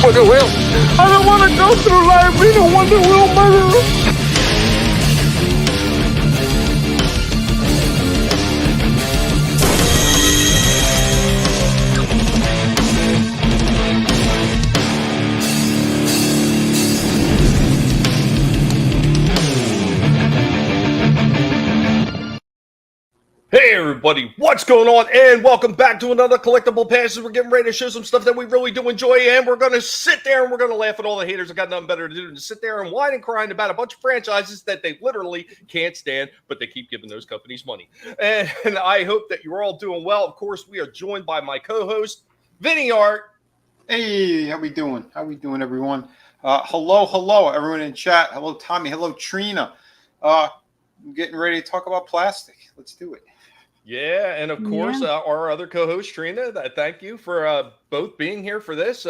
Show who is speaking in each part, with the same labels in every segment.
Speaker 1: Wonder Wheel. I don't want to go through life being a Wonder Wheel murderer.
Speaker 2: Hey everybody, what's going on? And welcome back to another Collectible Past. We're getting ready to show some stuff that we really do enjoy, and we're going to sit there and we're going to laugh at all the haters that got nothing better to do than to sit there and whine and crying about a bunch of franchises that they literally can't stand, but they keep giving those companies money. And I hope that you're all doing well. Of course, we are joined by my co-host, Vinnieart.
Speaker 3: Hey, how we doing? How we doing, everyone? Hello, everyone in chat. Hello, Tommy. Hello, Trina. I'm getting ready to talk about plastic. Let's do it.
Speaker 2: Yeah, and of course, our other co-host Trina. Thank you for both being here for this.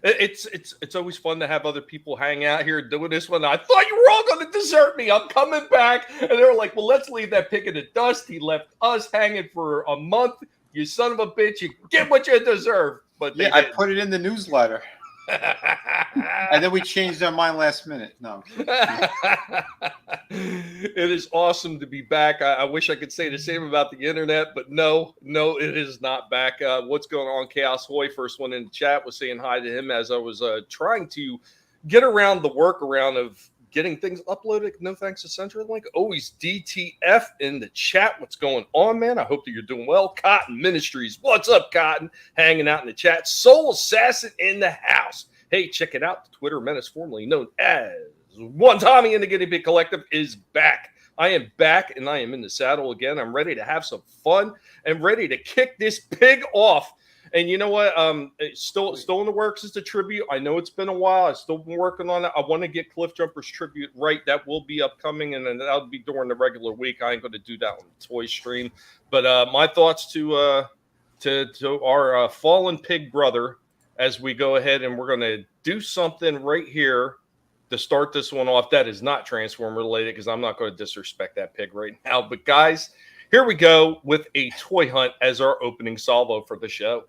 Speaker 2: It's always fun to have other people hang out here doing this one. I thought you were all going to desert me. I'm coming back, and they're like, "Well, let's leave that pig in the dust. He left us hanging for a month. You son of a bitch! You get what you deserve." But
Speaker 3: yeah, I put it in the newsletter. And then we changed our mind last minute. No.
Speaker 2: It is awesome to be back. I wish I could say the same about the internet, but no, it is not back. What's going on, Chaos Hoy? First one in the chat was saying hi to him as I was trying to get around the workaround of getting things uploaded. No thanks to CenturyLink. Always DTF in the chat. What's going on, man? I hope that you're doing well. Cotton Ministries. What's up, Cotton? Hanging out in the chat. Soul Assassin in the house. Hey, check it out. The Twitter menace, formerly known as One Tommy in the Guinea Pig Collective, is back. I am back, and I am in the saddle again. I'm ready to have some fun and ready to kick this pig off. And you know what? It's still in the works as the tribute. I know it's been a while. I've still been working on it. I want to get Cliff Jumper's tribute right. That will be upcoming, and then that'll be during the regular week. I ain't going to do that on the toy stream. But my thoughts to our fallen pig brother as we go ahead, and we're going to do something right here to start this one off. That is not Transformer related, because I'm not going to disrespect that pig right now. But guys, here we go with a toy hunt as our opening salvo for the show.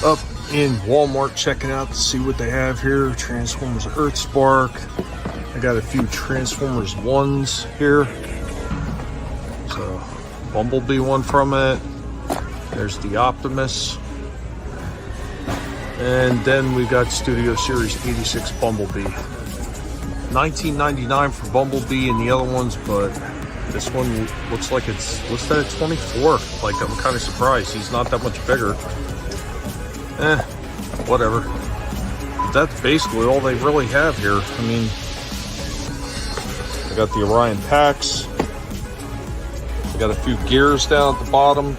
Speaker 1: Up in Walmart, checking out to see what they have here. Transformers Earthspark. I got a few Transformers 1s here. So, Bumblebee one from it. There's the Optimus. And then we got Studio Series 86 Bumblebee. $19.99 for Bumblebee and the other ones, but this one looks like it's listed at 24. Like, I'm kind of surprised. He's not that much bigger. Whatever. That's basically all they really have here. I mean, I got the Orion packs. I got a few gears down at the bottom.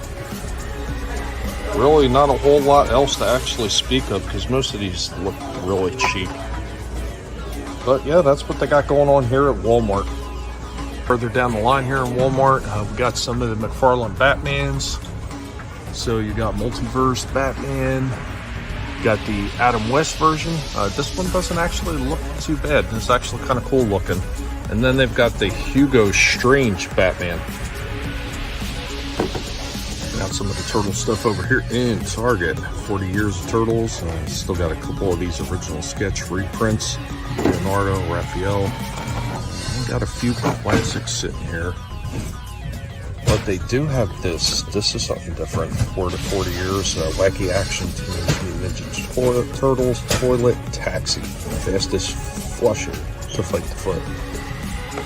Speaker 1: Really not a whole lot else to actually speak of, because most of these look really cheap. But yeah, that's what they got going on here at Walmart. Further down the line here in Walmart, we got some of the McFarlane Batmans. So you got Multiverse Batman, you got the Adam West version. This one doesn't actually look too bad. It's actually kind of cool looking. And then they've got the Hugo Strange Batman. Got some of the Turtle stuff over here in Target. 40 Years of Turtles. Still got a couple of these original sketch reprints. Leonardo, Raphael. Got a few classics sitting here. But they do have this. This is something different. For the 40 Years, Wacky Action Teenage Mutant Ninja Turtles Toilet Taxi. Fastest flusher to fight the foot.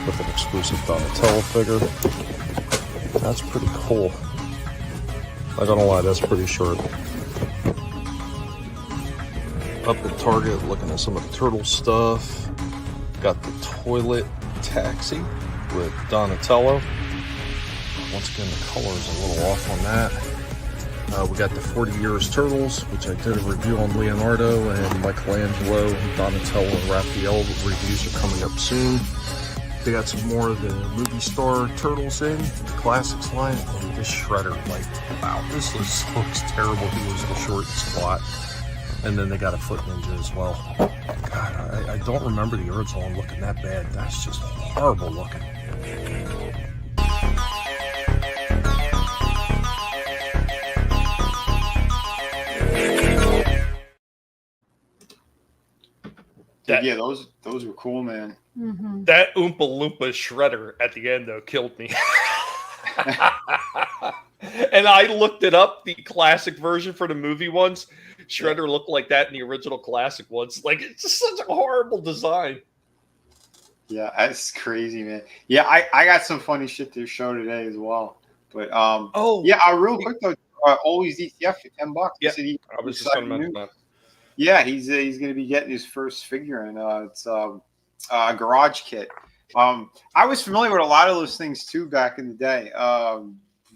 Speaker 1: With an exclusive Donatello figure. That's pretty cool. Not gonna lie, that's pretty short. Up at Target, looking at some of the Turtle stuff. Got the Toilet Taxi with Donatello. Once again, the color is a little off on that. We got the 40 Years Turtles, which I did a review on Leonardo and Michelangelo, Donatello, and Raphael. The reviews are coming up soon. They got some more of the movie star Turtles in, the Classics line, and this Shredder, like, wow, this looks terrible. He was the short spot. And then they got a Foot Ninja as well. God, I don't remember the original one looking that bad. That's just horrible looking.
Speaker 3: Yeah, those were cool, man.
Speaker 4: Mm-hmm.
Speaker 2: That Oompa Loompa shredder at the end, though, killed me. And I looked it up, the classic version for the movie ones. Shredder looked like that in the original classic ones. Like, it's just such a horrible design.
Speaker 3: Yeah, that's crazy, man. Yeah, I got some funny shit to show today as well. But real quick though, always ETF for $10.
Speaker 2: Yeah,
Speaker 3: He
Speaker 2: I was just going to mention that.
Speaker 3: Yeah, he's going to be getting his first figure, and it's a garage kit. I was familiar with a lot of those things too back in the day.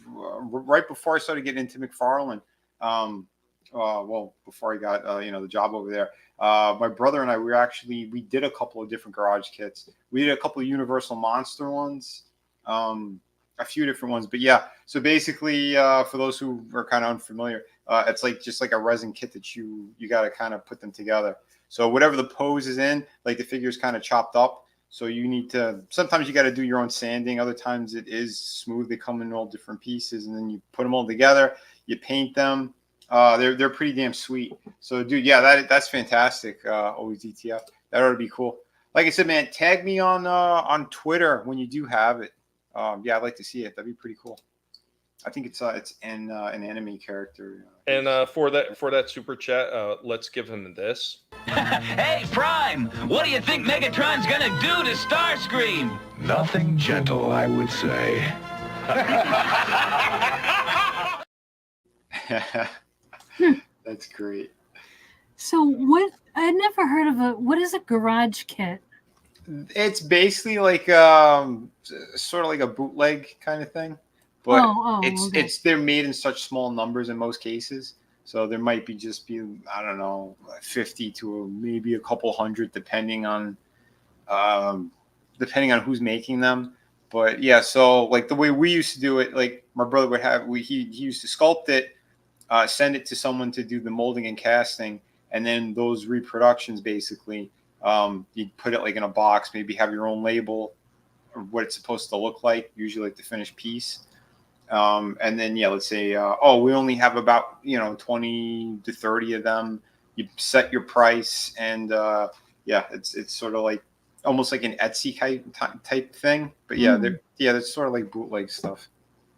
Speaker 3: Right before I started getting into McFarlane, well, before I got the job over there, my brother and I we did a couple of different garage kits. We did a couple of Universal Monster ones, a few different ones. But yeah, so basically, for those who are kind of unfamiliar, it's like just like a resin kit that you got to kind of put them together. So whatever the pose is in, like the figure's kind of chopped up. So you need to, sometimes you got to do your own sanding. Other times it is smooth. They come in all different pieces, and then you put them all together. You paint them. They're pretty damn sweet. So dude, yeah, that's fantastic. Always ETF. That ought to be cool. Like I said, man, tag me on Twitter when you do have it. Yeah, I'd like to see it. That'd be pretty cool. I think it's an anime character.
Speaker 2: And for that super chat, let's give him this.
Speaker 5: Hey, Prime! What do you think Megatron's gonna do to Starscream?
Speaker 6: Nothing gentle, I would say.
Speaker 3: That's great.
Speaker 4: So what? I never heard of what is a garage kit?
Speaker 3: It's basically like sort of like a bootleg kind of thing, but it's they're made in such small numbers in most cases. So there might be I don't know, 50 to maybe a couple hundred, depending on who's making them. But yeah, so like the way we used to do it, like my brother would have, he used to sculpt it, send it to someone to do the molding and casting, and then those reproductions basically, you'd put it like in a box, maybe have your own label or what it's supposed to look like, usually like the finished piece. And then, yeah, let's say, we only have about, 20 to 30 of them. You set your price, and it's sort of like almost like an Etsy type thing. But yeah, that's sort of like bootleg stuff.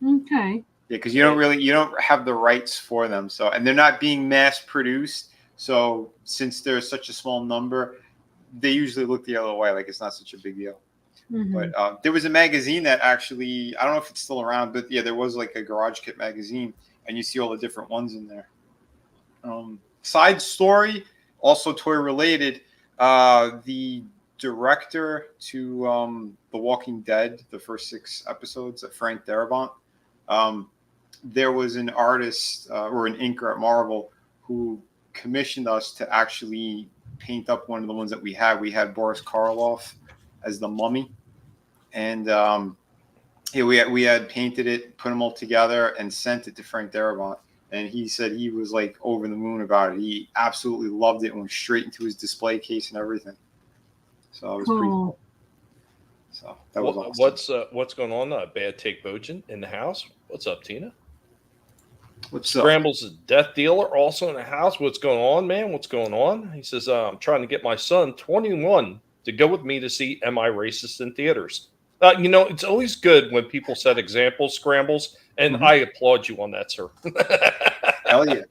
Speaker 4: Okay.
Speaker 3: Yeah, because you don't have the rights for them. So, and they're not being mass produced. So since there's such a small number, they usually look the other way, like it's not such a big deal. Mm-hmm. But there was a magazine that actually, I don't know if it's still around, but yeah, there was like a garage kit magazine, and you see all the different ones in there. Side story, also toy related, the director to The Walking Dead, the first 6 episodes, Frank Darabont, there was an artist or an inker at Marvel who commissioned us to actually paint up one of the ones that we had. We had Boris Karloff as the Mummy, and we had painted it, put them all together, and sent it to Frank Darabont. And he said he was like over the moon about it. He absolutely loved it and went straight into his display case and everything. So it was pretty cool. So that was awesome.
Speaker 2: What's going on? Bad Take Bojan in the house. What's up, Tina?
Speaker 3: What's up?
Speaker 2: Scrambles the Death Dealer also in the house. What's going on, man? What's going on? He says, I'm trying to get my son, 21, to go with me to see Am I Racist in theaters. It's always good when people set examples, Scrambles, and I applaud you on that, sir.
Speaker 3: Hell yeah.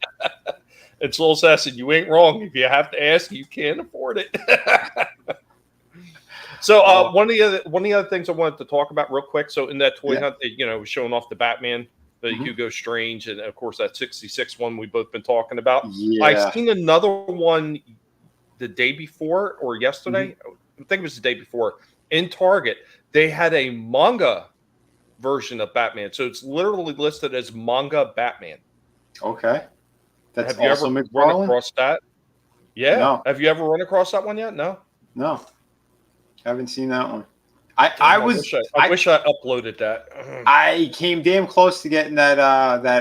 Speaker 2: And Soul Assassin, you ain't wrong. If you have to ask, you can't afford it. So one of the other things I wanted to talk about real quick. So in that toy hunt, showing off the Batman, the Hugo Strange, and of course that 66 one we've both been talking about. Yeah. I seen another one the day before or yesterday. I think it was the day before in Target. They had a manga version of Batman, so it's literally listed as manga Batman.
Speaker 3: Okay,
Speaker 2: have you ever run across that? Yeah.
Speaker 3: No.
Speaker 2: Have you ever run across that one yet? No.
Speaker 3: Haven't seen that one.
Speaker 2: I wish I uploaded that.
Speaker 3: I came damn close to getting that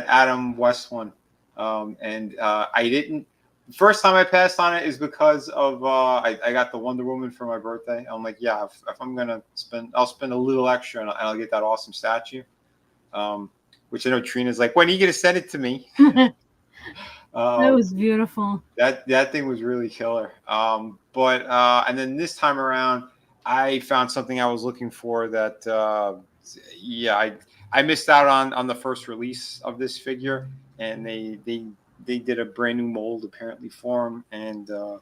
Speaker 3: Adam West one, and I didn't. first time I passed on it is because of I got the Wonder Woman for my birthday. I'm like, yeah, if I'm gonna spend, I'll spend a little extra and I'll get that awesome statue. Which I know Trina's like, when are you gonna send it to me?
Speaker 4: That was beautiful.
Speaker 3: That thing was really killer. But and then this time around, I found something I was looking for that I missed out on the first release of this figure, and they did a brand new mold apparently for him, and so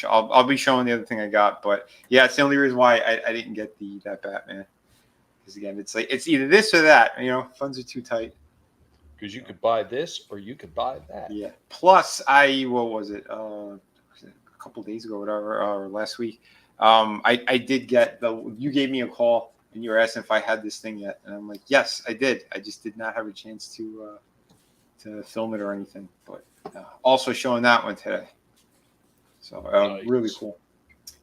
Speaker 3: I'll be showing the other thing I got. But yeah, it's the only reason why I didn't get that Batman, because again, it's like it's either this or that. You know, funds are too tight.
Speaker 2: Because you could buy this or you could buy that.
Speaker 3: Yeah. Plus, what was it? A couple days ago, whatever, or last week. I did get you gave me a call and you were asking if I had this thing yet, and I'm like, yes, I did. I just did not have a chance to film it or anything, but also showing that one today. So
Speaker 2: Nice.
Speaker 3: Really cool.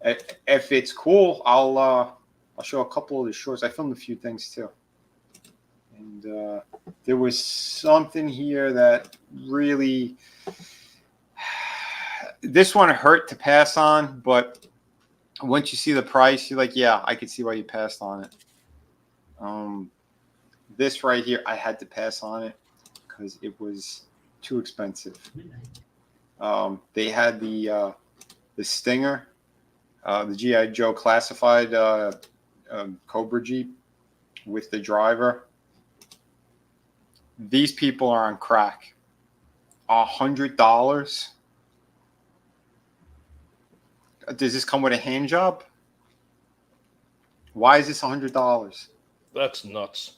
Speaker 3: If it's cool, I'll show a couple of the shorts. I filmed a few things too. And there was something here that really, this one hurt to pass on, but once you see the price, you're like, yeah, I could see why you passed on it. This right here, I had to pass on it because it was too expensive. They had the Stinger, the G.I. Joe classified Cobra Jeep with the driver. These people are on crack. $100. Does this come with a hand job? Why is this $100?
Speaker 2: That's nuts.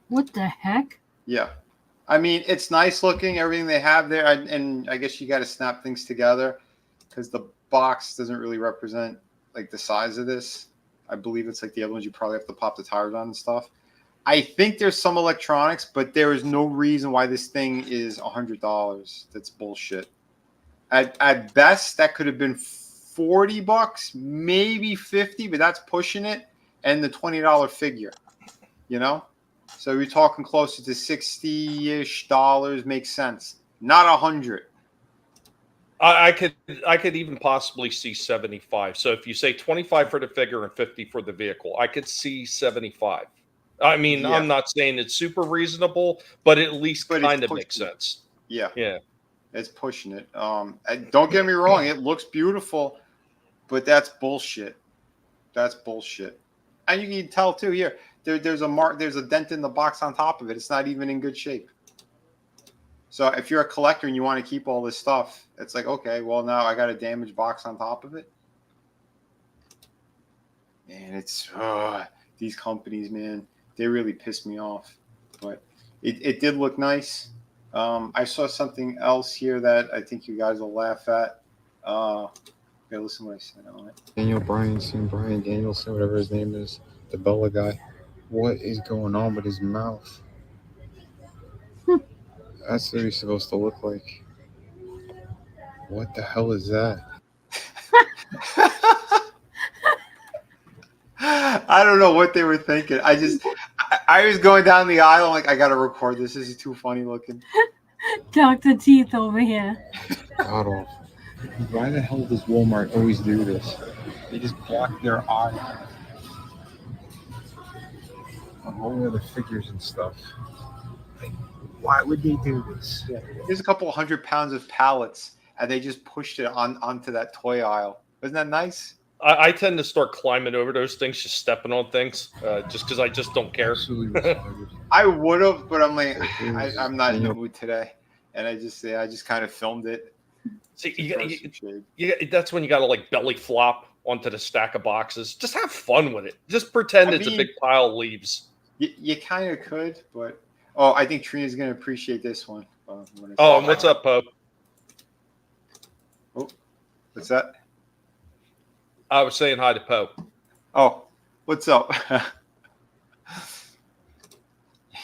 Speaker 4: What the heck?
Speaker 3: Yeah. I mean, it's nice looking, everything they have there. And I guess you got to snap things together because the box doesn't really represent like the size of this. I believe it's like the other ones you probably have to pop the tires on and stuff. I think there's some electronics, but there is no reason why this thing is $100. That's bullshit. At best, that could have been $40, maybe 50, but that's pushing it. And the $20 figure, you know? So you're talking closer to $60-ish makes sense. Not 100.
Speaker 2: I could even possibly see 75. So if you say 25 for the figure and 50 for the vehicle, I could see 75. I mean,
Speaker 3: Yeah.
Speaker 2: I'm not saying it's super reasonable, but at least
Speaker 3: But
Speaker 2: kind
Speaker 3: it's
Speaker 2: of makes sense.
Speaker 3: Yeah.
Speaker 2: Yeah.
Speaker 3: It's pushing it. And don't get me wrong, it looks beautiful, but that's bullshit. That's bullshit. And you can tell too here. There's a dent in the box on top of it. It's not even in good shape. So if you're a collector and you want to keep all this stuff, it's like, okay, well now I got a damaged box on top of it. Man, it's these companies, man, they really piss me off. But it did look nice. I saw something else here that I think you guys will laugh at. Yeah, listen to what I said on it.
Speaker 7: Brian Danielson, whatever his name is, the Bella guy. What is going on with his mouth? That's what he's supposed to look like. What the hell is that?
Speaker 3: I don't know what they were thinking. I was going down the aisle like, I gotta record this. This is too funny looking.
Speaker 4: Dr. Teeth over here.
Speaker 7: God awful. Why the hell does Walmart always do this? They just block their eye on all the other figures and stuff. Like, why would they do this?
Speaker 3: Yeah. There's a couple 100 pounds of pallets, and they just pushed it onto that toy aisle. Isn't that nice?
Speaker 2: I tend to start climbing over those things, just stepping on things, just because I just don't care.
Speaker 7: Absolutely.
Speaker 3: I would have, but I'm like, I'm not in the mood today, and I just kind of filmed it.
Speaker 2: See, that's when you got to like belly flop onto the stack of boxes. Just have fun with it. Just pretend it's a big pile of leaves.
Speaker 3: You kind of could, but I think Trina's going to appreciate this one.
Speaker 2: And what's up, Pope?
Speaker 3: Oh, what's that?
Speaker 2: I was saying hi to Pope.
Speaker 3: Oh, what's up?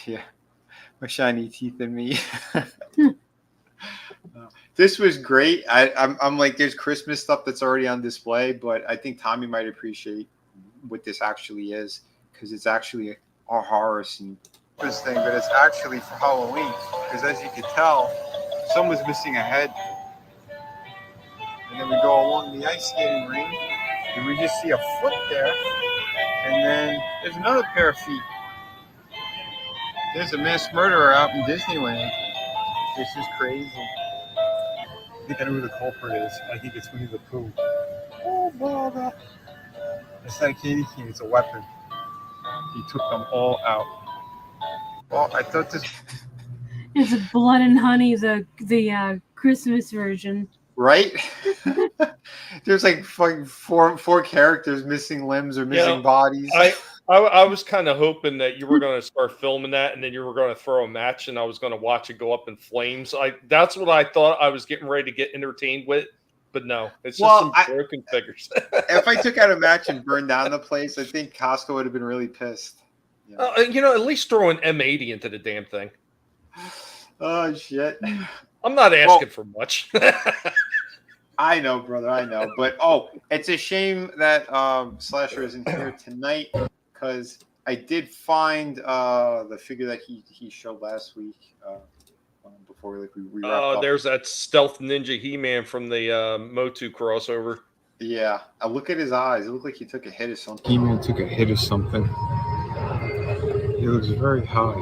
Speaker 3: Yeah, my shiny teeth in me. This was great. I'm like, there's Christmas stuff that's already on display, but I think Tommy might appreciate what this actually is, because it's actually a horror scene. This thing, but it's actually for Halloween, because as you can tell, someone's missing a head. And then we go along the ice skating rink, and we just see a foot there. And then there's another pair of feet. There's a mass murderer out in Disneyland. This is crazy. I think I know who the culprit is. I think it's Winnie the Pooh. Oh, brother. It's not a candy cane, it's a weapon. He took them all out. Well, I thought this...
Speaker 4: It's Blood and Honey, the Christmas version.
Speaker 3: Right? There's like fucking four characters missing limbs or missing bodies.
Speaker 2: I was kind of hoping that you were going to start filming that, and then you were going to throw a match, and I was going to watch it go up in flames. That's what I thought I was getting ready to get entertained with, but no, it's just some broken figures.
Speaker 3: If I took out a match and burned down the place, I think Costco would have been really pissed. Yeah.
Speaker 2: At least throw an M80 into the damn thing.
Speaker 3: Oh shit!
Speaker 2: I'm not asking for much.
Speaker 3: I know, brother. I know, but it's a shame that Slasher isn't here tonight because I did find the figure that he showed last week before we wrapped up.
Speaker 2: There's that Stealth Ninja He-Man from the Motu crossover.
Speaker 3: Yeah, I look at his eyes. It looked like he took a hit or something.
Speaker 7: He-Man took a hit or something. He looks very high.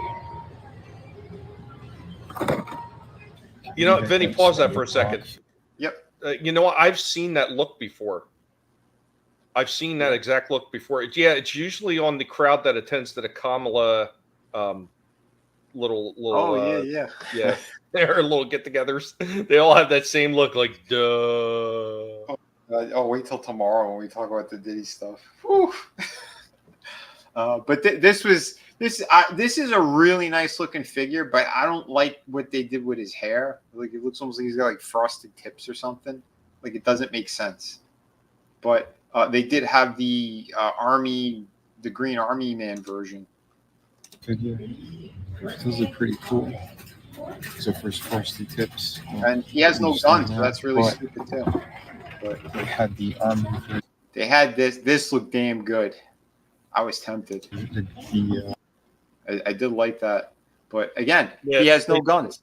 Speaker 2: You know, Vinny, pause that for a second.
Speaker 3: Yep.
Speaker 2: You know what? I've seen that look before. I've seen that exact look before. It's usually on the crowd that attends to the Kamala little. Yeah. They're little get-togethers. They all have that same look, like duh.
Speaker 3: Wait till tomorrow when we talk about the Diddy stuff. But this is a really nice looking figure, but I don't like what they did with his hair. Like it looks almost like he's got like frosted tips or something. Like it doesn't make sense. But they did have the Green Army Man version.
Speaker 7: Figure. Those are pretty cool. So first frosted tips.
Speaker 3: And he has no guns, so that's really stupid too. But
Speaker 7: they had the army.
Speaker 3: They had this. This looked damn good. I was tempted. I did like that, but again, he has no guns.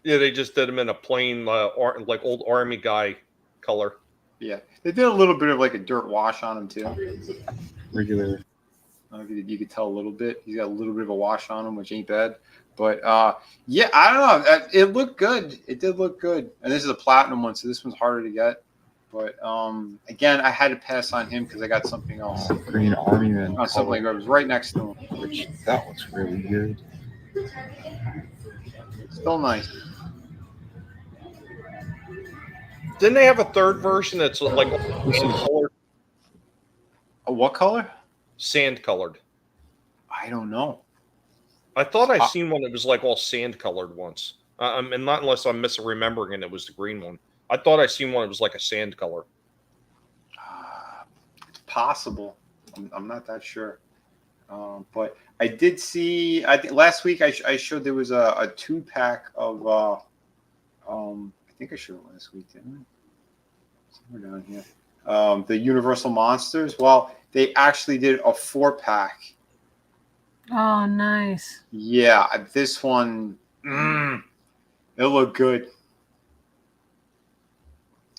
Speaker 2: Yeah, they just did him in a plain, like old army guy color.
Speaker 3: Yeah, they did a little bit of like a dirt wash on him too.
Speaker 7: Regular.
Speaker 3: You could tell a little bit. He's got a little bit of a wash on him, which ain't bad. But yeah, I don't know. It looked good. It did look good. And this is a platinum one, so this one's harder to get. But again, I had to pass on him because I got something else.
Speaker 7: Green Army Man.
Speaker 3: Something that was right next to him.
Speaker 7: Which that looks really good.
Speaker 3: Still nice.
Speaker 2: Didn't they have a third version that's like colored?
Speaker 3: What color?
Speaker 2: Sand colored.
Speaker 3: I don't know.
Speaker 2: I thought I seen one that was like all sand colored once. And not unless I'm misremembering and it was the green one. I thought I seen one that was like a sand color.
Speaker 3: It's possible. I'm not that sure. But I did see. I think last week I showed there was a 2-pack of. I think I showed it last week, didn't I? Somewhere down here. The Universal Monsters. Well, they actually did a 4-pack.
Speaker 4: Oh, nice.
Speaker 3: Yeah, this one. It looked good.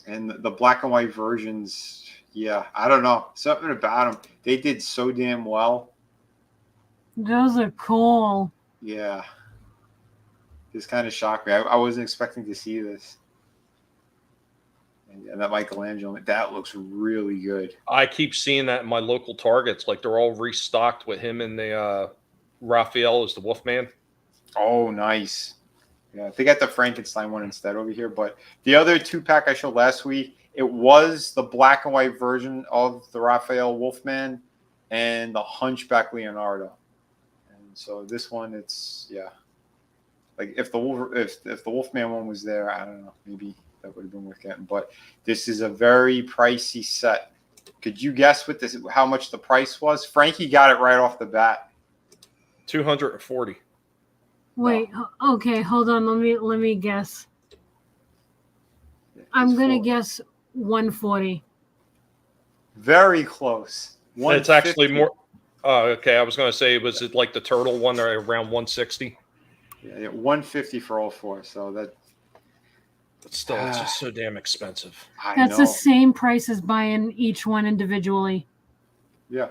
Speaker 3: And the black and white versions, yeah, I don't know. Something about them. They did so damn well.
Speaker 4: Those are cool.
Speaker 3: Yeah. This kind of shocked me. I wasn't expecting to see this. And that Michelangelo, that looks really good.
Speaker 2: I keep seeing that in my local Targets. Like they're all restocked with him and the Raphael as the Wolfman.
Speaker 3: Oh, nice. Yeah, they got the Frankenstein one instead over here. But the other 2-pack I showed last week, it was the black and white version of the Raphael Wolfman and the Hunchback Leonardo. And so this one, it's like if the Wolfman one was there, I don't know, maybe that would have been worth getting. But this is a very pricey set. Could you guess how much the price was? Frankie got it right off the bat.
Speaker 2: $240.
Speaker 4: Wait, okay, hold on. Let me guess. I'm gonna guess 140.
Speaker 3: Very close.
Speaker 2: It's actually more. Oh, okay. I was going to say, was it like the turtle one or around 160?
Speaker 3: Yeah, 150 for all four. So
Speaker 2: But still, it's just so damn expensive.
Speaker 4: That's the same price as buying each one individually.
Speaker 3: Yeah.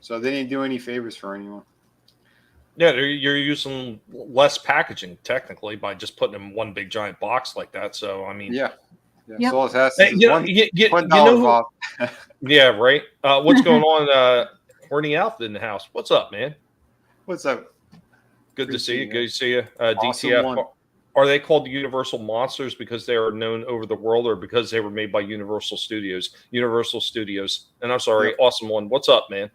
Speaker 3: So they didn't do any favors for anyone.
Speaker 2: Yeah, you're using less packaging technically by just putting them in one big giant box like that. So I mean,
Speaker 3: Yeah.
Speaker 4: Yep.
Speaker 3: So it has
Speaker 2: hey,
Speaker 3: is
Speaker 2: you
Speaker 3: $1
Speaker 2: know who,
Speaker 3: off.
Speaker 2: yeah, right. What's going on? Horny Alpha in the house. What's up, man?
Speaker 3: What's up?
Speaker 2: Good to see you.
Speaker 3: Appreciate
Speaker 2: Good
Speaker 3: it.
Speaker 2: to see you.
Speaker 3: Awesome
Speaker 2: DTF.
Speaker 3: one.
Speaker 2: Are they called the Universal Monsters because they are known over the world, or because they were made by Universal Studios? Universal Studios. And I'm sorry,
Speaker 3: Yep.
Speaker 2: Awesome One. What's up, man?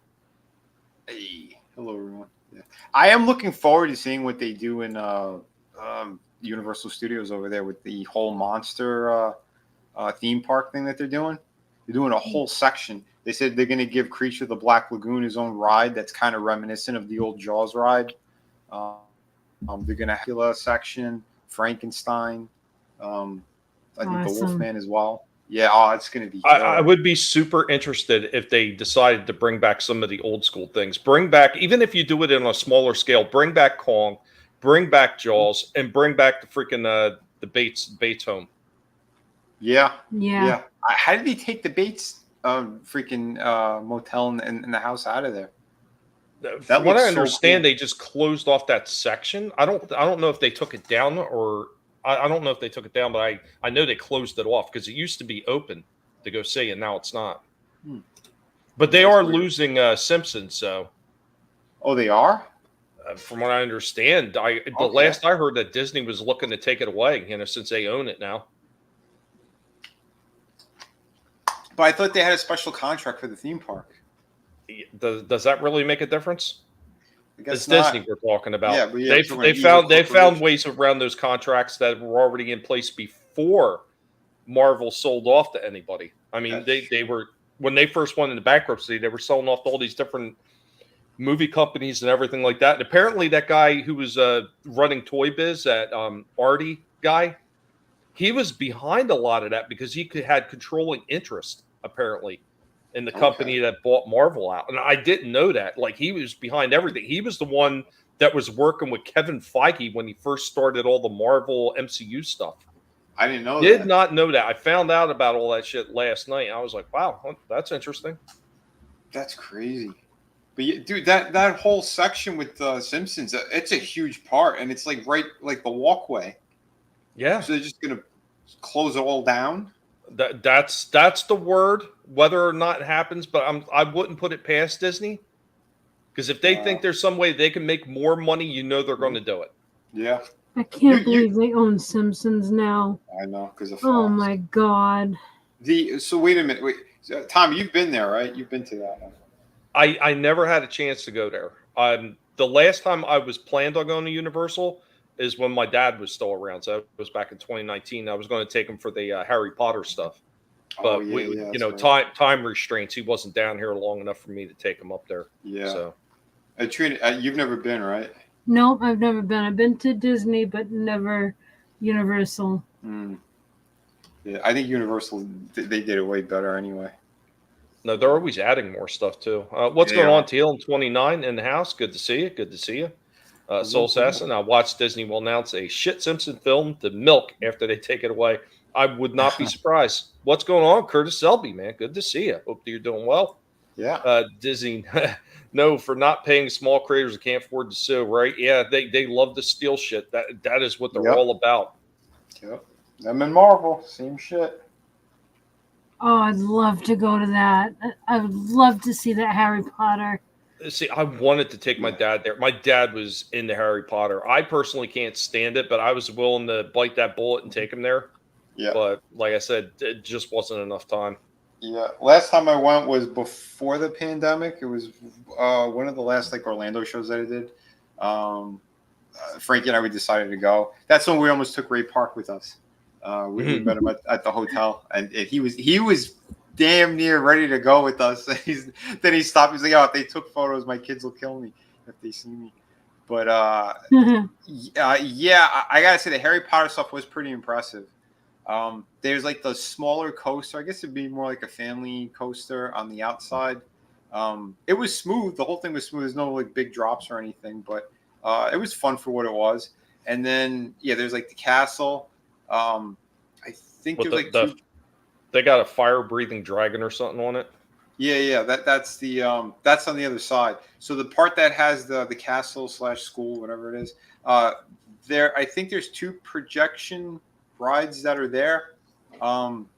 Speaker 3: Hey, hello everyone. Yeah. I am looking forward to seeing what they do in Universal Studios over there with the whole monster theme park thing that they're doing. They're doing a whole section. They said they're going to give Creature of the Black Lagoon his own ride that's kind of reminiscent of the old Jaws ride. They're going to have a section, Frankenstein, I think the Wolfman as well. Yeah, it's going to be
Speaker 2: I would be super interested if they decided to bring back some of the old school things. Bring back, even if you do it on a smaller scale, bring back Kong, bring back Jaws, and bring back the freaking the Bates home.
Speaker 3: Yeah.
Speaker 4: Yeah.
Speaker 3: How did they take the Bates freaking motel in the house out of there?
Speaker 2: From what
Speaker 3: looks
Speaker 2: I
Speaker 3: so
Speaker 2: understand,
Speaker 3: cool.
Speaker 2: they just closed off that section. I don't know if they took it down, or I don't know if they took it down, but I know they closed it off because it used to be open to go see, and now it's not. But they are losing Simpsons, so.
Speaker 3: Oh, they are?
Speaker 2: From what I understand, the last I heard that Disney was looking to take it away, since they own it now.
Speaker 3: But I thought they had a special contract for the theme park.
Speaker 2: Does that really make a difference?
Speaker 3: I guess
Speaker 2: it's
Speaker 3: not.
Speaker 2: Disney we're talking about.
Speaker 3: Yeah, but yeah,
Speaker 2: they found ways around those contracts that were already in place before Marvel sold off to anybody. I mean, they were, when they first went into bankruptcy, they were selling off to all these different movie companies and everything like that. And apparently, that guy who was running Toy Biz, that Artie guy, he was behind a lot of that because he had controlling interest apparently in the company that bought Marvel out. And I didn't know that. Like, he was behind everything. He was the one that was working with Kevin Feige when he first started all the Marvel MCU stuff.
Speaker 3: I didn't know
Speaker 2: Did not know that. I found out about all that shit last night. I was like, wow, that's interesting.
Speaker 3: That's crazy. But dude, that whole section with Simpsons, it's a huge part, and it's like right like the walkway.
Speaker 2: Yeah.
Speaker 3: So they're just gonna close it all down.
Speaker 2: That's the word. Whether or not it happens, but I wouldn't put it past Disney, because if they think there's some way they can make more money, they're going to do it.
Speaker 3: Yeah.
Speaker 4: I can't believe they own Simpsons now.
Speaker 3: I know, because of Fox.
Speaker 4: Oh my God.
Speaker 3: So wait a minute. Wait, Tom, you've been there, right? You've been to that one.
Speaker 2: I never had a chance to go there. The last time I was planned on going to Universal is when my dad was still around. So it was back in 2019. I was going to take him for the Harry Potter stuff, but time restraints. He wasn't down here long enough for me to take him up there.
Speaker 3: Yeah.
Speaker 2: So,
Speaker 3: Trina, you've never been, right?
Speaker 4: Nope, I've never been. I've been to Disney, but never Universal.
Speaker 3: Yeah, I think Universal, they did it way better anyway.
Speaker 2: No, they're always adding more stuff too. What's going on, Teal and 29 in the house? Good to see you. Good to see you. Soul Assassin, I watched Disney will announce a shit Simpson film to milk after they take it away. I would not be surprised. What's going on, Curtis Selby, man? Good to see you. Hope you're doing well.
Speaker 3: Yeah.
Speaker 2: Disney, no, for not paying small creators that can't afford to sue, right? Yeah, they love to steal shit. That is what they're all about.
Speaker 3: Yep. Them and Marvel, same shit.
Speaker 4: Oh, I'd love to go to that. I would love to see that Harry Potter.
Speaker 2: See, I wanted to take my dad there. My dad was into Harry Potter. I personally can't stand it, but I was willing to bite that bullet and take him there.
Speaker 3: Yeah.
Speaker 2: But like I said, it just wasn't enough time.
Speaker 3: Yeah. Last time I went was before the pandemic. It was one of the last Orlando shows that I did. Frankie and I, we decided to go. That's when we almost took Ray Park with us. We met him at the hotel, and he was damn near ready to go with us. Then he stopped. He's like, "Oh, if they took photos, my kids will kill me if they see me." But yeah, I gotta say the Harry Potter stuff was pretty impressive. There's like the smaller coaster. I guess it'd be more like a family coaster on the outside. It was smooth. The whole thing was smooth. There's no like big drops or anything, but it was fun for what it was. And then there's like the castle. I think
Speaker 2: With
Speaker 3: there's like two.
Speaker 2: they got a fire-breathing dragon or something on it.
Speaker 3: Yeah. That's the that's on the other side. So the part that has the castle / school, whatever it is, I think there's 2 projection rides that are there.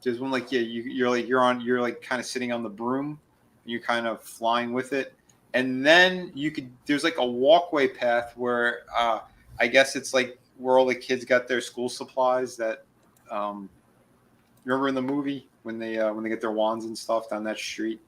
Speaker 3: There's one like you're like kind of sitting on the broom, you're kind of flying with it, and then there's like a walkway path where I guess it's like where all the kids got their school supplies that remember in the movie when they get their wands and stuff down that street.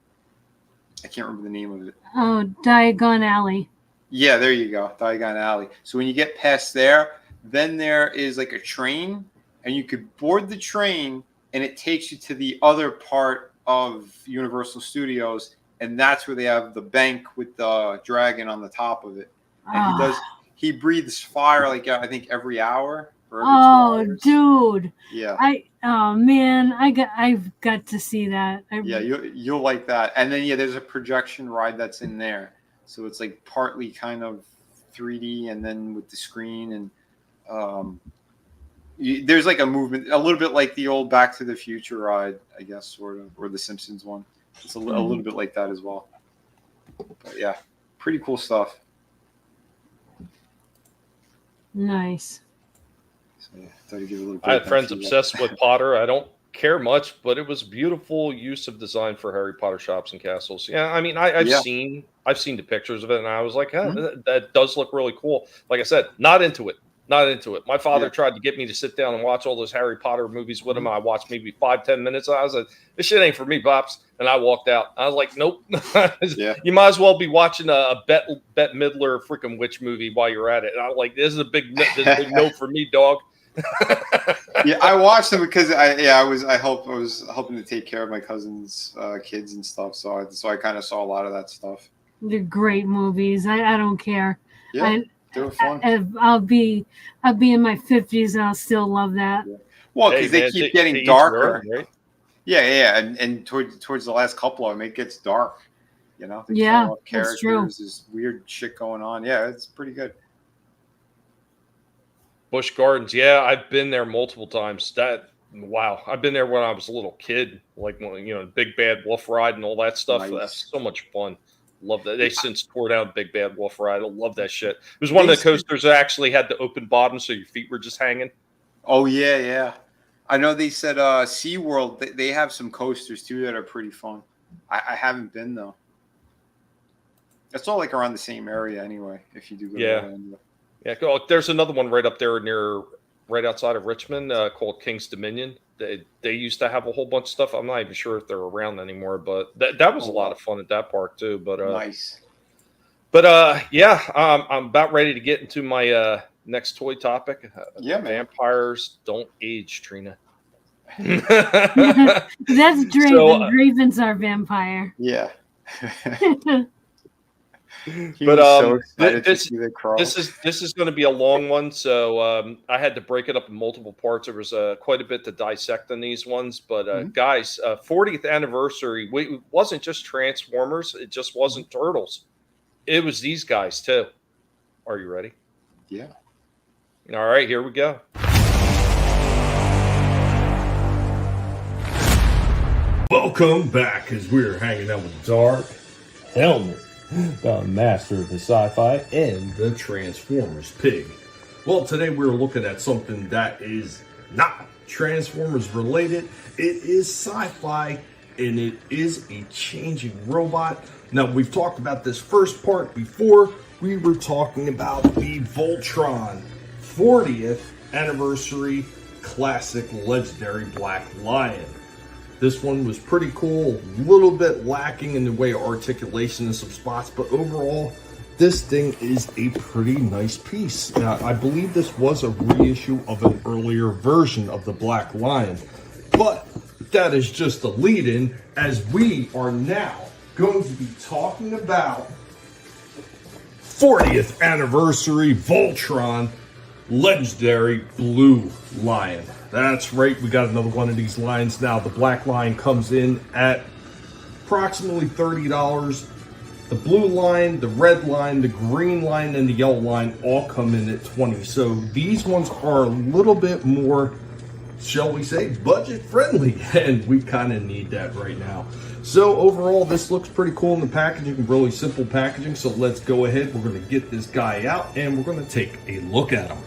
Speaker 3: I can't remember the name of it.
Speaker 4: Oh, Diagon Alley.
Speaker 3: Yeah, there you go, Diagon Alley. So when you get past there, then there is like a train, and you could board the train, and it takes you to the other part of Universal Studios, and that's where they have the bank with the dragon on the top of it. And he breathes fire like I think every hour or every 2 hours.
Speaker 4: Dude.
Speaker 3: Yeah.
Speaker 4: I've got to see that.
Speaker 3: You'll like that. And then there's a projection ride that's in there. So it's like partly kind of 3D and then with the screen and there's like a movement a little bit like the old Back to the Future ride, I guess, sort of, or the Simpsons one. It's a little bit like that as well. But yeah, pretty cool stuff.
Speaker 4: Nice.
Speaker 3: So yeah, thought I'd give a little
Speaker 2: I had friends obsessed with Potter. I don't care much, but it was beautiful use of design for Harry Potter shops and castles. Yeah, I mean, I've seen the pictures of it, and I was like, that does look really cool. Like I said, not into it. My father tried to get me to sit down and watch all those Harry Potter movies with him. I watched maybe 5-10 minutes. I was like, this shit ain't for me, Pops. And I walked out. I was like, nope. You might as well be watching a Bette Midler freaking witch movie while you're at it. And I'm like, this is a big no for me, dog.
Speaker 3: I watched them because I was helping to take care of my cousin's kids and stuff. So I kind of saw a lot of that stuff.
Speaker 4: They're great movies. I don't care.
Speaker 3: Yeah. They were fun.
Speaker 4: I'll be in my 50s and I'll still love that.
Speaker 3: Yeah. Well, because they keep getting darker. Right? Yeah, and towards the last couple of them, it gets dark. They kill off characters. That's true. There's weird shit going on. Yeah, it's pretty good.
Speaker 2: Busch Gardens, yeah, I've been there multiple times. I've been there when I was a little kid, like Big Bad Wolf Ride and all that stuff. Nice. That's so much fun. Love that. They since tore down Big Bad Wolf Ride. I love that shit. It was one of the coasters that actually had the open bottom, so your feet were just hanging.
Speaker 3: Oh yeah. I know they said SeaWorld, they have some coasters too that are pretty fun. I haven't been though. It's all like around the same area anyway. If you do go to
Speaker 2: Yeah, there's another one right up there right outside of Richmond called King's Dominion. They used to have a whole bunch of stuff. I'm not even sure if they're around anymore, but that was a lot of fun at that park too. But
Speaker 3: nice.
Speaker 2: But I'm about ready to get into my next toy topic. Vampires don't age, Trina.
Speaker 4: That's Draven. Draven's our vampire.
Speaker 3: Yeah.
Speaker 2: But this is going to be a long one, so I had to break it up in multiple parts. There was quite a bit to dissect on these ones, but guys, 40th anniversary. It wasn't just Transformers. It just wasn't Turtles. It was these guys too. Are you ready?
Speaker 3: Yeah.
Speaker 2: All right, here we go.
Speaker 1: Welcome back as we're hanging out with Dark Helmet, the master of the sci-fi and the Transformers pig. Well, today we're looking at something that is not Transformers related. It is sci-fi and it is a changing robot. Now, we've talked about this first part before. We were talking about the Voltron 40th anniversary classic legendary Black Lion. This one was pretty cool, a little bit lacking in the way of articulation in some spots, but overall, this thing is a pretty nice piece. Now, I believe this was a reissue of an earlier version of the Black Lion, but that is just a lead-in, as we are now going to be talking about 40th anniversary Voltron legendary Blue Lion. That's right, we got another one of these lines now. The Black Lion comes in at approximately $30. The blue line, the red line, the green line, and the yellow line all come in at $20. So these ones are a little bit more shall we say, budget friendly, and we kind of need that right now. So overall, this looks pretty cool in the packaging, really simple packaging. So let's go ahead. We're going to get this guy out and we're going to take a look at him.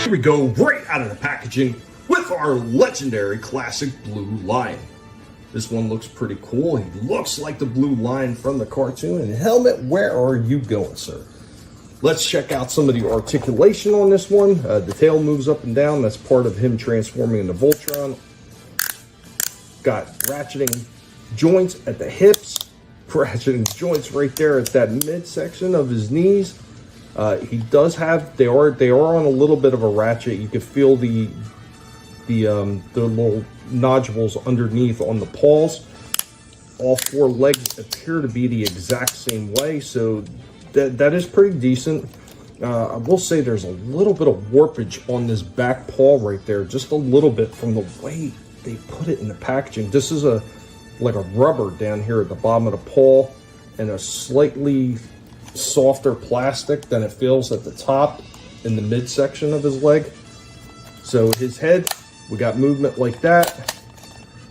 Speaker 1: Here we go, right out of the packaging with our legendary classic Blue Lion. This one looks pretty cool. He looks like the Blue Lion from the cartoon. And Helmet, where are you going, sir? Let's check out some of the articulation on this one. The tail moves up and down. That's part of him transforming into Voltron. Got ratcheting joints at the hips. Ratcheting joints right there at that midsection of his knees. He does have, they are on a little bit of a ratchet. You can feel the little nodules underneath on the paws. All four legs appear to be the exact same way, so that is pretty decent. I will say there's a little bit of warpage on this back paw right there, just a little bit from the way they put it in the packaging. This is like a rubber down here at the bottom of the paw, and a slightly softer plastic than it feels at the top in the midsection of his leg. So his head, we got movement like that,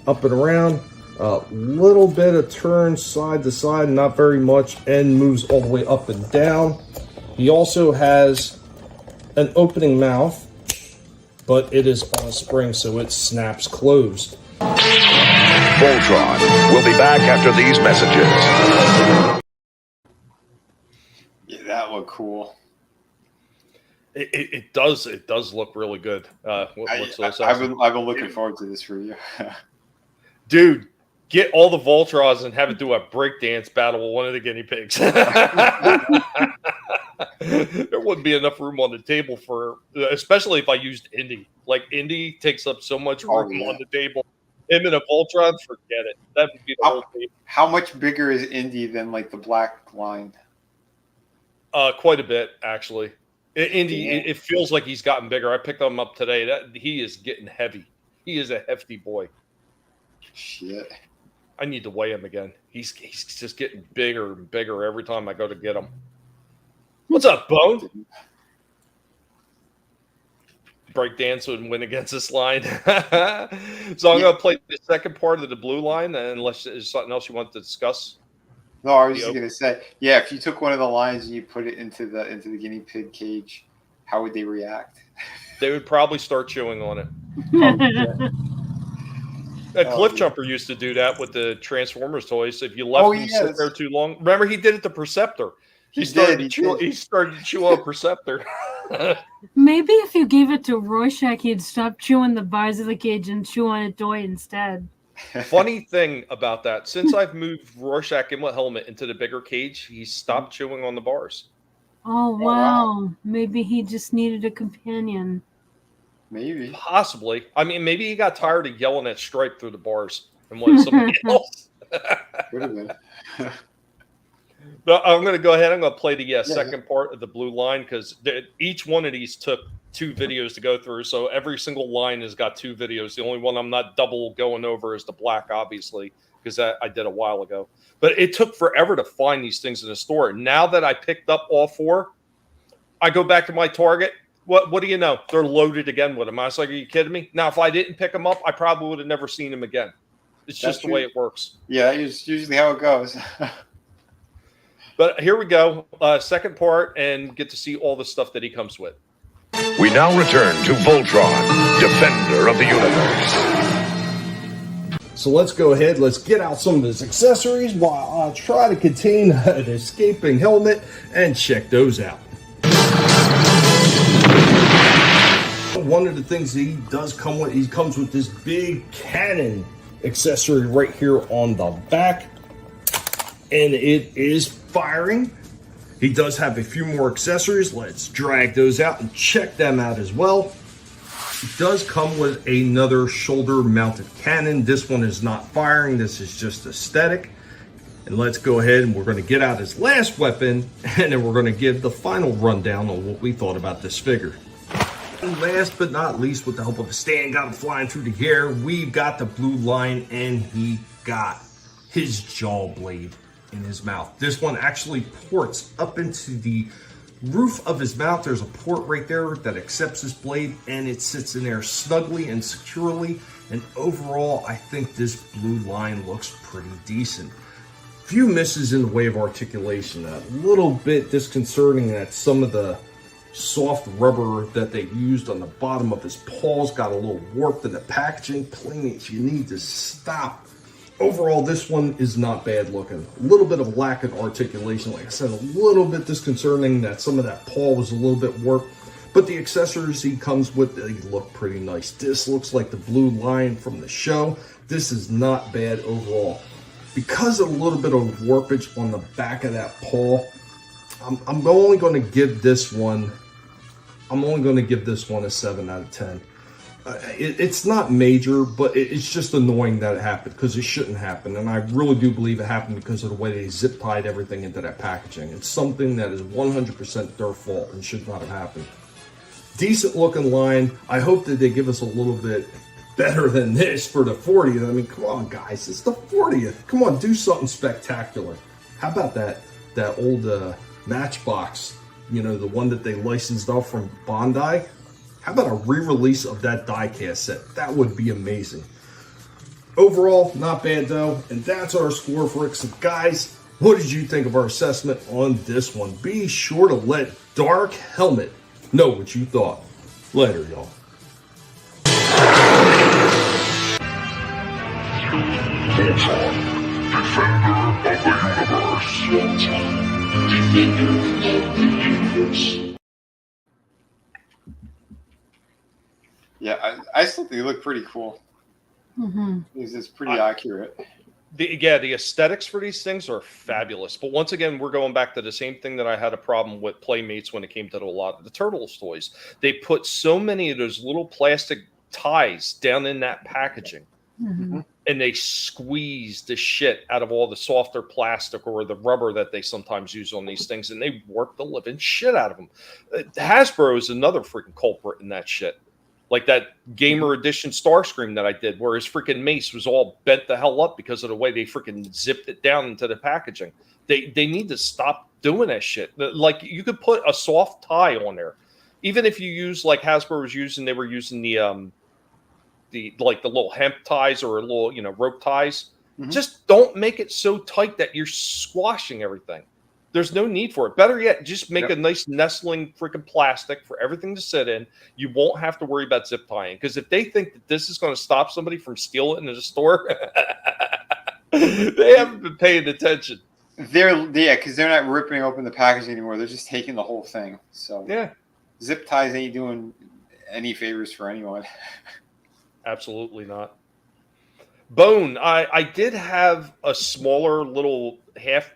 Speaker 1: up and around, a little bit of turn side to side, not very much, and moves all the way up and down. He also has an opening mouth, but it is on a spring, so it snaps closed.
Speaker 6: Voltron will be back after these messages.
Speaker 3: Yeah, that looked cool.
Speaker 2: It does look really good. What's those
Speaker 3: I've been looking forward to this review.
Speaker 2: Dude, get all the Voltrons and have it do a breakdance battle with one of the guinea pigs. There wouldn't be enough room on the table for, especially if I used Indy. Like, Indy takes up so much room on the table. Him and a Voltron, forget it. That would be the whole table.
Speaker 3: How much bigger is Indy than like the black line?
Speaker 2: Quite a bit, actually. Indy, it feels like he's gotten bigger. I picked him up today. He is getting heavy. He is a hefty boy.
Speaker 3: Shit.
Speaker 2: I need to weigh him again. He's just getting bigger and bigger every time I go to get him. What's up, Bone? Break dance and win against this line. So I'm going to play the second part of the Blue Line, unless there's something else you want to discuss.
Speaker 3: No, I was just going to say, yeah, if you took one of the lines and you put it into the guinea pig cage, how would they react?
Speaker 2: They would probably start chewing on it. Cliff Jumper used to do that with the Transformers toys. If you left him sit there too long, remember he did it to Perceptor. He started to chew on Perceptor.
Speaker 4: Maybe if you gave it to Rorschach, he'd stop chewing the bars of the cage and chew on a toy instead.
Speaker 2: Funny thing about that, since I've moved Rorschach in with Helmet into the bigger cage, he stopped chewing on the bars.
Speaker 4: Oh, wow. Maybe he just needed a companion.
Speaker 3: Maybe.
Speaker 2: Possibly. I mean, maybe he got tired of yelling at Stripe through the bars and wanted somebody else.
Speaker 3: Would have been.
Speaker 2: But I'm going to go ahead. I'm going to play the second part of the Blue Line, because each one of these took 2 videos to go through. So every single line has got 2 videos. The only one I'm not double going over is the black, obviously, because I did a while ago. But it took forever to find these things in the store. Now that I picked up all 4, I go back to my Target. What do you know? They're loaded again with them. I was like, are you kidding me? Now, if I didn't pick them up, I probably would have never seen them again. It's just the way it works.
Speaker 3: Yeah, it's usually how it goes.
Speaker 2: But here we go. Second part, and get to see all the stuff that he comes with.
Speaker 6: We now return to Voltron, Defender of the Universe.
Speaker 1: So let's go ahead. Let's get out some of his accessories while I try to contain an escaping helmet and check those out. One of the things that he does come with, he comes with this big cannon accessory right here on the back, and it is firing. He does have a few more accessories. Let's drag those out and check them out as well. It does come with another shoulder mounted cannon. This one is not firing. This is just aesthetic. And let's go ahead and we're going to get out his last weapon, and then we're going to give the final rundown on what we thought about this figure. And last but not least, with the help of a stand, got him flying through the air, we've got the Blue Line, and he got his jaw blade in his mouth. This one actually ports up into the roof of his mouth, there's a port right there that accepts this blade, and it sits in there snugly and securely. And overall, I think this blue line looks pretty decent. Few misses in the way of articulation. A little bit disconcerting that some of the soft rubber that they used on the bottom of his paws got a little warped in the packaging. Playmates, you need to stop. Overall, this one is not bad looking. A little bit of lack of articulation. Like I said, a little bit disconcerting that some of that paw was a little bit warped. But the accessories he comes with, they look pretty nice. This looks like the blue line from the show. This is not bad overall. Because of a little bit of warpage on the back of that paw, I'm only going to give this one. I'm only going to give this one a 7 out of 10. It's not major, but it's just annoying that it happened because it shouldn't happen. And I really do believe it happened because of the way they zip tied everything into that packaging. It's something that is 100% their fault and should not have happened. Decent looking line. I hope that they give us a little bit better than this for the 40th. I mean, come on, guys. It's the 40th. Come on, do something spectacular. How about that old Matchbox, you know, the one that they licensed off from Bondi? How about a re-release of that die-cast set? That would be amazing. Overall, not bad though. And that's our score for it. So guys, what did you think of our assessment on this one? Be sure to let Dark Helmet know what you thought. Later, y'all.
Speaker 6: Voltron, Defender of the Universe.
Speaker 3: Yeah, I still think they look pretty cool. It's pretty accurate.
Speaker 2: The aesthetics for these things are fabulous. But once again, we're going back to the same thing that I had a problem with Playmates when it came to a lot of the Turtles toys. They put so many of those little plastic ties down in that packaging. And they squeeze the shit out of all the softer plastic or the rubber that they sometimes use on these things, and they warp the living shit out of them. Hasbro is another freaking culprit in that shit. Like that Gamer Edition Starscream that I did, where his freaking mace was all bent the hell up because of the way they freaking zipped it down into the packaging. They need to stop doing that shit. Like, you could put a soft tie on there. Even if you use, like Hasbro was using, they were using the little hemp ties or little, rope ties. Just don't make it so tight that you're squashing everything. There's no need for it. Better yet, just make a nice nestling freaking plastic for everything to sit in. You won't have to worry about zip tying. Because if they think that this is going to stop somebody from stealing it in the store, they haven't been paying attention.
Speaker 3: Because they're not ripping open the package anymore. They're just taking the whole thing. So zip ties ain't doing any favors for anyone.
Speaker 2: Absolutely not. Bone, I did have a smaller little half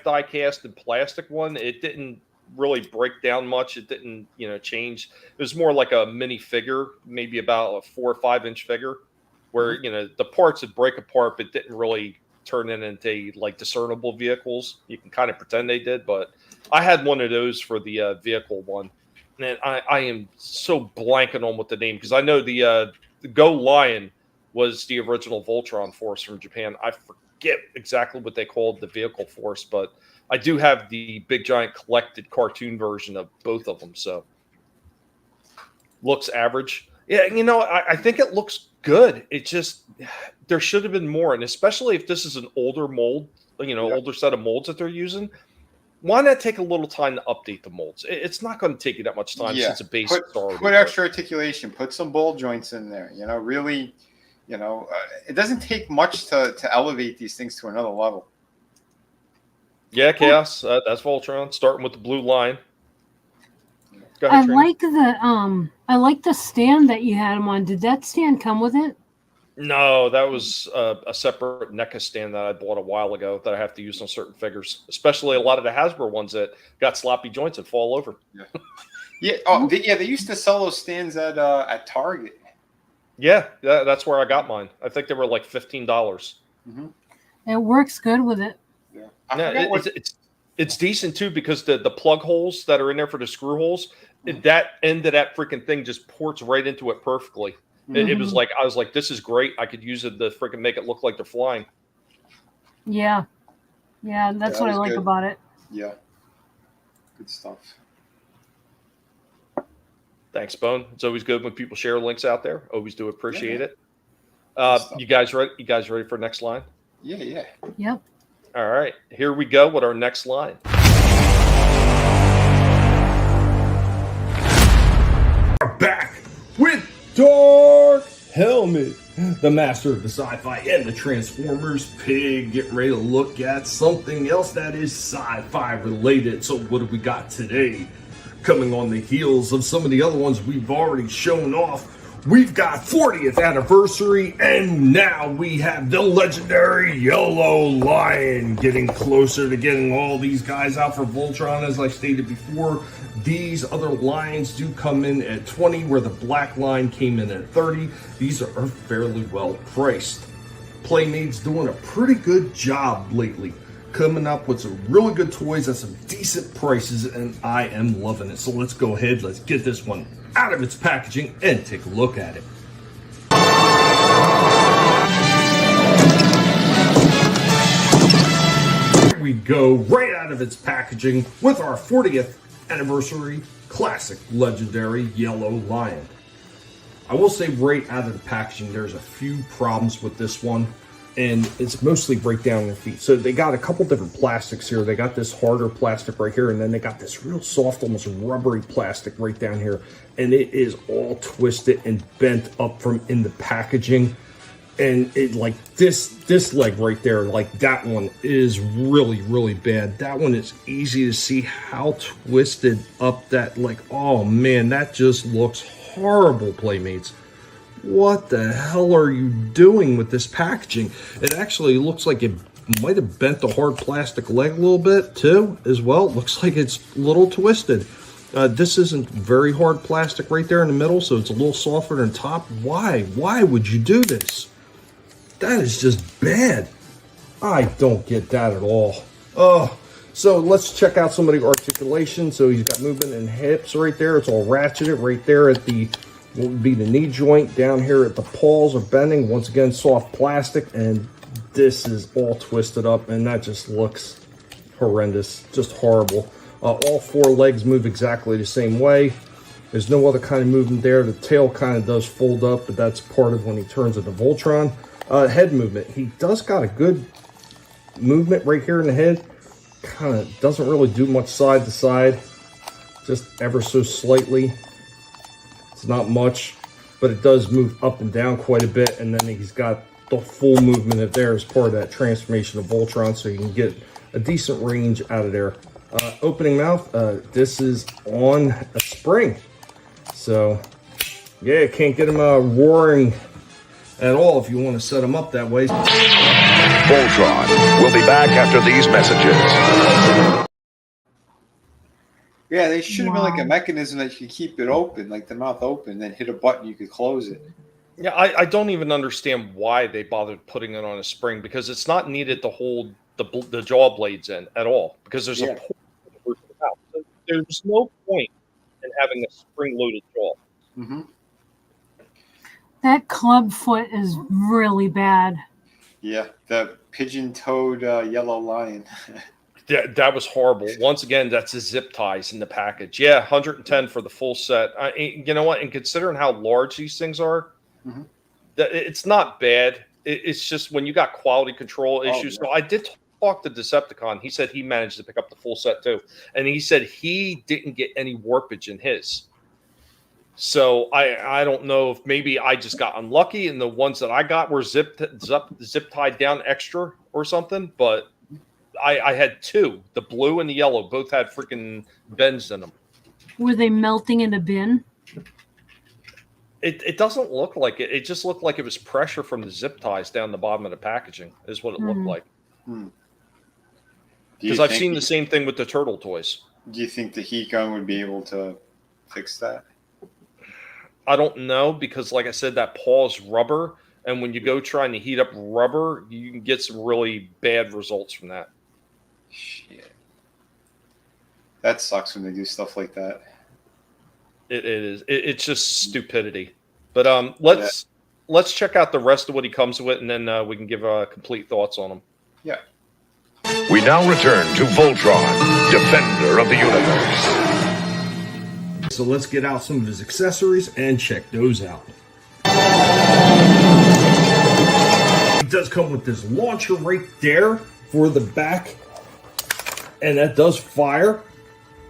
Speaker 2: die cast and plastic one. It didn't really break down much. It didn't, change. It was more like a mini figure, maybe about a 4 or 5 inch figure, where the parts would break apart, but didn't really turn into like discernible vehicles. You can kind of pretend they did, but I had one of those for the vehicle one, and I am so blanking on what the name, because I know the Go Lion was the original Voltron force from Japan. I forget exactly what they called the vehicle force, but I do have the big giant collected cartoon version of both of them. So looks average. Yeah, I think it looks good. It just, there should have been more. And especially if this is an older mold, older set of molds that they're using, why not take a little time to update the molds? It's not going to take you that much time since a base
Speaker 3: put extra articulation, put some ball joints in there. Really, it doesn't take much to elevate these things to another level.
Speaker 2: Yeah, Chaos. That's Voltron, starting with the blue line. Go ahead,
Speaker 4: I
Speaker 2: Trina.
Speaker 4: like the stand that you had them on. Did that stand come with it?
Speaker 2: No, that was a separate NECA stand that I bought a while ago that I have to use on certain figures, especially a lot of the Hasbro ones that got sloppy joints and fall over.
Speaker 3: They used to sell those stands at Target.
Speaker 2: Yeah, that's where I got mine. I think they were like $15.
Speaker 4: It works good with it.
Speaker 2: It's decent too, because the plug holes that are in there for the screw holes, that end of that freaking thing just ports right into it perfectly. It was like, I was like, this is great. I could use it to freaking make it look like they're flying.
Speaker 4: Yeah, that's what I like about it.
Speaker 3: Yeah, good stuff.
Speaker 2: Thanks, Bone. It's always good when people share links out there. Always do appreciate it.
Speaker 3: Good
Speaker 2: You guys ready? You guys ready for next line?
Speaker 3: Yeah.
Speaker 4: Yep.
Speaker 2: All right, here we go with our next line.
Speaker 1: Back with Dark Helmet, the master of the sci-fi and the Transformers pig. Getting ready to look at something else that is sci-fi related. So what do we got today? Coming on the heels of some of the other ones we've already shown off, we've got 40th anniversary, and now we have the legendary Yellow Lion, getting closer to getting all these guys out for Voltron. As I stated before, these other lines do come in at 20, where the black line came in at 30. These are fairly well priced. Playmate's doing a pretty good job lately, coming up with some really good toys at some decent prices, and I am loving it. So let's go ahead, let's get this one out of its packaging and take a look at it. Here we go, right out of its packaging with our 40th anniversary classic legendary Yellow Lion. I will say right out of the packaging, there's a few problems with this one, and it's mostly break down their feet. So they got a couple different plastics here. They got this harder plastic right here, and then they got this real soft, almost rubbery plastic right down here, and it is all twisted and bent up from in the packaging. And it, like this leg right there, like that one is really bad. That one is easy to see how twisted up that, like, oh man, that just looks horrible, Playmates. What the hell are you doing with this packaging? It actually looks like it might have bent the hard plastic leg a little bit too, as well. It looks like it's a little twisted. This isn't very hard plastic right there in the middle, so it's a little softer than top. Why? Why would you do this? That is just bad. I don't get that at all. Oh, so let's check out some of the articulation. So he's got movement in hips right there. It's all ratcheted right there at the, what would be the knee joint. Down here at the paws are bending. Once again, soft plastic. And this is all twisted up, and that just looks horrendous. Just horrible. All four legs move exactly the same way. There's no other kind of movement there. The tail kind of does fold up, but that's part of when he turns into Voltron. Head movement. He does got a good movement right here in the head. Kind of doesn't really do much side to side. Just ever so slightly. It's not much, but it does move up and down quite a bit. And then he's got the full movement of there as part of that transformation of Voltron, so you can get a decent range out of there. Opening mouth. This is on a spring. So, yeah, can't get him roaring at all if you want to set them up that way.
Speaker 6: Voltron will be back after these messages.
Speaker 3: Yeah, they should have been like a mechanism that you could keep it open, like the mouth open, then hit a button, you could close it.
Speaker 2: Yeah, I don't even understand why they bothered putting it on a spring, because it's not needed to hold the jaw blades in at all, because there's a port for the mouth. So there's no point in having a spring-loaded jaw.
Speaker 3: Mm-hmm.
Speaker 4: That club foot is really bad.
Speaker 3: Yeah, the pigeon-toed Yellow Lion.
Speaker 2: That was horrible. Once again, that's the zip ties in the package. Yeah, 110 for the full set. You know what? And considering how large these things are, it's not bad. It's just when you got quality control issues. Yeah. So I did talk to Decepticon. He said he managed to pick up the full set too. And he said he didn't get any warpage in his. So I don't know if maybe I just got unlucky and the ones that I got were zip tied down extra or something. But I had two, the blue and the yellow, both had freaking bends in them.
Speaker 4: Were they melting in a bin?
Speaker 2: It doesn't look like it. It just looked like it was pressure from the zip ties down the bottom of the packaging is what it looked like. Because I've seen the same thing with the turtle toys.
Speaker 3: Do you think the heat gun would be able to fix that?
Speaker 2: I don't know, because like I said, that paw is rubber. And when you go trying to heat up rubber, you can get some really bad results from that.
Speaker 3: Shit. That sucks when they do stuff like that.
Speaker 2: It is. It's just stupidity. But let's check out the rest of what he comes with, and then we can give complete thoughts on him.
Speaker 3: Yeah.
Speaker 6: We now return to Voltron, Defender of the Universe.
Speaker 1: So let's get out some of his accessories and check those out. It does come with this launcher right there for the back, and that does fire.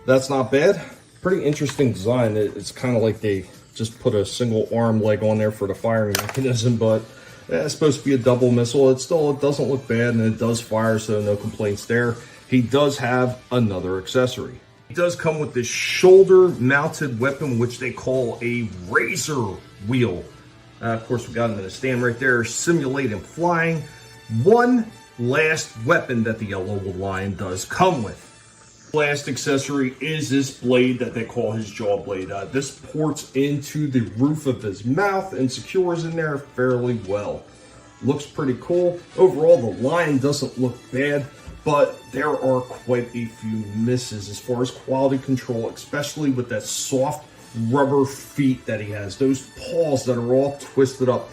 Speaker 1: That's not bad. Pretty interesting design. It's kind of like they just put a single arm leg on there for the firing mechanism, but it's supposed to be a double missile. It doesn't look bad, and it does fire, so no complaints there. He does have another accessory. It does come with this shoulder-mounted weapon, which they call a razor wheel. Of course, we got him in a stand right there, simulating flying. One last weapon that the Yellow Lion does come with. Last accessory is this blade that they call his jaw blade. This ports into the roof of his mouth and secures in there fairly well. Looks pretty cool. Overall, the lion doesn't look bad, but there are quite a few misses as far as quality control, especially with that soft rubber feet that he has. Those paws that are all twisted up.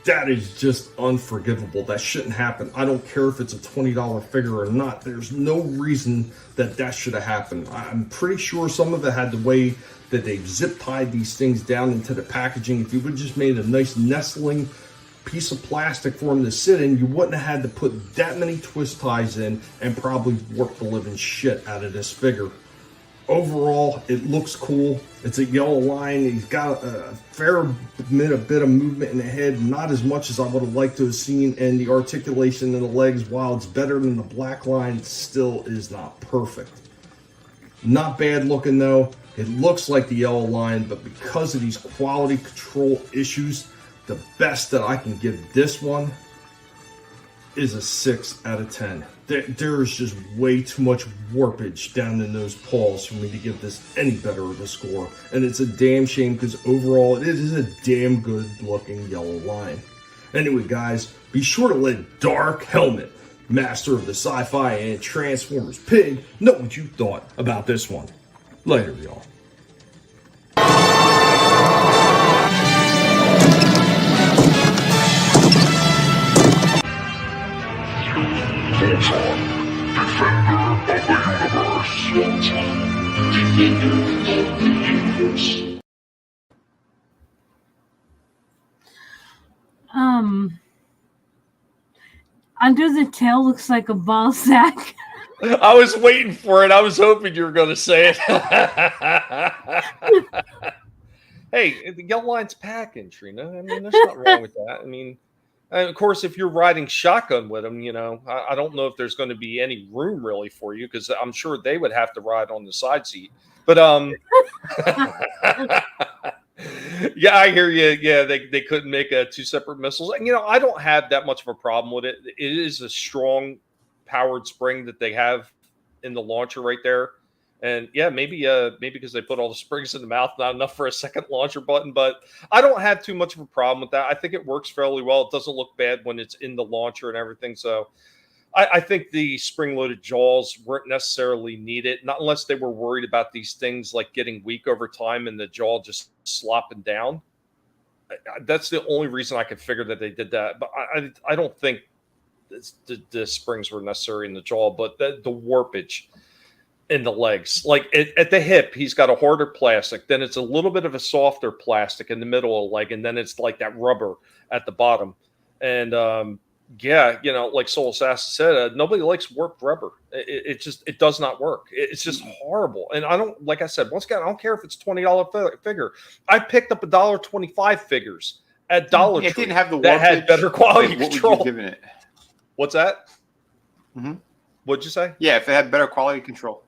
Speaker 1: That is just unforgivable. That shouldn't happen. I don't care if it's a $20 figure or not. There's no reason that should have happened. I'm pretty sure some of it had the way that they zip tied these things down into the packaging. If you would have just made a nice nestling piece of plastic for him to sit in, you wouldn't have had to put that many twist ties in and probably warp the living shit out of this figure. Overall, it looks cool. It's a yellow lion. He's got a fair bit of movement in the head, not as much as I would have liked to have seen, and the articulation in the legs, while it's better than the black line, still is not perfect. Not bad looking though. It looks like the yellow lion, but because of these quality control issues, the best that I can give this one is a 6 out of 10. There is just way too much warpage down in those paws for me to give this any better of a score. And it's a damn shame because overall it is a damn good looking yellow lion. Anyway guys, be sure to let Dark Helmet, master of the sci-fi and Transformers pig, know what you thought about this one. Later y'all.
Speaker 6: Voltron, Defender of the Universe.
Speaker 4: Under the tail looks like a ball sack.
Speaker 2: I was waiting for it. I was hoping you were going to say it. Hey, the yellow line's packing, Trina. I mean, there's nothing wrong with that. I mean, and of course, if you're riding shotgun with them, you know, I don't know if there's going to be any room really for you because I'm sure they would have to ride on the side seat. But yeah, I hear you. Yeah, they couldn't make two separate missiles. And, you know, I don't have that much of a problem with it. It is a strong powered spring that they have in the launcher right there. And yeah, maybe because they put all the springs in the mouth, not enough for a second launcher button. But I don't have too much of a problem with that. I think it works fairly well. It doesn't look bad when it's in the launcher and everything. So I think the spring-loaded jaws weren't necessarily needed, not unless they were worried about these things like getting weak over time and the jaw just slopping down. That's the only reason I could figure that they did that. But I don't think the springs were necessary in the jaw, but the warpage in the legs, like at the hip, he's got a harder plastic. Then it's a little bit of a softer plastic in the middle of the leg, and then it's like that rubber at the bottom. And yeah, you know, like Soul Assassin said, nobody likes warped rubber. It does not work. It's just horrible. And I don't, like I said, once again, I don't care if it's $20 figure. I picked up $1.25 figures at Dollar Tree.
Speaker 3: It didn't have the
Speaker 2: that had better quality control.
Speaker 3: What would you give it?
Speaker 2: What's that?
Speaker 3: Mm-hmm.
Speaker 2: What'd you say?
Speaker 3: Yeah, if it had better quality control.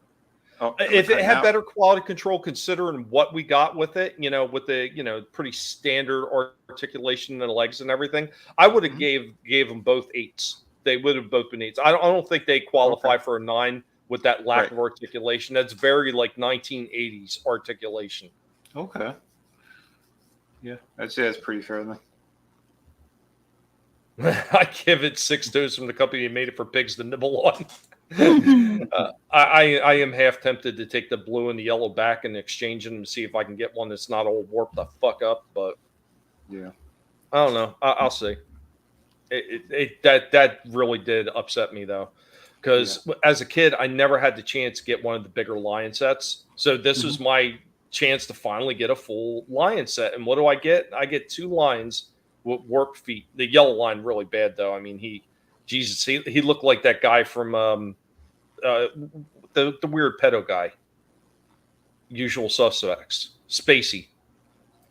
Speaker 3: Oh,
Speaker 2: if it had better quality control, considering what we got with it, you know, with the, you know, pretty standard articulation in the legs and everything, I would have gave them both 8s. They would have both been 8s. I don't think they qualify for a 9 with that lack of articulation. That's very like 1980s articulation.
Speaker 3: Okay. Yeah, I'd say that's pretty fair then.
Speaker 2: I give it 6 toes from the company that made it for pigs to nibble on. I am half tempted to take the blue and the yellow back and exchange them and see if I can get one that's not all warped the fuck up. But
Speaker 3: yeah,
Speaker 2: I don't know. I'll see. That really did upset me though, because as a kid I never had the chance to get one of the bigger lion sets. So this was my chance to finally get a full lion set. And what do I get? I get 2 lions with warp feet. The yellow line really bad though. I mean, he looked like that guy from the weird pedo guy. Usual Suspects. Spacey.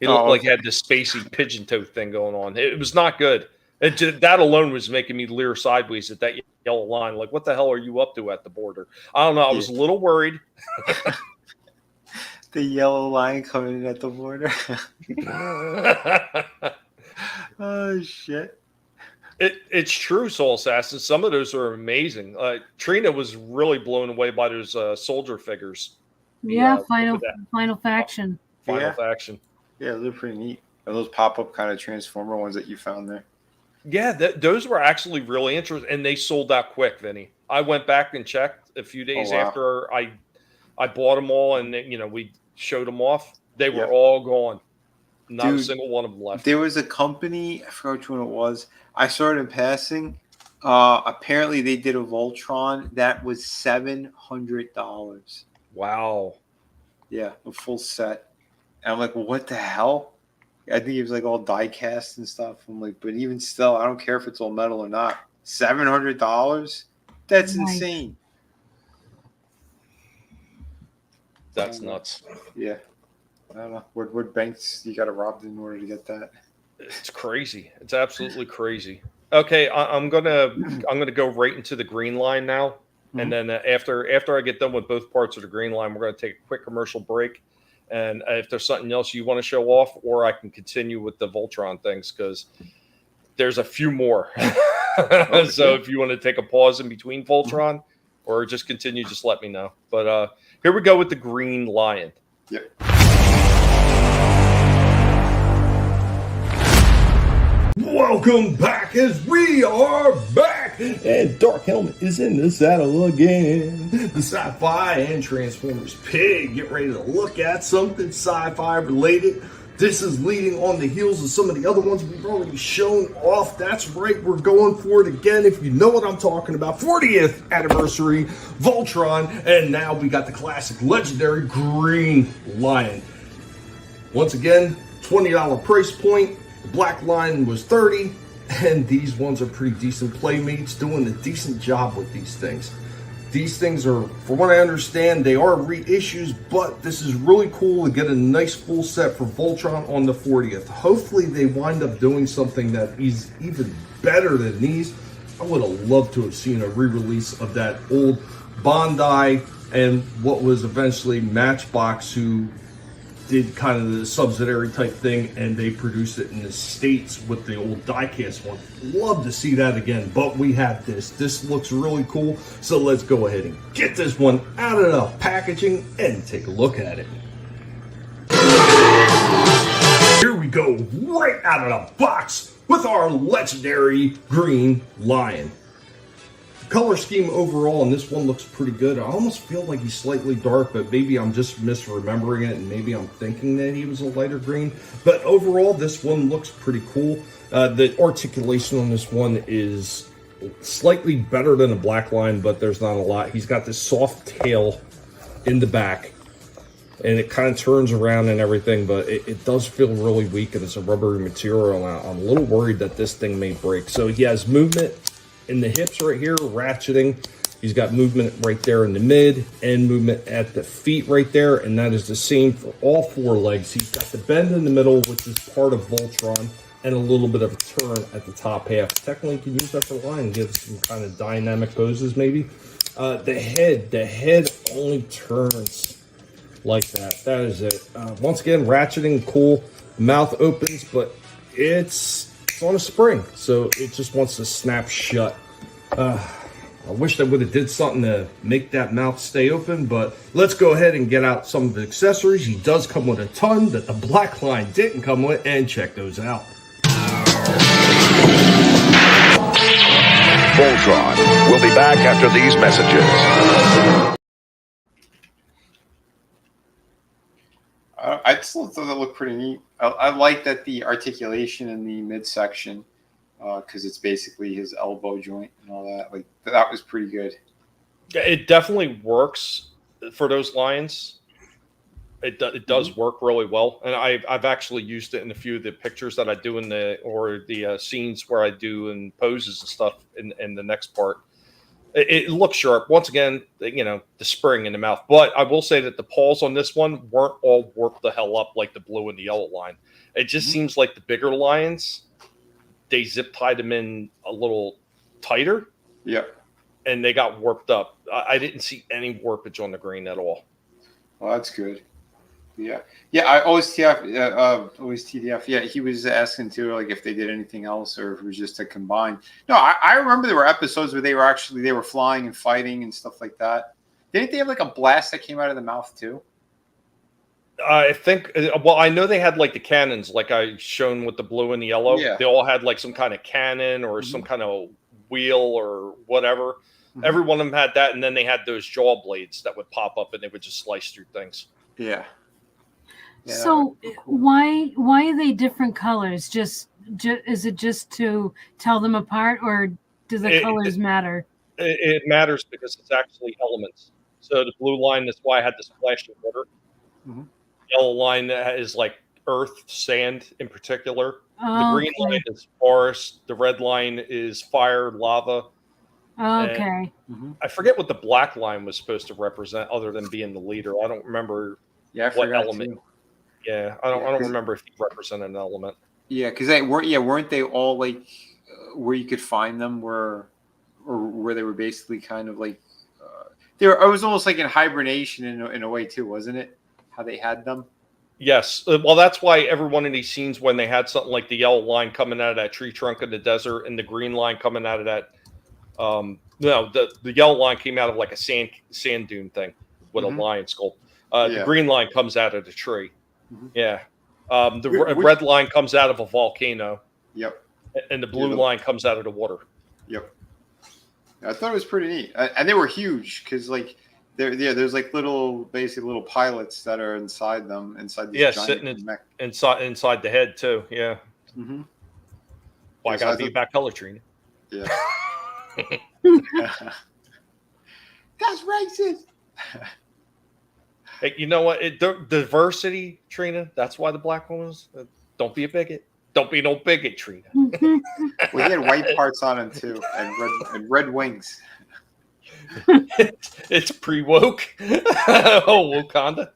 Speaker 2: He looked like he had this spacey pigeon toe thing going on. It was not good. That alone was making me leer sideways at that yellow line. Like, what the hell are you up to at the border? I don't know. I was a little worried.
Speaker 3: The yellow line coming in at the border. Oh, shit.
Speaker 2: It's true, Soul Assassin. Some of those are amazing. Trina was really blown away by those soldier figures.
Speaker 4: Yeah, Final Faction.
Speaker 2: Final Faction.
Speaker 3: Yeah, they're pretty neat. Are those pop-up kind of Transformer ones that you found there?
Speaker 2: Yeah, those were actually really interesting, and they sold out quick, Vinny. I went back and checked a few days after I bought them all, and we showed them off. They were all gone. Not a single one of them left.
Speaker 3: There was a company, I forgot which one it was. I saw it in passing. Apparently, they did a Voltron that was $700.
Speaker 2: Wow.
Speaker 3: Yeah, a full set. And I'm like, well, what the hell? I think it was like all die cast and stuff. I'm like, but even still, I don't care if it's all metal or not. $700? That's insane.
Speaker 2: That's nuts.
Speaker 3: Yeah. I don't know. What banks you got to rob in order to get that?
Speaker 2: It's crazy. It's absolutely crazy. Okay, I'm gonna go right into the green line now, and then after I get done with both parts of the green line, we're gonna take a quick commercial break. And if there's something else you want to show off, or I can continue with the Voltron things because there's a few more. So if you want to take a pause in between Voltron or just continue, just let me know. But here we go with the green lion.
Speaker 3: Yep.
Speaker 1: Welcome back as we are back, and Dark Helmet is in the saddle again. The Sci-Fi and Transformers Pig. Get ready to look at something sci-fi related. This is leading on the heels of some of the other ones we've already shown off. That's right, we're going for it again. If you know what I'm talking about, 40th anniversary Voltron, and now we got the classic legendary Green Lion. Once again, $20 price point. The black line was $30, and these ones are pretty decent playmates, doing a decent job with these things. These things are, for what I understand, they are reissues, but this is really cool to get a nice full set for Voltron on the 40th. Hopefully they wind up doing something that is even better than these. I would have loved to have seen a re-release of that old Bandai and what was eventually Matchbox, who did kind of the subsidiary type thing, and they produced it in the States with the old diecast one. Love to see that again, but we have this. This looks really cool, so let's go ahead and get this one out of the packaging and take a look at it. Here we go, right out of the box with our legendary Green Lion. Color scheme overall on this one looks pretty good. I almost feel like he's slightly dark, but maybe I'm just misremembering it, and maybe I'm thinking that he was a lighter green. But overall, this one looks pretty cool. The articulation on this one is slightly better than the black line, but there's not a lot. He's got this soft tail in the back, and it kind of turns around and everything, but it does feel really weak, and it's a rubbery material. I'm a little worried that this thing may break. So he has movement in the hips right here, ratcheting. He's got movement right there in the mid and movement at the feet right there, and that is the same for all 4 legs. He's got the bend in the middle, which is part of Voltron, and a little bit of a turn at the top half. Technically, you can use that for line and give some kind of dynamic poses maybe. The head only turns like that. That is it. Once again, ratcheting, cool. Mouth opens, but it's on a spring, so it just wants to snap shut. I wish I would have did something to make that mouth stay open, but let's go ahead and get out some of the accessories. He does come with a ton that the black line didn't come with, and check those out.
Speaker 6: Voltron will be back after these messages.
Speaker 3: I still thought that looked pretty neat. I like that the articulation in the midsection, because it's basically his elbow joint and all that. Like, that was pretty good.
Speaker 2: Yeah, it definitely works for those lions. It does work really well, and I've actually used it in a few of the pictures that I do in the scenes where I do and poses and stuff in the next part. It looks sharp. Once again, the spring in the mouth. But I will say that the paws on this one weren't all warped the hell up like the blue and the yellow line. It just seems like the bigger lions, they zip tied them in a little tighter.
Speaker 3: Yep.
Speaker 2: And they got warped up. I didn't see any warpage on the green at all.
Speaker 3: Well, that's good. Yeah. I always TDF. Yeah, he was asking too, like if they did anything else or if it was just a combine. No, I remember there were episodes where they were flying and fighting and stuff like that. Didn't they have like a blast that came out of the mouth too?
Speaker 2: I think. Well, I know they had like the cannons, like I shown with the blue and the yellow.
Speaker 3: Yeah.
Speaker 2: They all had like some kind of cannon or some kind of wheel or whatever. Every one of them had that, and then they had those jaw blades that would pop up and they would just slice through things.
Speaker 3: Yeah.
Speaker 4: So why are they different colors? Just is it just to tell them apart, or do the colors matter?
Speaker 2: It matters because it's actually elements. So the blue line, that's why I had the splash of water. Yellow line is like earth, sand in particular. The green line is forest. The red line is fire, lava.
Speaker 4: Okay.
Speaker 2: I forget what the black line was supposed to represent, other than being the leader. I don't remember.
Speaker 3: Yeah, I
Speaker 2: what
Speaker 3: forgot
Speaker 2: element.
Speaker 3: too.
Speaker 2: Yeah, I don't remember if he represented an element.
Speaker 3: Yeah, because weren't they all like where you could find them where they were basically kind of like it was almost like in hibernation in a way too, wasn't it? How they had them.
Speaker 2: Yes, well, that's why every one of these scenes when they had something like the yellow line coming out of that tree trunk in the desert and the green line coming out of that. The yellow line came out of like a sand dune thing with a lion skull. The green line comes out of the tree. Yeah. The red line comes out of a volcano. Yep. And the blue line comes out of the water. Yep.
Speaker 3: I thought it was pretty neat, and they were huge because like there's like little pilots that are inside them inside these
Speaker 2: sitting inside the head too. Yeah. Well, I gotta be back color, Trina.
Speaker 3: Yeah. That's racist.
Speaker 2: Hey, you know what? Diversity, Trina. That's why the black one was. Don't be a bigot. Don't be no bigot, Trina.
Speaker 3: Well, he had white parts on him too, and red wings.
Speaker 2: It's pre-woke. Oh, Wakanda.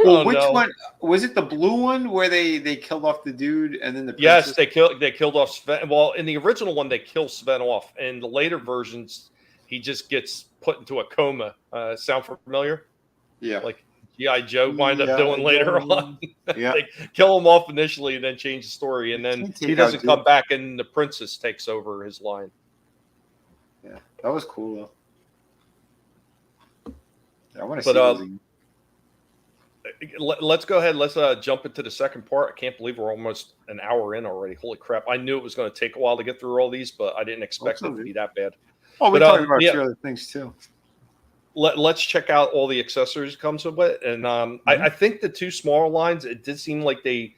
Speaker 3: Well, which one was it? The blue one where they killed off the dude and then the princess?
Speaker 2: Yes, they killed off Sven. Well, in the original one, they kill Sven off. In the later versions, he just gets put into a coma. Sound familiar?
Speaker 3: Yeah,
Speaker 2: like G.I. Joe wind up doing later on.
Speaker 3: Yeah,
Speaker 2: they kill him off initially and then change the story, and then he doesn't come back, and the princess takes over his line.
Speaker 3: Yeah, that was cool though. Yeah, I want to see those.
Speaker 2: Let's go ahead. Let's jump into the second part. I can't believe we're almost an hour in already. Holy crap. I knew it was going to take a while to get through all these, but I didn't expect it to be that bad.
Speaker 3: Oh, we're talking about a few other things too.
Speaker 2: Let's check out all the accessories it comes with it. And I think the two smaller lines, it did seem like they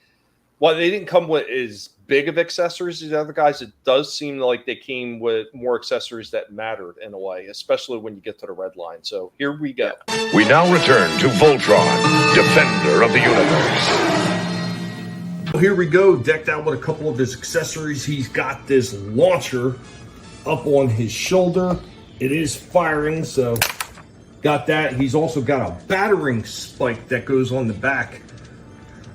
Speaker 2: didn't come with as big of accessories as the other guys. It does seem like they came with more accessories that mattered in a way, especially when you get to the red line. So here we go.
Speaker 6: We now return to Voltron, Defender of the Universe.
Speaker 1: Here we go, decked out with a couple of his accessories. He's got this launcher up on his shoulder. It is firing, so got that. He's also got a battering spike that goes on the back.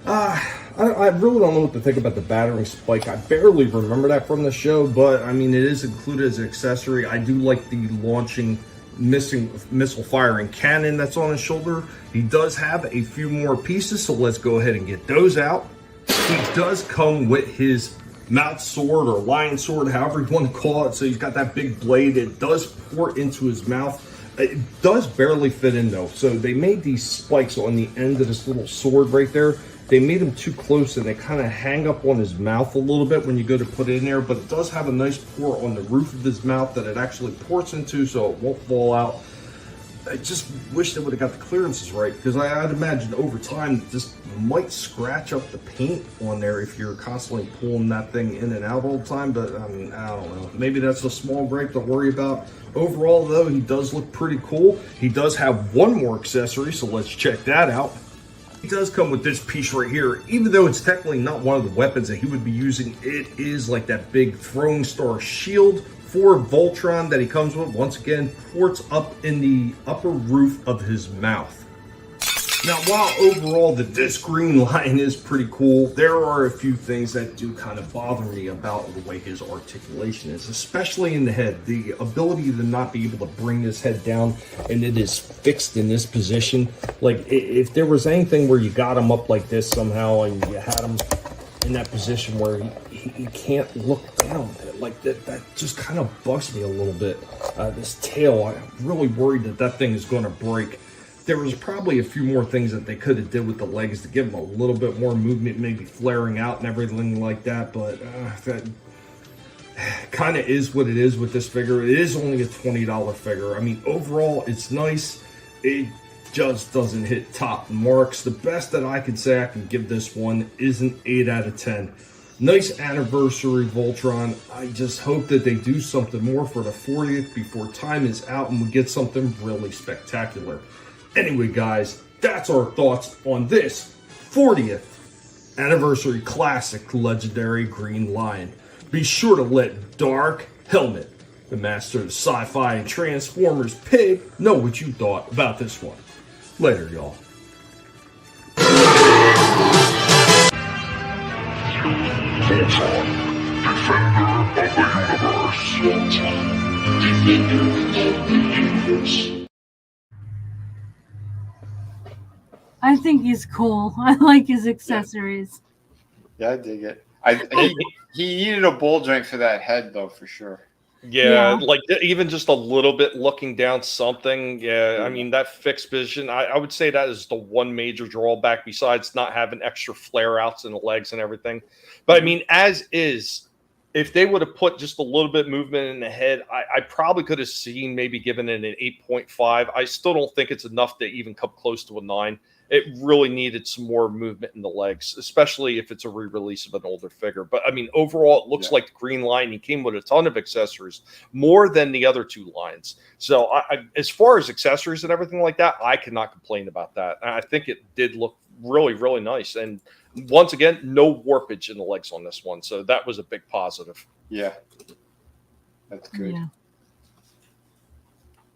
Speaker 1: I really don't know what to think about the battering spike. I barely remember that from the show, but I mean, it is included as an accessory. I do like the launching missile firing cannon that's on his shoulder. He does have a few more pieces, so let's go ahead and get those out. He does come with his mouth sword or lion sword, however you want to call it. So he's got that big blade. It does pour into his mouth. It does barely fit in though. So they made these spikes on the end of this little sword right there. They made them too close and they kind of hang up on his mouth a little bit when you go to put it in there, but it does have a nice pour on the roof of his mouth that it actually pours into so it won't fall out. I just wish they would have got the clearances right, because I'd imagine over time this might scratch up the paint on there if you're constantly pulling that thing in and out all the time. But I mean, I don't know. Maybe that's a small gripe to worry about. Overall, though, he does look pretty cool. He does have one more accessory, so let's check that out. He does come with this piece right here. Even though it's technically not one of the weapons that he would be using, it is like that big throwing star shield for Voltron that he comes with. Once again, ports up in the upper roof of his mouth. Now, while overall this green lion is pretty cool, there are a few things that do kind of bother me about the way his articulation is, especially in the head. The ability to not be able to bring his head down and it is fixed in this position. Like, if there was anything where you got him up like this somehow and you had him in that position where he can't look down, like that just kind of bugs me a little bit. This tail, I'm really worried that thing is going to break. There was probably a few more things that they could have did with the legs to give them a little bit more movement, maybe flaring out and everything like that, but that kind of is what it is with this figure. It is only a $20 figure. I mean, overall, it's nice. It just doesn't hit top marks. The best that I can say I can give this one is an 8 out of 10. Nice anniversary Voltron. I just hope that they do something more for the 40th before time is out and we get something really spectacular. Anyway, guys, that's our thoughts on this 40th anniversary classic legendary Green Lion. Be sure to let Dark Helmet, the master of sci-fi and Transformers Pig, know what you thought about this one. Later, y'all.
Speaker 6: Voltron, Defender of the Universe.
Speaker 4: I think he's cool. I like his accessories.
Speaker 3: Yeah, I dig it. He needed a ball joint for that head, though, for sure.
Speaker 2: Yeah, like even just a little bit looking down something. Yeah, I mean, that fixed vision, I would say that is the one major drawback besides not having extra flare outs in the legs and everything. But I mean, as is, if they would have put just a little bit movement in the head, I probably could have seen maybe given it an 8.5. I still don't think it's enough to even come close to a 9. It really needed some more movement in the legs, especially if it's a re-release of an older figure. But I mean, overall, it looks like the Green Lion. He came with a ton of accessories, more than the other two lines. So as far as accessories and everything like that, I cannot complain about that. I think it did look really, really nice. And once again, no warpage in the legs on this one. So that was a big positive.
Speaker 3: Yeah, that's good.
Speaker 4: Yeah.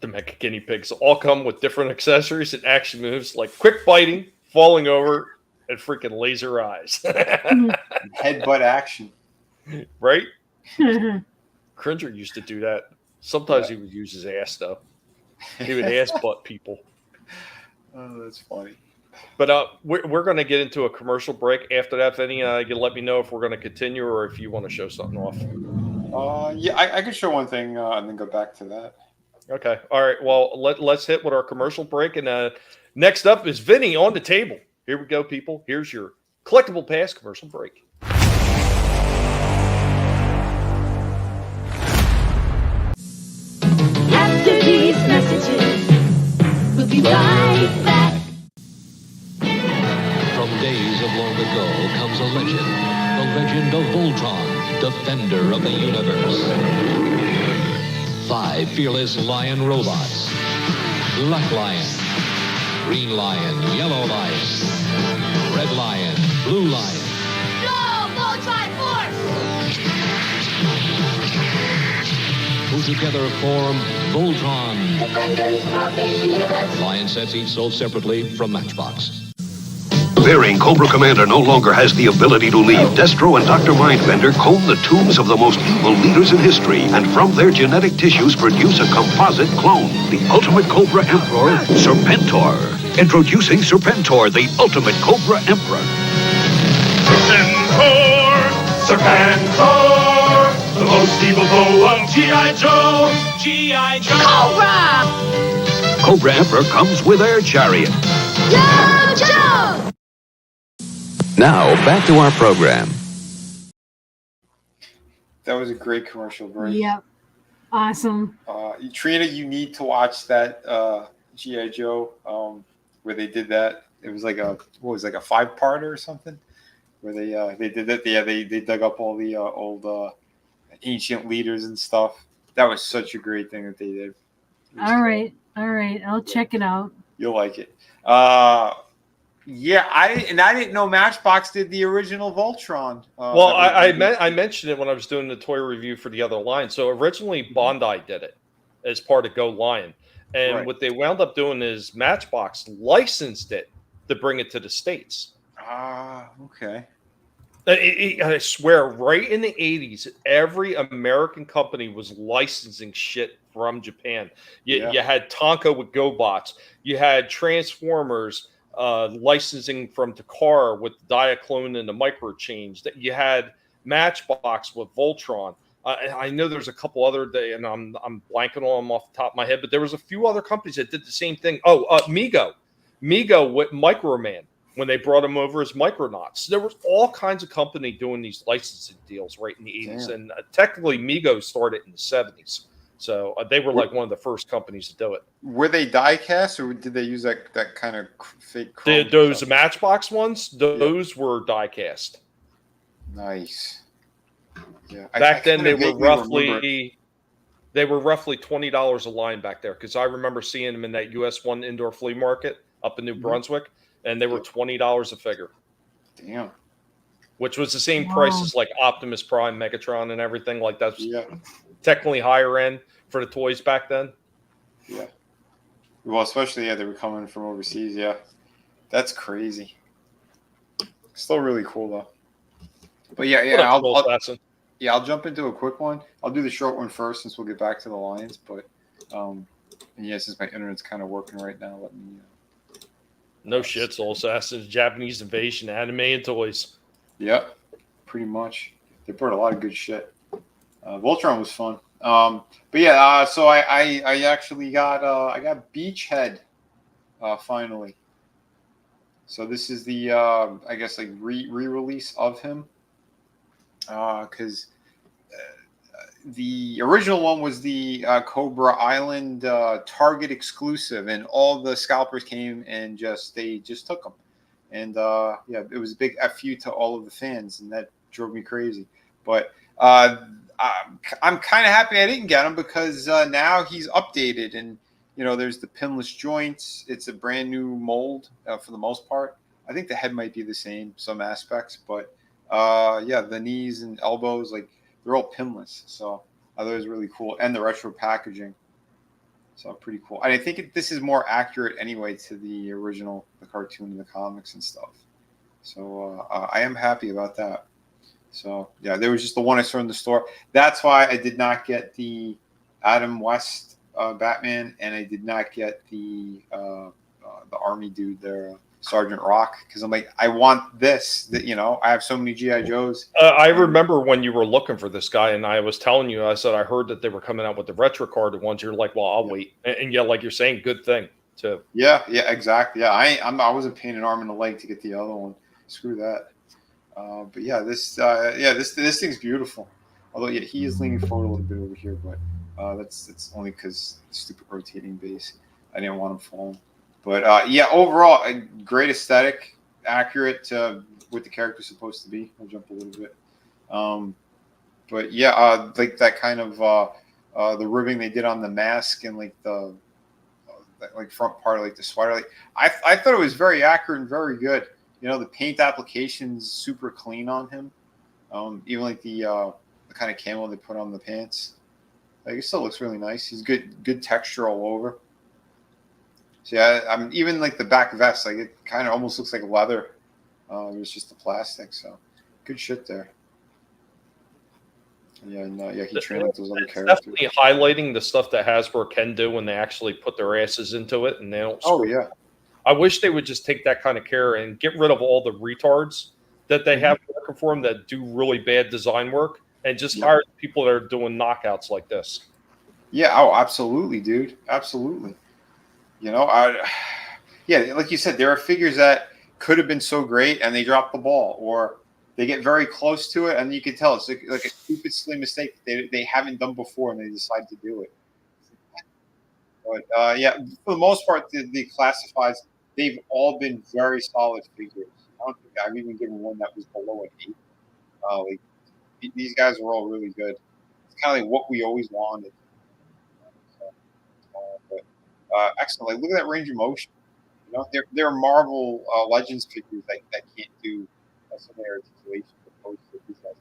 Speaker 2: The mecha guinea pigs all come with different accessories and action moves like quick biting, falling over, and freaking laser eyes.
Speaker 3: Headbutt action.
Speaker 2: Right? Cringer used to do that. Sometimes he would use his ass, though. He would ass butt people.
Speaker 3: Oh, that's funny.
Speaker 2: But we're going to get into a commercial break. After that, Vinnie, you can let me know if we're going to continue or if you want to show something off.
Speaker 3: Yeah, I could show one thing and then go back to that.
Speaker 2: Okay. All right. Well, let's hit with our commercial break. And next up is Vinnie on the table. Here we go, people. Here's your Collectible Past commercial break.
Speaker 8: After these messages, we'll be right back.
Speaker 9: From days of long ago comes a legend. The legend of Voltron, Defender of the Universe. 5 fearless lion robots. Black Lion, Green Lion, Yellow Lion, Red Lion, Blue Lion.
Speaker 8: Go, Voltron Force!
Speaker 9: Who together form Voltron. Lion sets each sold separately from Matchbox.
Speaker 6: Fearing Cobra Commander no longer has the ability to leave, Destro and Dr. Mindbender comb the tombs of the most evil leaders in history, and from their genetic tissues produce a composite clone, the ultimate Cobra Emperor, Serpentor. Introducing Serpentor, the ultimate Cobra Emperor.
Speaker 10: Serpentor, the most evil foe of G.I. Joe. G.I. Joe.
Speaker 8: Cobra!
Speaker 6: Cobra Emperor comes with air chariot.
Speaker 8: Joe, Joe!
Speaker 11: Now, back to our program.
Speaker 3: That was a great commercial break.
Speaker 4: Yep. Awesome.
Speaker 3: Trina, you need to watch that G.I. Joe where they did that. It was like a 5-parter or something where they did that. Yeah, they dug up all the old ancient leaders and stuff. That was such a great thing that they did. All
Speaker 4: right. I'll check it out.
Speaker 3: You'll like it. Yeah, I didn't know Matchbox did the original Voltron.
Speaker 2: Well, I mentioned it when I was doing the toy review for the other line. So originally Bondi did it as part of Go Lion, and
Speaker 3: Right.
Speaker 2: what they wound up doing is Matchbox licensed it to bring it to the States.
Speaker 3: Ah, okay.
Speaker 2: I swear, right in the 80s, every American company was licensing shit from Japan. You had Tonka with GoBots. You had Transformers licensing from Takara with the Diaclone and the Micro Change. That you had Matchbox with Voltron. I know there's a couple other, and I'm blanking on them off the top of my head, but there was a few other companies that did the same thing. Oh, Mego with Microman, when they brought him over as Micronauts. There was all kinds of company doing these licensing deals right in the 80s.
Speaker 3: Damn.
Speaker 2: And technically Mego started in the 70s. So they were like one of the first companies to do it.
Speaker 3: Were they die cast, or did they use that kind of fake chrome
Speaker 2: Those
Speaker 3: stuff?
Speaker 2: Matchbox ones, those were die cast.
Speaker 3: Nice. Yeah.
Speaker 2: Back then they were roughly $20 a line back there, because I remember seeing them in that US 1 indoor flea market up in New Brunswick. And they were $20 a figure.
Speaker 3: Damn.
Speaker 2: Which was the same price as like Optimus Prime, Megatron, and everything. Like that's technically higher end for the toys back then.
Speaker 3: Yeah. Well, especially they were coming from overseas. Yeah, that's crazy. Still really cool though. But I'll jump into a quick one. I'll do the short one first, since we'll get back to the Lions. But since my internet's kind of working right now, let me.
Speaker 2: No shit, Soul Assassins, Japanese Invasion, anime, and toys.
Speaker 3: Yep, pretty much. They brought a lot of good shit. Voltron was fun. So I actually got I got Beachhead finally. So this is the I guess like re-release of him, because the original one was the Cobra Island Target exclusive, and all the scalpers came and they just took them, and it was a big FU to all of the fans, and that drove me crazy. But I'm kind of happy I didn't get him, because now he's updated, and there's the pinless joints. It's a brand new mold for the most part. I think the head might be the same, some aspects, but the knees and elbows, like, they're all pinless, so I thought it was really cool, and the retro packaging, so pretty cool. And I think this is more accurate anyway to the original, the cartoon and the comics and stuff. So I am happy about that. So there was just the one I saw in the store. That's why I did not get the Adam West Batman, and I did not get the Army dude there. Sergeant Rock, because I'm like, I want this. I have so many GI Joes.
Speaker 2: I remember when you were looking for this guy, and I was telling you, I said I heard that they were coming out with the retro carded ones. You're like, well, I'll wait, and like you're saying, good thing too.
Speaker 3: Yeah, exactly. Yeah, I wasn't paying an arm and a leg to get the other one. Screw that. This thing's beautiful. Although he is leaning forward a little bit over here, but that's only because stupid rotating base. I didn't want him falling. But overall, a great aesthetic, accurate to what the character's supposed to be. I'll jump a little bit. Like that kind of the ribbing they did on the mask, and like the front part, like the sweater. Like I thought it was very accurate and very good. The paint application's super clean on him. Even like the kind of camo they put on the pants. Like, it still looks really nice. He's good texture all over. So even like the back vest, like, it kind of almost looks like leather. It's just the plastic, so good shit there. He trained with those other characters.
Speaker 2: Definitely highlighting the stuff that Hasbro can do when they actually put their asses into it, and they don't. I wish they would just take that kind of care and get rid of all the retards that they have working for them that do really bad design work, and just hire people that are doing knockouts like this.
Speaker 3: Yeah. Oh, absolutely, dude. Absolutely. Like you said, there are figures that could have been so great and they dropped the ball, or they get very close to it and you can tell it's like a stupid, silly mistake they haven't done before and they decide to do it. But for the most part, the classifieds, they've all been very solid figures. I don't think I've even given one that was below an 8. These guys are all really good. It's kind of like what we always wanted. Excellent. Like, look at that range of motion. You know, there are Marvel Legends figures that can't do some of their articulation opposed to these guys.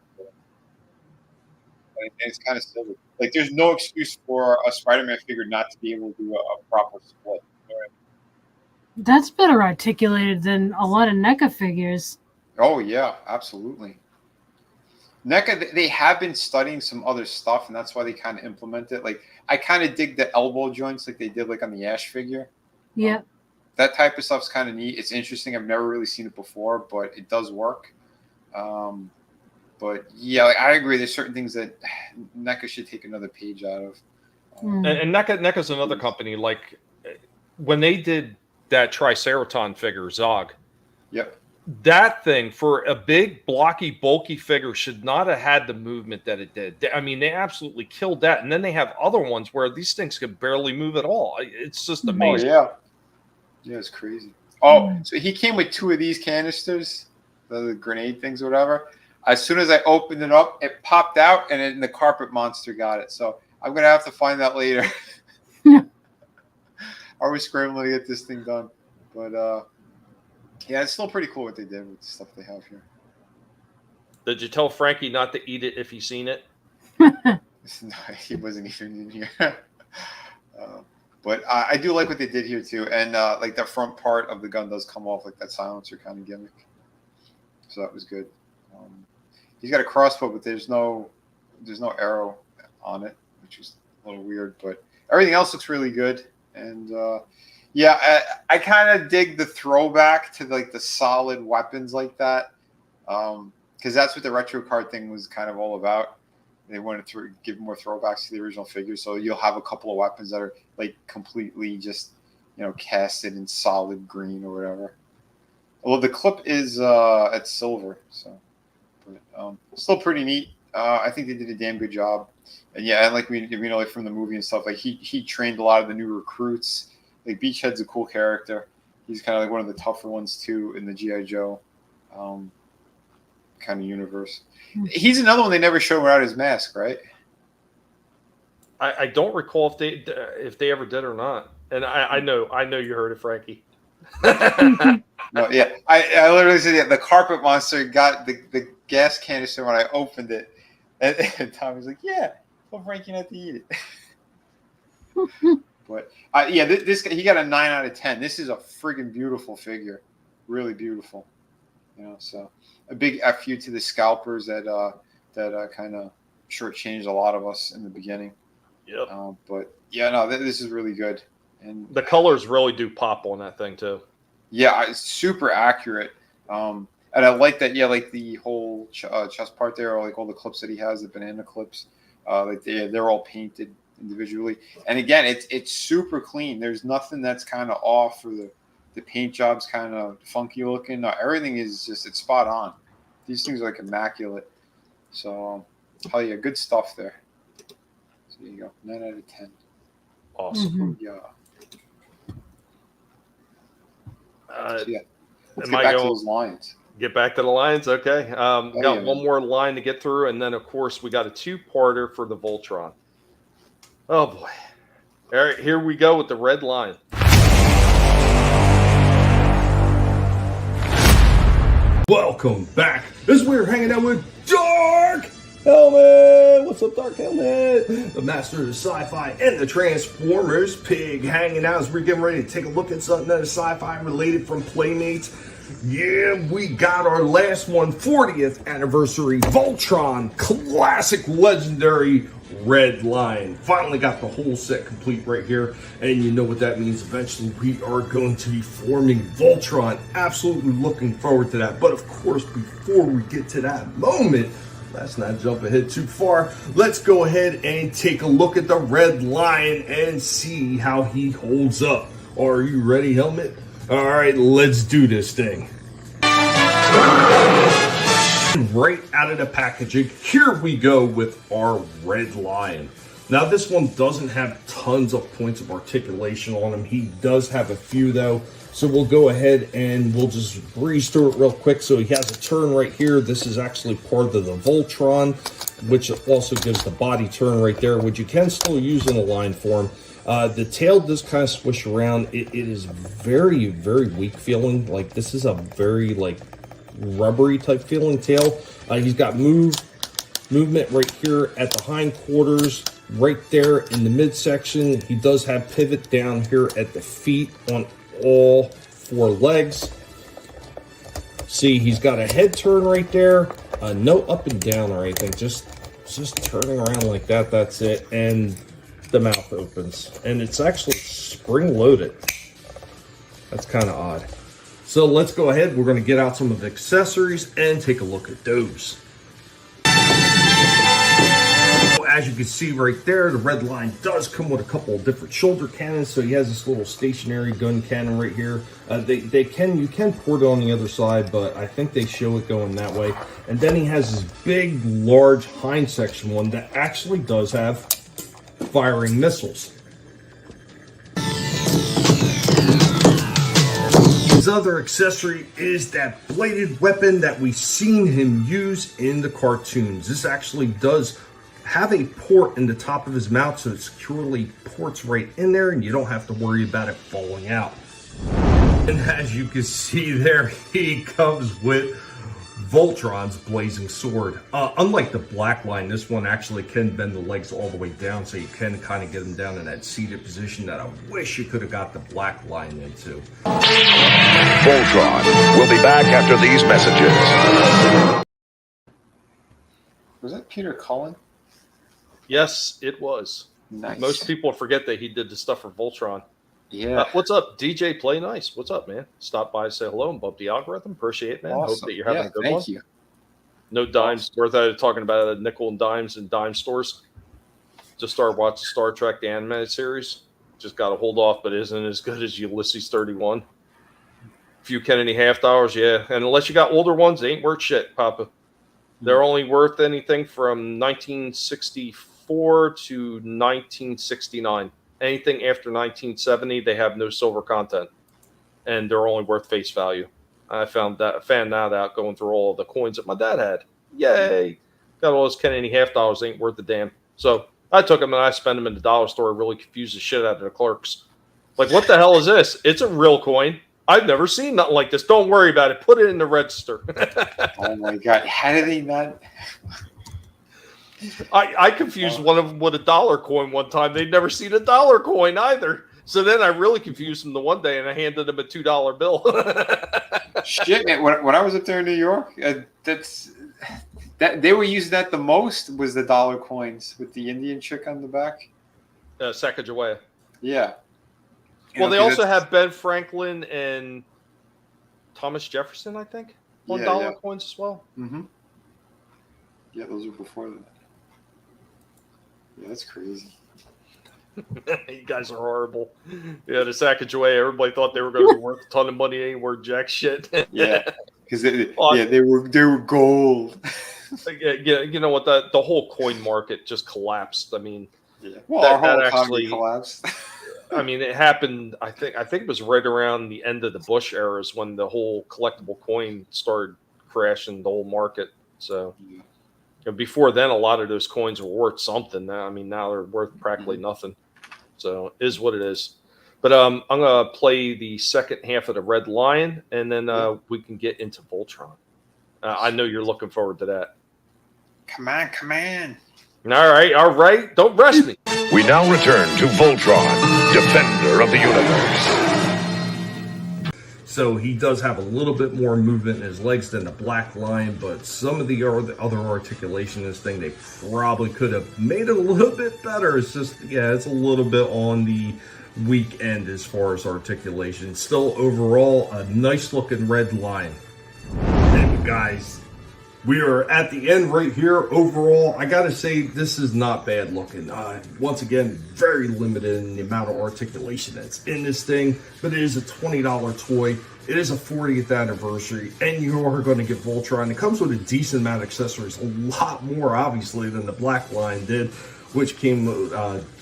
Speaker 3: And it's kind of silly. Like, there's no excuse for a Spider-Man figure not to be able to do a proper split. You know what I mean?
Speaker 4: That's better articulated than a lot of NECA figures.
Speaker 3: Oh yeah, absolutely. NECA, they have been studying some other stuff, and that's why they kind of implement it. Like, I kind of dig the elbow joints, like they did, like on the Ash figure.
Speaker 4: Yeah.
Speaker 3: That type of stuff's kind of neat. It's interesting. I've never really seen it before, but it does work. But yeah, like, I agree. There's certain things that NECA should take another page out of.
Speaker 2: And NECA's another company. Like, when they did that Triceraton figure, Zog.
Speaker 3: Yep.
Speaker 2: That thing, for a big, blocky, bulky figure, should not have had the movement that it did. I mean, they absolutely killed that. And then they have other ones where these things could barely move at all. It's just amazing.
Speaker 3: Oh, yeah. Yeah, it's crazy. Oh, so he came with 2 of these canisters, the grenade things or whatever. As soon as I opened it up, it popped out, and then the carpet monster got it. So I'm going to have to find that later. I was scrambling to get this thing done. But, yeah, it's still pretty cool what they did with the stuff they have here.
Speaker 2: Did you tell Frankie not to eat it if he's seen it?
Speaker 3: No, he wasn't even in here. But I do like what they did here too, and like the front part of the gun does come off like that silencer kind of gimmick. So that was good. He's got a crossbow, but there's no arrow on it, which is a little weird. But everything else looks really good, and yeah, I kind of dig the throwback to like the solid weapons like that, because that's what the retro card thing was kind of all about. They wanted to give more throwbacks to the original figures, so you'll have a couple of weapons that are like completely just, you know, casted in solid green or whatever. Well, the clip is at silver, so but still pretty neat. I think they did a damn good job, and yeah, and like we know, like from the movie and stuff, like he trained a lot of the new recruits. Like Beachhead's a cool character. He's kind of like one of the tougher ones too in the G.I. Joe kind of universe. He's another one they never showed without his mask, right?
Speaker 2: I don't recall if they ever did or not. And I know you heard it, Frankie.
Speaker 3: No, yeah, I literally said, yeah, the carpet monster got the gas canister when I opened it, and Tommy's like, yeah, tell Frankie not to eat it. But yeah, this guy, he got a 9 out of 10. This is a friggin' beautiful figure, really beautiful. You know, so a big F you to the scalpers that kind of shortchanged a lot of us in the beginning.
Speaker 2: Yep.
Speaker 3: But yeah, no, this is really good, and
Speaker 2: the colors really do pop on that thing too.
Speaker 3: Yeah, it's super accurate. And I like that. Yeah, like the whole chest part there, or like all the clips that he has, the banana clips. Like they're all painted individually, and again, it's super clean. There's nothing that's kind of off, or the paint job's kind of funky looking. No, everything is just, it's spot on. These things are like immaculate. So, oh yeah, good stuff there. So there you go, 9 out of 10.
Speaker 2: Awesome.
Speaker 3: Mm-hmm. Yeah. So yeah, let's get back to those lines.
Speaker 2: Get back to the lines, okay. We got one more line to get through, and then of course we got a 2-parter for the Voltron. Oh boy! All right, here we go with the red line.
Speaker 12: Welcome back. As we're hanging out with Dark Helmet. What's up, Dark Helmet? The master of the sci-fi and the Transformers pig, hanging out as we're getting ready to take a look at something that is sci-fi related from Playmates. Yeah, we got our last one, 40th anniversary Voltron classic legendary red line. Finally got the whole set complete right here, and you know what that means. Eventually we are going to be forming Voltron. Absolutely looking forward to that. But of course, before we get to that moment, let's not jump ahead too far. Let's go ahead and take a look at the red line and see how he holds up. Are you ready, Helmet? All right, let's do this thing. Right out of the packaging, here we go with our red lion. Now this one doesn't have tons of points of articulation on him. He does have a few though, so we'll go ahead and we'll just breeze through it real quick. So he has a turn right here. This is actually part of the Voltron, which also gives the body turn right there, which you can still use in a line form. The tail does kind of swish around. It is very, very weak feeling. Like, this is a very, like, rubbery type feeling tail. He's got movement right here at the hindquarters, right there in the midsection. He does have pivot down here at the feet on all 4 legs. See, he's got a head turn right there. No up and down or anything. Just turning around like that. That's it. And the mouth opens. And it's actually spring-loaded. That's kind of odd. So let's go ahead. We're going to get out some of the accessories and take a look at those. As you can see right there, the red line does come with a couple of different shoulder cannons. So he has this little stationary gun cannon right here. You can port it on the other side, but I think they show it going that way. And then he has this big, large hind section one that actually does have firing missiles. His other accessory is that bladed weapon that we've seen him use in the cartoons. This actually does have a port in the top of his mouth, so it securely ports right in there and you don't have to worry about it falling out. And as you can see there, he comes with Voltron's blazing sword. Unlike the black line, this one actually can bend the legs all the way down, so you can kind of get him down in that seated position that I wish you could have got the black line into.
Speaker 6: Voltron will be back after these messages.
Speaker 3: Was that Peter Cullen?
Speaker 2: Yes, it was.
Speaker 3: Nice.
Speaker 2: Most people forget that he did the stuff for Voltron.
Speaker 3: Yeah.
Speaker 2: What's up, DJ Play Nice? What's up, man? Stop by, say hello, and bump the algorithm. Appreciate it, man.
Speaker 3: Awesome.
Speaker 2: Hope that you're having a good one.
Speaker 3: Thank you.
Speaker 2: No dimes. Worth talking about a nickel and dimes in dime stores. Just started watching Star Trek, the animated series. Just got to hold off, but it isn't as good as Ulysses 31. A few Kennedy half dollars, yeah. And unless you got older ones, they ain't worth shit, Papa. They're only worth anything from 1964 to 1969. Anything after 1970, they have no silver content, and they're only worth face value. I found that out going through all of the coins that my dad had. Yay! Got all those Kennedy half dollars, ain't worth a damn. So I took them and I spent them in the dollar store. Really confused the shit out of the clerks. Like, what the hell is this? It's a real coin. I've never seen nothing like this. Don't worry about it. Put it in the register.
Speaker 3: Oh my god! How did they not?
Speaker 2: I confused one of them with a dollar coin one time. They'd never seen a dollar coin either. So then I really confused them the one day, and I handed them a $2 bill.
Speaker 3: Shit, man! When I was up there in New York, they were using that the most was the dollar coins with the Indian chick on the back.
Speaker 2: Sacagawea.
Speaker 3: Yeah.
Speaker 2: Well, they also have Ben Franklin and Thomas Jefferson, I think, on dollar coins as well.
Speaker 3: Mm-hmm. Yeah, those were before that. Yeah, that's crazy.
Speaker 2: You guys are horrible. Yeah, the Sacagawea, everybody thought they were going to be worth a ton of money. They ain't worth jack shit.
Speaker 3: Yeah, because they were gold.
Speaker 2: Yeah, you know what? The whole coin market just collapsed. I mean,
Speaker 3: well, our whole economy collapsed.
Speaker 2: I mean, it happened. I think it was right around the end of the Bush eras when the whole collectible coin started crashing the whole market. So. And before then, a lot of those coins were worth something. I mean, now they're worth practically nothing. So it is what it is. But I'm going to play the second half of the Red Lion, and then we can get into Voltron. I know you're looking forward to that.
Speaker 3: Come on.
Speaker 2: All right. Don't rush me.
Speaker 6: We now return to Voltron, Defender of the Universe.
Speaker 12: So he does have a little bit more movement in his legs than the black line, but some of the other articulation in this thing, they probably could have made it a little bit better. It's just, it's a little bit on the weak end as far as articulation. Still, overall, a nice looking red line. And guys, we are at the end right here. Overall, I gotta say, this is not bad looking. Once again, very limited in the amount of articulation that's in this thing, but it is a $20 toy. It is a 40th anniversary, and you are going to get Voltron. It comes with a decent amount of accessories, a lot more, obviously, than the black line did, which came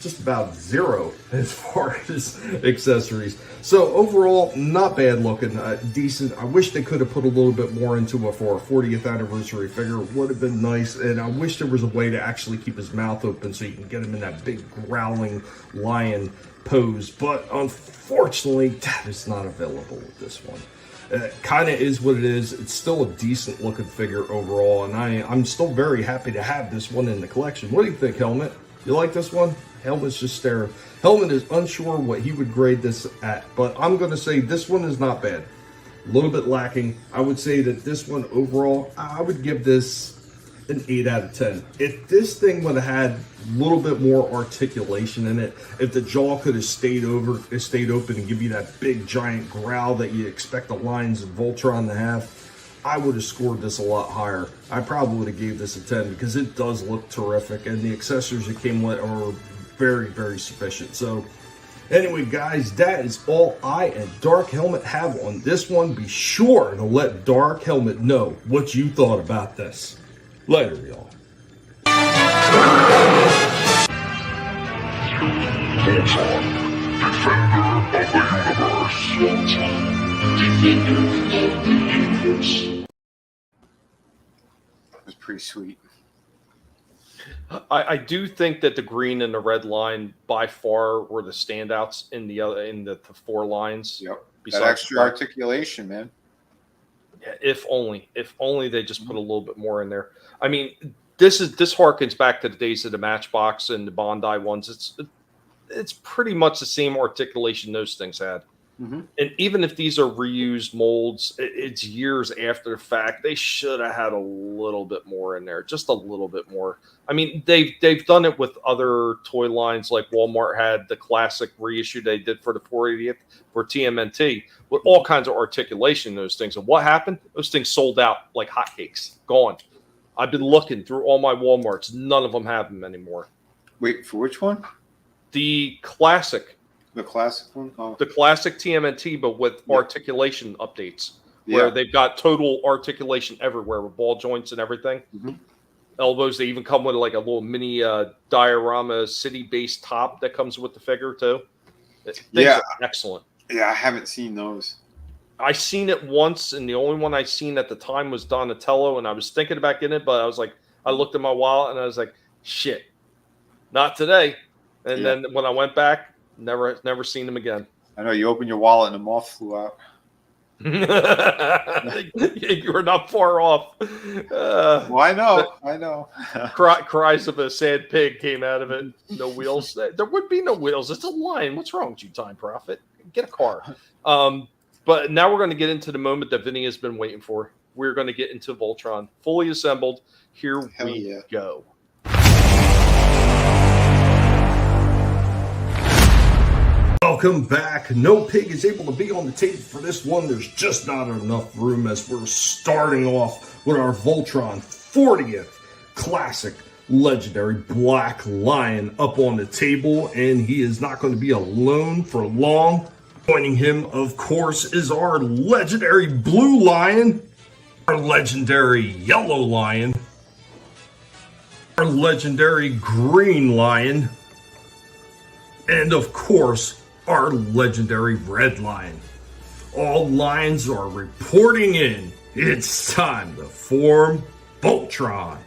Speaker 12: just about zero as far as accessories. So overall, not bad looking, decent. I wish they could have put a little bit more into it for a 40th anniversary figure. It would have been nice, and I wish there was a way to actually keep his mouth open so you can get him in that big growling lion pose, but unfortunately, that is not available with this one. Kind of is what it is. It's still a decent looking figure overall, and I'm still very happy to have this one in the collection. What do you think, Helmet? You like this one? Helmet's just staring. Helmet is unsure what he would grade this at, but I'm going to say this one is not bad. A little bit lacking. I would say that this one overall, I would give this an 8 out of 10. If this thing would have had a little bit more articulation in it, if the jaw could have stayed open and give you that big giant growl that you expect the Lions of Voltron to have, I would have scored this a lot higher. I probably would have gave this a 10 because it does look terrific, and the accessories it came with are very, very sufficient. So anyway, guys, that is all I and Dark Helmet have on this one. Be sure to let Dark Helmet know what you thought about this. Later, y'all.
Speaker 10: Voltron, Defender of the Universe.
Speaker 3: It was pretty sweet.
Speaker 2: I do think that the green and the red line by far were the standouts in the 4 lines.
Speaker 3: Yep. That extra articulation, man.
Speaker 2: If only they just put a little bit more in there. I mean, this harkens back to the days of the Matchbox and the Bondi ones. It's pretty much the same articulation those things had.
Speaker 3: Mm-hmm.
Speaker 2: And even if these are reused molds, it's years after the fact. They should have had a little bit more in there, just a little bit more. I mean, they've done it with other toy lines, like Walmart had the classic reissue they did for the 480th for TMNT with all kinds of articulation in those things. And what happened? Those things sold out like hotcakes, gone. I've been looking through all my Walmarts. None of them have them anymore.
Speaker 3: Wait, for which one?
Speaker 2: The classic.
Speaker 3: The classic one? Oh.
Speaker 2: The classic TMNT, but with articulation updates, where they've got total articulation everywhere with ball joints and everything.
Speaker 3: Mm-hmm.
Speaker 2: Elbows, they even come with like a little mini diorama city-based top that comes with the figure too. Things are excellent.
Speaker 3: Yeah, I haven't seen those.
Speaker 2: I seen it once, and the only one I seen at the time was Donatello, and I was thinking about getting it, but I was like, I looked at my wallet and I was like, shit, not today. And then when I went back, never seen them again.
Speaker 3: I know, you opened your wallet and a moth flew out.
Speaker 2: You were not far off.
Speaker 3: Well, I know.
Speaker 2: Cries of a sad pig came out of it. No wheels. There would be no wheels. It's a lion. What's wrong with you, Time Prophet? Get a car. But now we're going to get into the moment that Vinnie has been waiting for. We're going to get into Voltron, fully assembled. Here we go.
Speaker 12: Welcome back. No pig is able to be on the table for this one. There's just not enough room as we're starting off with our Voltron 40th classic legendary Black Lion up on the table, and he is not going to be alone for long. Joining him, of course, is our legendary Blue Lion, our legendary Yellow Lion, our legendary Green Lion, and of course, our legendary Red Lion. All lions are reporting in. It's time to form Voltron.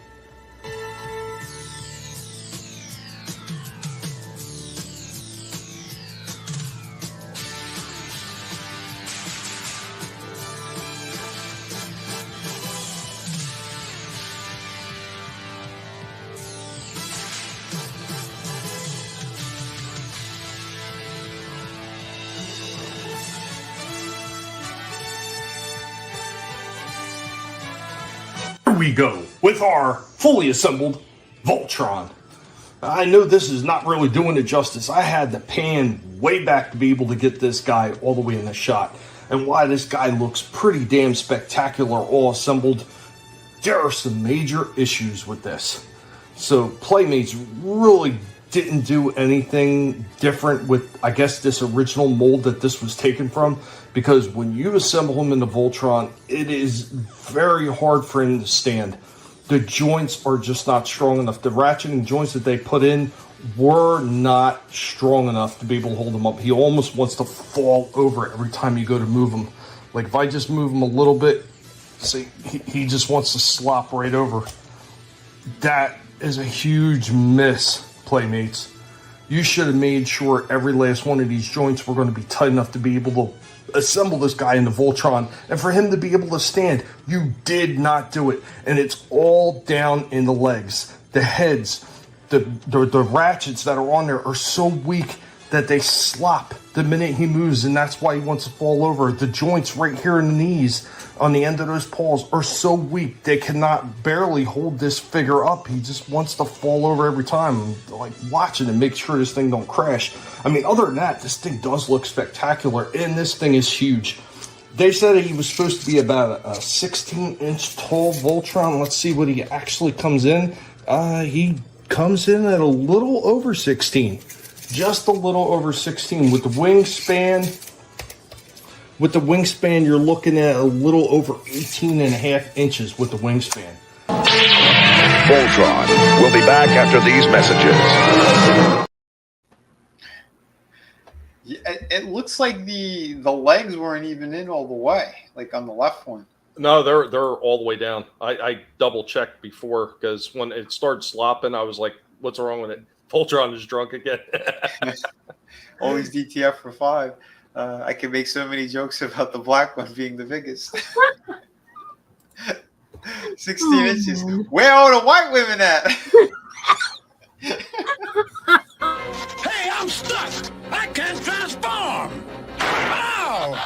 Speaker 12: We go with our fully assembled Voltron. I know this is not really doing it justice. I had to pan way back to be able to get this guy all the way in the shot. And why this guy looks pretty damn spectacular all assembled, there are some major issues with this. So Playmates really didn't do anything different with, I guess, this original mold that this was taken from, because when you assemble him in the Voltron, it is very hard for him to stand. The joints are just not strong enough. The ratcheting joints that they put in were not strong enough to be able to hold him up. He almost wants to fall over every time you go to move him. Like if I just move him a little bit, see, he just wants to slop right over. That is a huge miss, Playmates.
Speaker 1: You should have made sure every last one of these joints were going to be tight enough to be able to assemble this guy into Voltron, and for him to be able to stand. You did not do it, and it's all down in the legs. The heads, the ratchets that are on there are so weak that they slop the minute he moves, and that's why he wants to fall over. The joints right here in the knees on the end of those paws are so weak they cannot barely hold this figure up. He just wants to fall over every time. Like, watching and make sure this thing don't crash. I mean, other than that, this thing does look spectacular, and this thing is huge. They said he was supposed to be about a 16-inch tall Voltron. Let's see what he actually comes in. He comes in at a little over 16. Just a little over 16 with the wingspan. With the wingspan, you're looking at a little over 18 and a half inches with the wingspan.
Speaker 6: Voltron will be back after these messages.
Speaker 3: Yeah, it looks like the legs weren't even in all the way, like on the left one.
Speaker 2: No, they're all the way down. I double checked before, because when it started slopping, I was like, "What's wrong with it? Voltron is drunk again."
Speaker 3: Always DTF for 5. I can make so many jokes about the black one being the biggest. 16 inches. Where are the white women at?
Speaker 10: Hey, I'm stuck. I can't transform. Oh,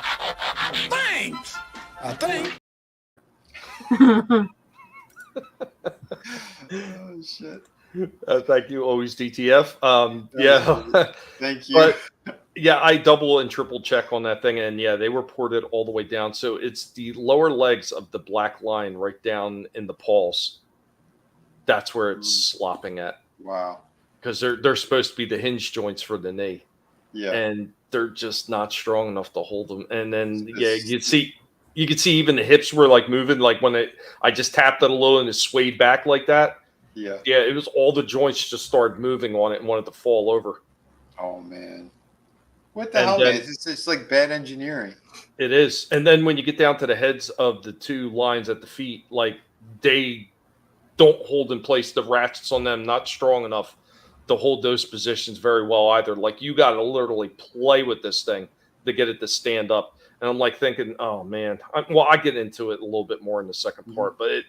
Speaker 10: thanks. I think.
Speaker 3: Oh shit.
Speaker 2: Thank you, always DTF. Yeah.
Speaker 3: Thank you.
Speaker 2: But yeah, I double and triple check on that thing, and yeah, they were ported all the way down. So it's the lower legs of the black line right down in the paws. That's where it's slopping at.
Speaker 3: Wow.
Speaker 2: Because they're supposed to be the hinge joints for the knee.
Speaker 3: Yeah.
Speaker 2: And they're just not strong enough to hold them. And then you could see even the hips were like moving, like when I just tapped it a little and it swayed back like that.
Speaker 3: Yeah.
Speaker 2: Yeah, it was all the joints just started moving on it and wanted to fall over.
Speaker 3: Oh man. What the hell, man? It's like bad engineering.
Speaker 2: It is. And then when you get down to the heads of the two lines at the feet, like, they don't hold in place. The ratchets on them not strong enough to hold those positions very well either. Like, you got to literally play with this thing to get it to stand up. And I'm like thinking, oh man. I get into it a little bit more in the second part, but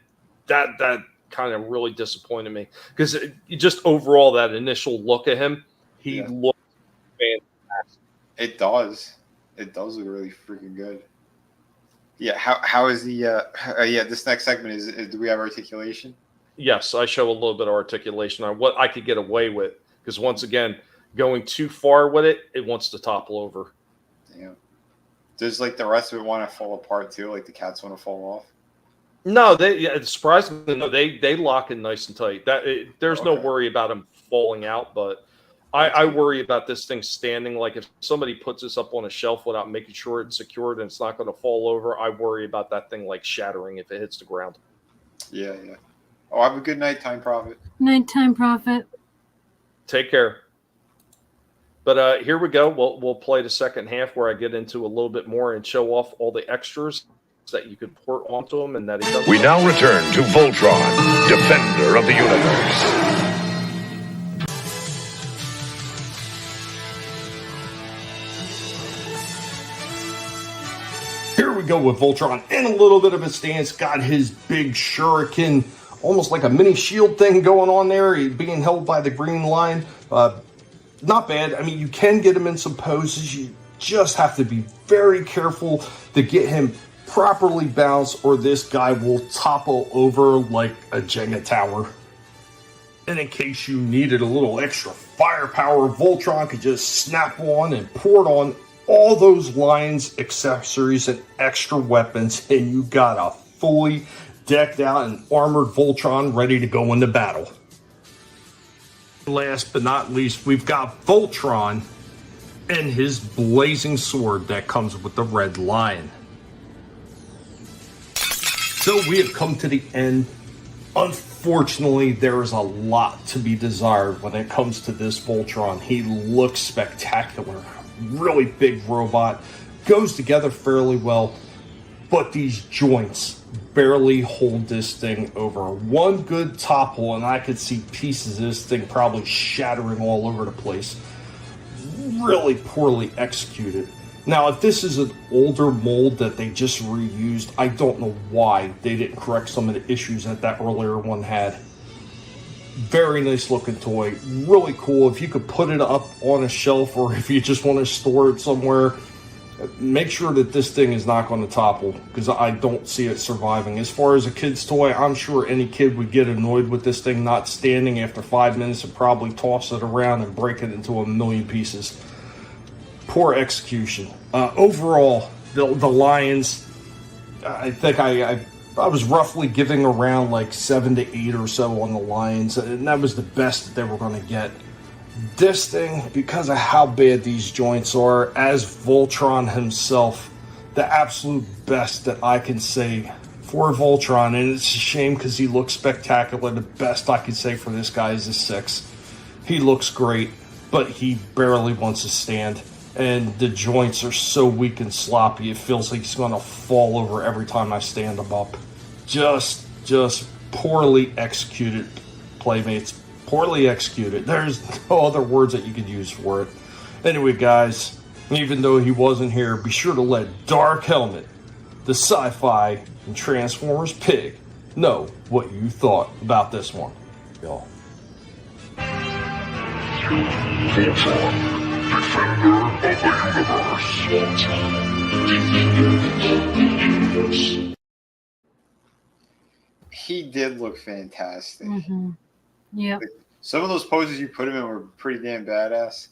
Speaker 2: that kind of really disappointed me, because just overall that initial look at him, he looked fantastic.
Speaker 3: It does. It does look really freaking good. Yeah. How is the this next segment is do we have articulation?
Speaker 2: Yes, I show a little bit of articulation on what I could get away with, because once again, going too far with it, it wants to topple over.
Speaker 3: Damn. Does like the rest of it want to fall apart too? Like the cats want to fall off?
Speaker 2: No, surprisingly, no, they lock in nice and tight. There's no worry about them falling out, but I worry about this thing standing. Like, if somebody puts this up on a shelf without making sure it's secured and it's not going to fall over, I worry about that thing like shattering if it hits the ground.
Speaker 3: Yeah. Oh, have a good nighttime, Prophet.
Speaker 4: Nighttime, Prophet.
Speaker 2: Take care. But here we go. We'll play the second half where I get into a little bit more and show off all the extras that you could port onto him and that he doesn't.
Speaker 6: We now return to Voltron, Defender of the Universe.
Speaker 1: Here we go with Voltron in a little bit of a stance. Got his big shuriken, almost like a mini shield thing going on there. He's being held by the green line. Not bad. I mean, you can get him in some poses. You just have to be very careful to get him properly balanced, or this guy will topple over like a Jenga tower. And in case you needed a little extra firepower, Voltron could just snap on and port on all those lines, accessories, and extra weapons, and you got a fully decked out and armored Voltron ready to go into battle. Last but not least, we've got Voltron and his blazing sword that comes with the red lion. So we have come to the end. Unfortunately, there is a lot to be desired when it comes to this Voltron. He looks spectacular. Really big robot. Goes together fairly well. But these joints
Speaker 12: barely hold this thing over. One good topple, and I could see pieces of this thing probably shattering all over the place. Really poorly executed. Now, if this is an older mold that they just reused, I don't know why they didn't correct some of the issues that earlier one had. Very nice looking toy. Really cool. If you could put it up on a shelf, or if you just want to store it somewhere, make sure that this thing is not going to topple, because I don't see it surviving. As far as a kid's toy, I'm sure any kid would get annoyed with this thing not standing after 5 minutes and probably toss it around and break it into a million pieces. Poor execution. Overall, the Lions, I think I was roughly giving around like 7 to 8 or so on the Lions, and that was the best that they were going to get. This thing, because of how bad these joints are, as Voltron himself, the absolute best that I can say for Voltron, and it's a shame because he looks spectacular. The best I can say for this guy is a 6. He looks great, but he barely wants to stand, and the joints are so weak and sloppy, it feels like he's going to fall over every time I stand him up. Just poorly executed, Playmates. Poorly executed. There's no other words that you could use for it. Anyway, guys, even though he wasn't here, be sure to let Dark Helmet, the Sci-Fi and Transformers Pig, know what you thought about this one. Y'all.
Speaker 10: Voltron, Defender of the Universe.
Speaker 3: He did look fantastic.
Speaker 4: Mm-hmm. Yeah.
Speaker 3: Some of those poses you put him in were pretty damn badass.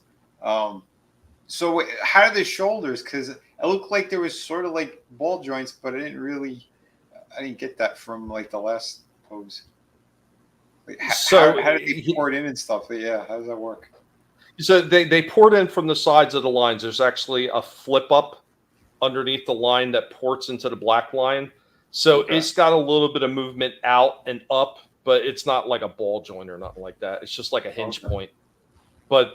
Speaker 3: So how are the shoulders? Because it looked like there was sort of like ball joints, but I didn't get that from like the last pose. Like, how did they pour it in and stuff? Yeah, how does that work?
Speaker 2: So they poured in from the sides of the lines. There's actually a flip up underneath the line that ports into the black line. So It's got a little bit of movement out and up, but it's not like a ball joint or nothing like that. It's just like a hinge point. But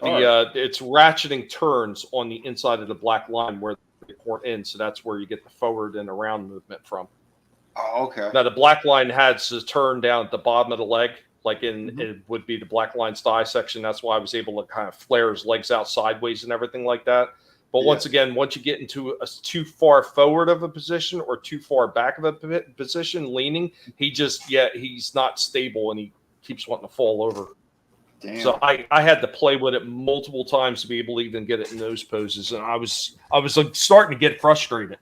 Speaker 2: it's ratcheting turns on the inside of the black line where they port in. So that's where you get the forward and around movement from.
Speaker 3: Oh, okay.
Speaker 2: Now the black line has to turn down at the bottom of the leg, like it would be the black line's thigh section. That's why I was able to kind of flare his legs out sideways and everything like that. But once again, once you get into a too far forward of a position or too far back of a position, leaning, he's not stable and he keeps wanting to fall over.
Speaker 3: Damn.
Speaker 2: So I had to play with it multiple times to be able to even get it in those poses, and I was like starting to get frustrated.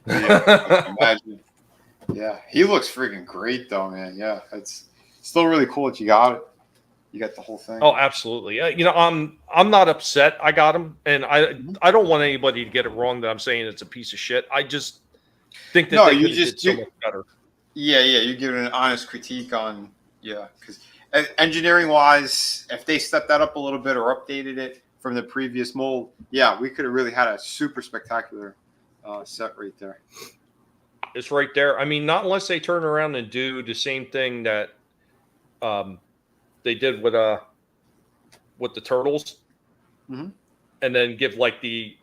Speaker 3: Yeah, imagine. Yeah, he looks freaking great though, man. Yeah, it's still really cool that you got it. You got the whole thing.
Speaker 2: Oh, absolutely. I'm not upset I got him, and I don't want anybody to get it wrong that I'm saying it's a piece of shit. I just think that they did so much better.
Speaker 3: Yeah, you're giving an honest critique on because engineering wise, if they stepped that up a little bit or updated it from the previous mold, we could have really had a super spectacular set right there.
Speaker 2: It's right there. I mean, not unless they turn around and do the same thing that they did with the turtles, and then give like the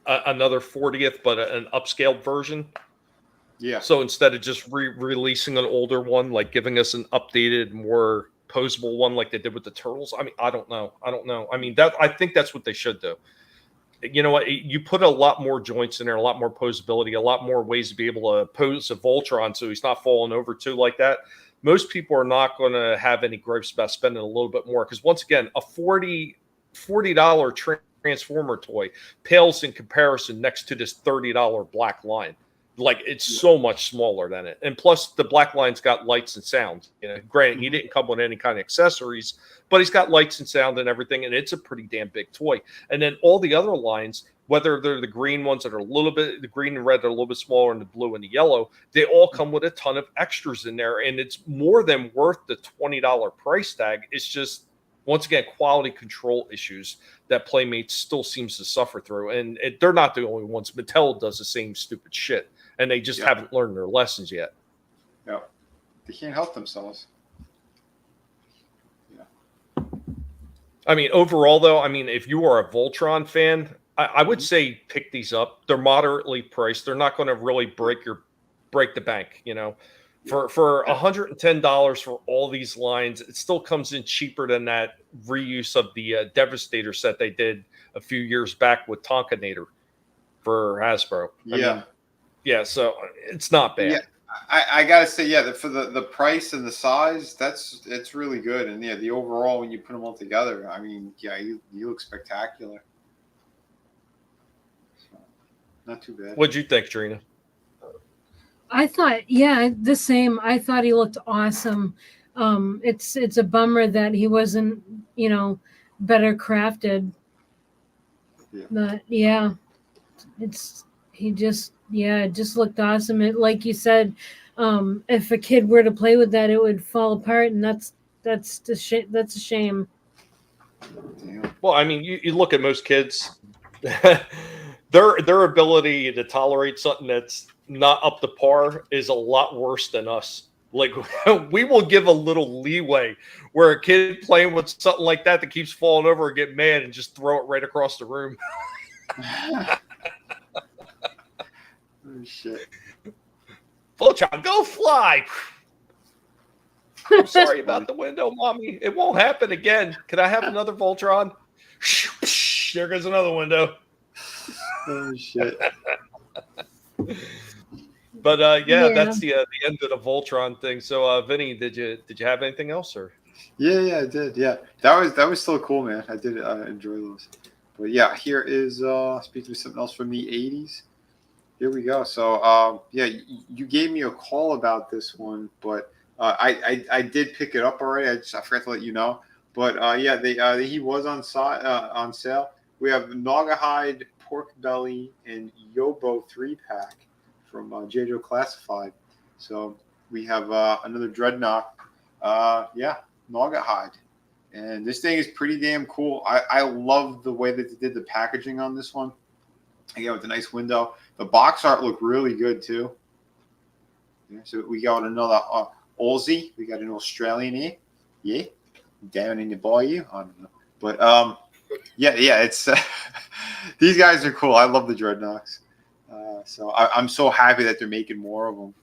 Speaker 2: another 40th, but an upscaled version.
Speaker 3: Yeah.
Speaker 2: So instead of just releasing an older one, like giving us an updated, more posable one, like they did with the turtles. I mean, I don't know. I mean, I think that's what they should do. You know what? You put a lot more joints in there, a lot more posability, a lot more ways to be able to pose a Voltron so he's not falling over too like that. Most people are not going to have any gripes about spending a little bit more because, once again, a $40 Transformer toy pales in comparison next to this $30 black line. Like, it's so much smaller than it. And plus, the black line's got lights and sound. Granted, he didn't come with any kind of accessories, but he's got lights and sound and everything, and it's a pretty damn big toy. And then all the other lines, whether they're the green ones that are a little bit, the green and red that are a little bit smaller, and the blue and the yellow, they all come with a ton of extras in there, and it's more than worth the $20 price tag. It's just, once again, quality control issues that Playmates still seems to suffer through. And they're not the only ones. Mattel does the same stupid shit, and they just haven't learned their lessons yet.
Speaker 3: Yeah. They can't help themselves.
Speaker 2: I mean, overall, though, if you are a Voltron fan, I would say pick these up. They're moderately priced. They're not going to really break your break the bank, you know. For $110 for all these lines, it still comes in cheaper than that reuse of the Devastator set they did a few years back with Tonkanator for Hasbro. I mean, yeah, so it's not bad.
Speaker 3: Yeah, I gotta say, yeah, for the price and the size, it's really good. And yeah, the overall when you put them all together, I mean, yeah, you look spectacular. So, not too bad.
Speaker 2: What'd you think, Trina?
Speaker 4: I thought, yeah, the same. I thought he looked awesome. It's a bummer that he wasn't, you know, better crafted.
Speaker 3: Yeah.
Speaker 4: But yeah, it just looked awesome. It, like you said, if a kid were to play with that, it would fall apart, and that's a shame.
Speaker 2: Well, I mean, you look at most kids, their ability to tolerate something that's not up to par is a lot worse than us. Like, we will give a little leeway where a kid playing with something like that keeps falling over and get mad and just throw it right across the room.
Speaker 3: Oh, shit.
Speaker 2: Voltron, go fly. I'm sorry about the window, Mommy. It won't happen again. Can I have another Voltron? There goes another window.
Speaker 3: Oh, shit.
Speaker 2: But yeah, that's the end of the Voltron thing. So, Vinny, did you have anything else, or?
Speaker 3: Yeah, I did. Yeah, that was still cool, man. I did enjoy those. But yeah, here is speaking of something else from the '80s. Here we go. So yeah, you gave me a call about this one, but I did pick it up already. I forgot to let you know. But yeah, he was on sale. We have Naugahyde, Pork Belly, and Yobo 3-pack from JoJo Classified. So we have another Dreadnought. Yeah, Naugahyde. And this thing is pretty damn cool. I love the way that they did the packaging on this one. Again, with the nice window. The box art looked really good, too. Yeah, so we got another Aussie. We got an Australian here. Yeah. Down in the bayou. I don't know. But, yeah, it's these guys are cool. I love the Dreadnoughts. So I'm so happy that they're making more of them.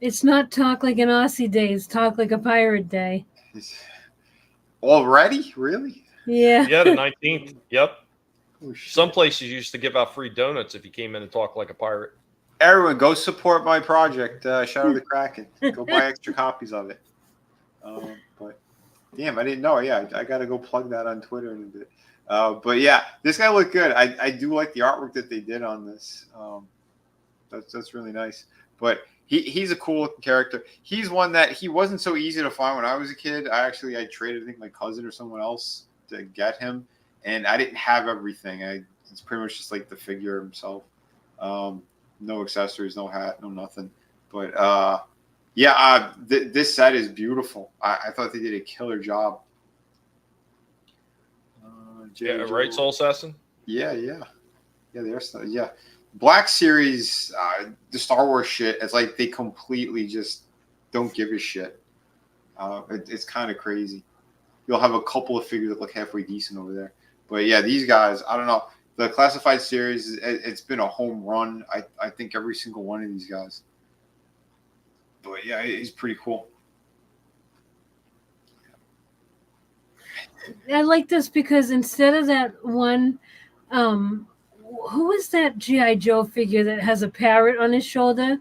Speaker 4: It's not Talk Like an Aussie Day. It's Talk Like a Pirate Day.
Speaker 3: Already? Really?
Speaker 4: Yeah.
Speaker 2: Yeah, the 19th. Yep.
Speaker 3: Oh,
Speaker 2: some places used to give out free donuts if you came in and talked like a pirate.
Speaker 3: Everyone, go support my project, Shadow the Kraken. Go buy extra copies of it. But damn, I didn't know. Yeah, I got to go plug that on Twitter in a bit. But yeah, this guy looked good. I do like the artwork that they did on this. That's really nice. But he's a cool looking character. He's one that he wasn't so easy to find when I was a kid. I traded, I think, my cousin or someone else to get him. And I didn't have everything. It's pretty much just like the figure himself. No accessories, no hat, no nothing. But yeah, this set is beautiful. I thought they did a killer job.
Speaker 2: Yeah, right, Soul Assassin?
Speaker 3: Yeah. Yeah. Black Series, the Star Wars shit, it's like they completely just don't give a shit. It's kind of crazy. You'll have a couple of figures that look halfway decent over there. But yeah, these guys, I don't know. The Classified series, it's been a home run. I think every single one of these guys. But yeah, he's pretty cool.
Speaker 4: I like this because instead of that one, who is that G.I. Joe figure that has a parrot on his shoulder?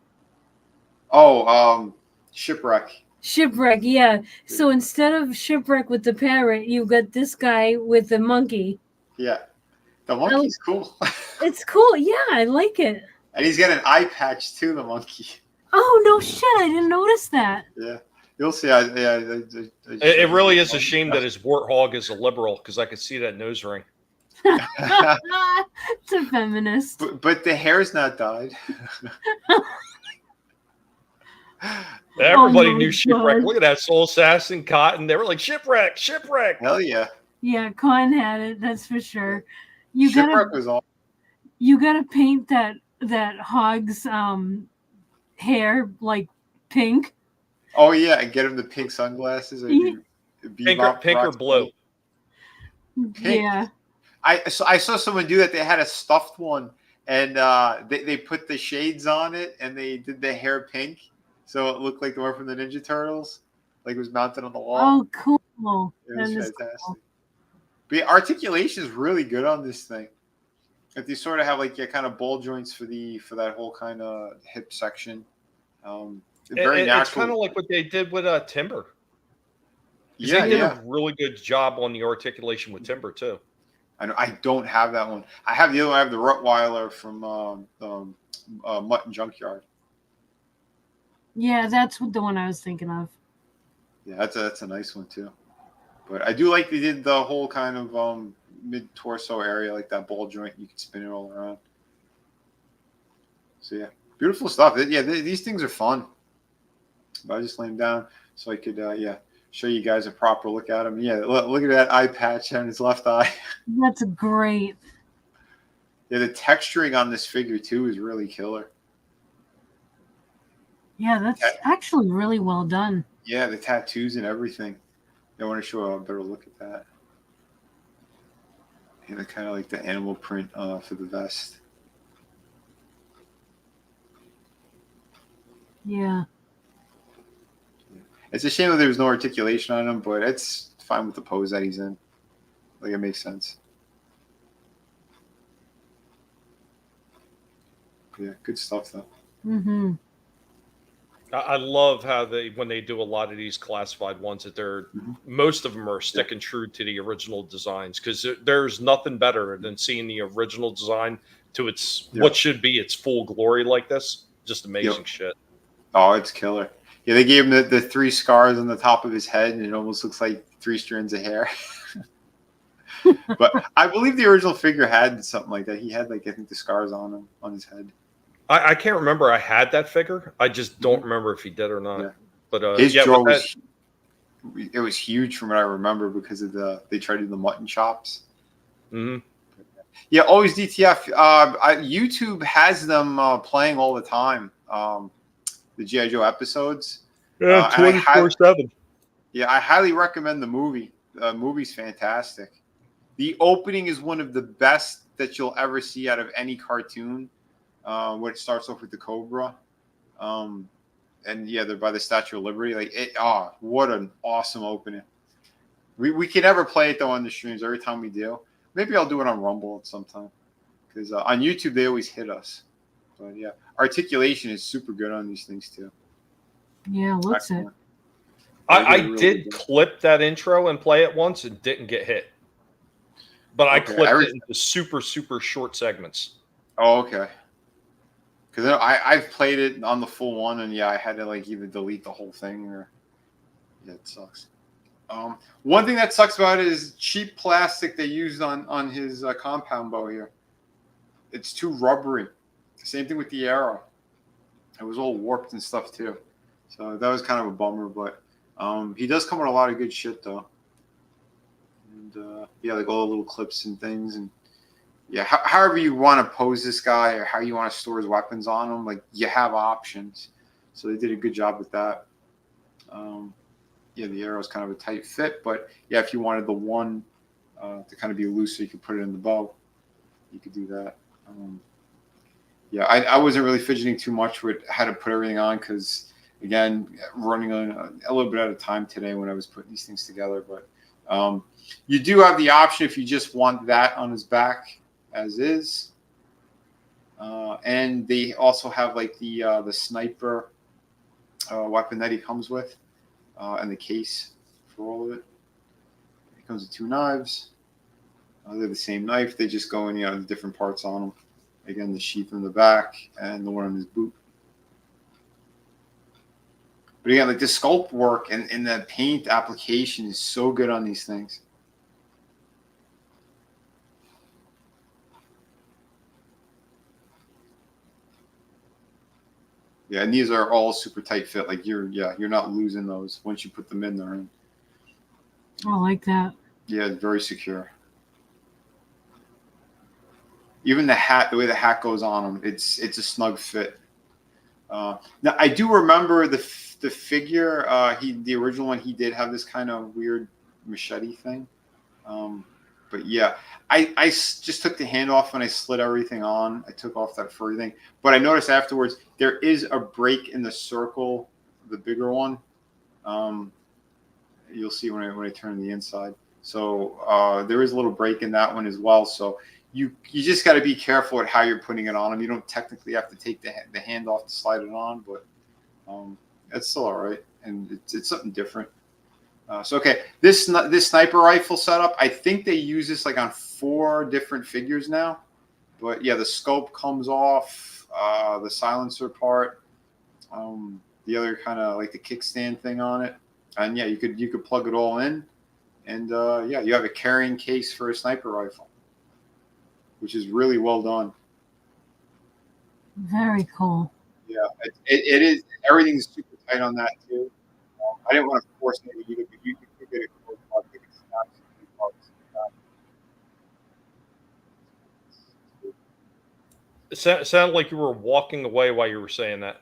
Speaker 3: Oh, Shipwreck.
Speaker 4: Shipwreck, yeah. So instead of Shipwreck with the parrot, you've got this guy with the monkey.
Speaker 3: Yeah. The monkey's cool.
Speaker 4: It's cool. Yeah, I like it.
Speaker 3: And he's got an eye patch too, the monkey.
Speaker 4: Oh, no shit. I didn't notice that.
Speaker 3: Yeah. You'll see.
Speaker 2: It really is a shame that his warthog is a liberal because I could see that nose ring.
Speaker 4: It's a feminist.
Speaker 3: But the hair's not dyed.
Speaker 2: Everybody knew Shipwreck. Look at that Soul Assassin, Cotton. They were like, Shipwreck.
Speaker 3: Hell yeah.
Speaker 4: Yeah, Con had it. That's for sure.
Speaker 3: Shipwreck was all.
Speaker 4: You gotta paint that hog's hair like pink.
Speaker 3: Oh yeah, and get him the pink sunglasses. Or
Speaker 2: pink or blue.
Speaker 3: Pink.
Speaker 4: Yeah.
Speaker 3: I saw someone do that. They had a stuffed one, and they put the shades on it, and they did the hair pink, so it looked like the one from the Ninja Turtles, like it was mounted on the wall.
Speaker 4: Oh, cool.
Speaker 3: It
Speaker 4: That
Speaker 3: was
Speaker 4: is
Speaker 3: fantastic.
Speaker 4: cool.
Speaker 3: But yeah, articulation is really good on this thing. If they sort of have like kind of ball joints for that whole kind of hip section, very natural.
Speaker 2: It's kind of like what they did with Timber.
Speaker 3: Yeah,
Speaker 2: they did a really good job on the articulation with Timber too.
Speaker 3: I don't have that one. I have the other one. I have the Rottweiler from Mutton Junkyard.
Speaker 4: Yeah, that's the one I was thinking of.
Speaker 3: Yeah, that's a nice one too. But I do like they did the whole kind of mid torso area, like that ball joint. You can spin it all around. So yeah, beautiful stuff. These things are fun. But I just laid them down so I could show you guys a proper look at them. Yeah, look at that eye patch on his left eye.
Speaker 4: That's great.
Speaker 3: Yeah, the texturing on this figure too is really killer.
Speaker 4: Yeah, that's actually really well done.
Speaker 3: Yeah, the tattoos and everything. I want to show a better look at that. And kind of like the animal print for the vest.
Speaker 4: Yeah.
Speaker 3: It's a shame that there was no articulation on him, but it's fine with the pose that he's in. Like, it makes sense. Yeah, good stuff though.
Speaker 4: Mm-hmm.
Speaker 2: I love how when they do a lot of these classified ones, that most of them are sticking true to the original designs, because there's nothing better than seeing the original design to what should be its full glory like this. Just amazing shit.
Speaker 3: Oh, it's killer. Yeah, they gave him the 3 scars on the top of his head, and it almost looks like 3 strands of hair. But I believe the original figure had something like that. He had, like, I think the scars on him, on his head.
Speaker 2: I can't remember. I had that figure. I just don't remember if he did or not.
Speaker 3: Yeah.
Speaker 2: But
Speaker 3: his jaw was huge from what I remember, because of they tried to do the mutton chops.
Speaker 2: Mm-hmm.
Speaker 3: Yeah, always DTF. YouTube has them playing all the time. The G.I. Joe episodes.
Speaker 2: Yeah, 24/7.
Speaker 3: Yeah, I highly recommend the movie. The movie's fantastic. The opening is one of the best that you'll ever see out of any cartoon. When it starts off with the Cobra. And yeah, they're by the Statue of Liberty. What an awesome opening. We can never play it though on the streams. Every time we do, maybe I'll do it on Rumble at some time, because on YouTube they always hit us. But yeah, articulation is super good on these things too.
Speaker 4: Yeah, looks it.
Speaker 2: I did clip that intro and play it once and didn't get hit, but I clipped it into super short segments.
Speaker 3: Oh, okay. Because I've played it on the full one, and yeah, I had to like either delete the whole thing or it sucks. One thing that sucks about it is cheap plastic they used on his compound bow here. It's too rubbery. Same thing with the arrow. It was all warped and stuff too. So that was kind of a bummer, but he does come with a lot of good shit though. And yeah, like all the little clips and things, and yeah, however you want to pose this guy or how you want to store his weapons on him, like you have options. So they did a good job with that. Yeah, the arrow is kind of a tight fit, but yeah, if you wanted the one to kind of be loose so you could put it in the bow, you could do that. Yeah, I wasn't really fidgeting too much with how to put everything on, because again, running on a little bit at a time today when I was putting these things together. But you do have the option if you just want that on his back as is, and they also have like the sniper weapon that he comes with, and the case for all of it. It comes with 2 knives. They're the same knife. They just go in, the different parts on them. Again, the sheath in the back and the one on his boot. But again, like the sculpt work and the paint application is so good on these things. Yeah, and these are all super tight fit. Like you're not losing those once you put them in there.
Speaker 4: I like that.
Speaker 3: Yeah, it's very secure. Even the hat, the way the hat goes on them, it's a snug fit. Now I do remember the figure. The original one, he did have this kind of weird machete thing. But yeah, just took the hand off when I slid everything on. I took off that furry thing. But I noticed afterwards there is a break in the circle, the bigger one. You'll see when I turn the inside. So there is a little break in that one as well. So you just got to be careful at how you're putting it on them. You don't technically have to take the hand off to slide it on, but it's still all right. And it's something different. So okay, this sniper rifle setup, I think they use this like on 4 different figures now. But yeah, the scope comes off, the silencer part, the other kind of like the kickstand thing on it, and yeah, you could plug it all in, and yeah, you have a carrying case for a sniper rifle, which is really well done.
Speaker 4: Very cool.
Speaker 3: Yeah, it is. Everything's super tight on that too. I didn't want to force it either, but you could get a close part.
Speaker 2: It sounded like you were walking away while you were saying that.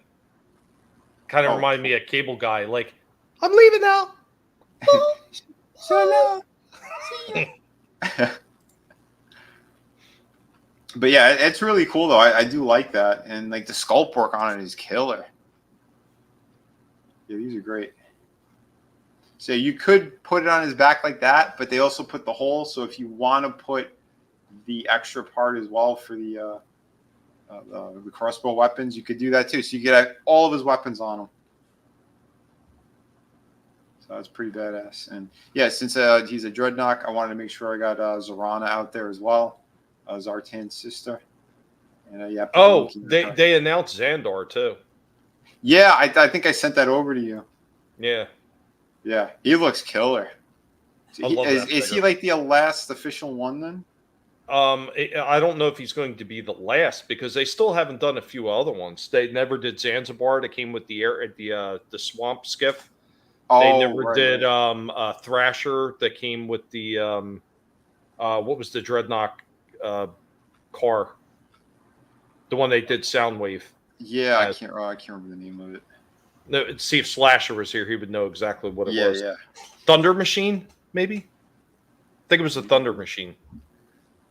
Speaker 2: Kind of reminded me of Cable Guy. Like, I'm leaving now.
Speaker 3: So But yeah, it's really cool though. I do like that, and like the sculpt work on it is killer. Yeah, these are great. So you could put it on his back like that, but they also put the hole. So if you want to put the extra part as well for the crossbow weapons, you could do that too. So you get all of his weapons on him. So that's pretty badass. And yeah, since he's a Dreadnought, I wanted to make sure I got Zorana out there as well, Zartan's sister. And yeah.
Speaker 2: Oh, they announced Xandar too.
Speaker 3: Yeah, I think I sent that over to you.
Speaker 2: Yeah.
Speaker 3: Yeah, he looks killer. Is he like the last official one then?
Speaker 2: I don't know if he's going to be the last because they still haven't done a few other ones. They never did Zanzibar. That came with the swamp skiff. They never did Thrasher. That came with the what was the Dreadnought car? The one they did Soundwave.
Speaker 3: Yeah, I can't remember the name of it.
Speaker 2: No, see if Slasher was here, he would know exactly what it was.
Speaker 3: Yeah. Thunder
Speaker 2: Machine, maybe? I think it was a Thunder Machine.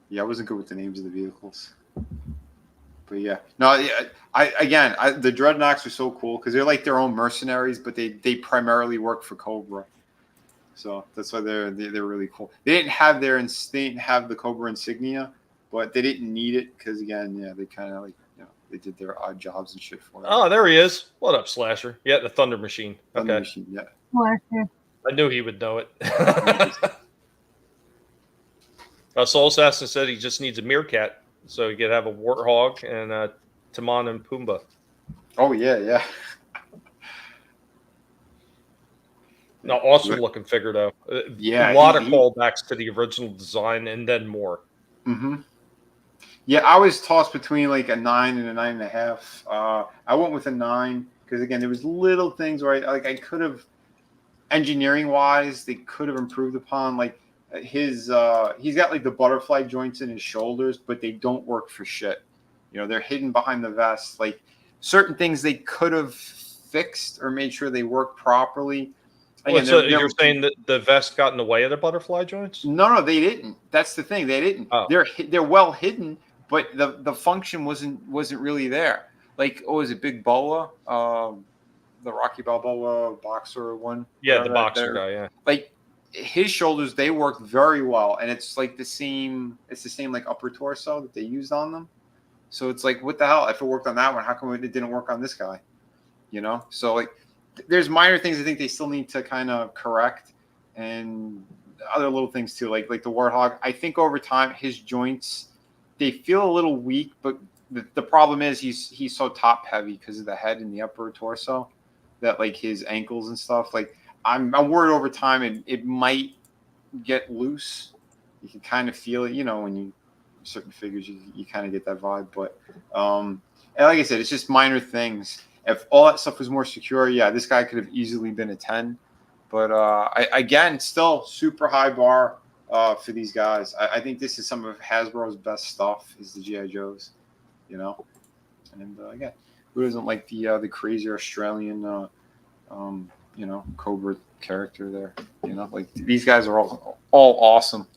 Speaker 3: Yeah, I wasn't good with the names of the vehicles. But yeah. No, yeah, the Dreadnoughts are so cool because they're like their own mercenaries, but they primarily work for Cobra. So that's why they're really cool. They didn't have the Cobra insignia, but they didn't need it because again, yeah, they kind of like they did their odd jobs and shit for it.
Speaker 2: Oh, there he is. What up, Slasher? Yeah, the Thunder Machine.
Speaker 3: Thunder Machine, yeah.
Speaker 4: Slasher.
Speaker 2: I knew he would know it. Soul Assassin said he just needs a meerkat, so he could have a warthog and Timon and Pumbaa.
Speaker 3: Oh, yeah.
Speaker 2: No, awesome looking figure, though.
Speaker 3: Yeah.
Speaker 2: A lot of callbacks to the original design and then more.
Speaker 3: Mm-hmm. Yeah, I was tossed between like a 9 and a 9.5. I went with a 9 because again, there was little things where I could have, engineering wise, they could have improved upon. Like he's got like the butterfly joints in his shoulders, but they don't work for shit. They're hidden behind the vest. Like certain things they could have fixed or made sure they work properly. Again,
Speaker 2: so you're saying that the vest got in the way of the butterfly joints?
Speaker 3: No, they didn't. That's the thing. They didn't. Oh. They're well hidden. But the function wasn't really there. Like, was it Big Boa, the Rocky Balboa boxer one?
Speaker 2: Yeah, the boxer guy. Yeah.
Speaker 3: Like his shoulders, they work very well, and it's like the same. It's the same like upper torso that they used on them. So it's like, what the hell? If it worked on that one, how come it didn't work on this guy? So like, there's minor things I think they still need to kind of correct, and other little things too, like the Warthog. I think over time his joints, they feel a little weak, but the problem is he's so top heavy because of the head and the upper torso that like his ankles and stuff. Like I'm worried over time it might get loose. You can kind of feel it, when you certain figures you kind of get that vibe. But and like I said, it's just minor things. If all that stuff was more secure, yeah, this guy could have easily been a 10. But again, still super high bar. For these guys, I think this is some of Hasbro's best stuff. Is the G.I. Joes, and again, who doesn't like the crazy Australian, Cobra character there? Like these guys are all awesome.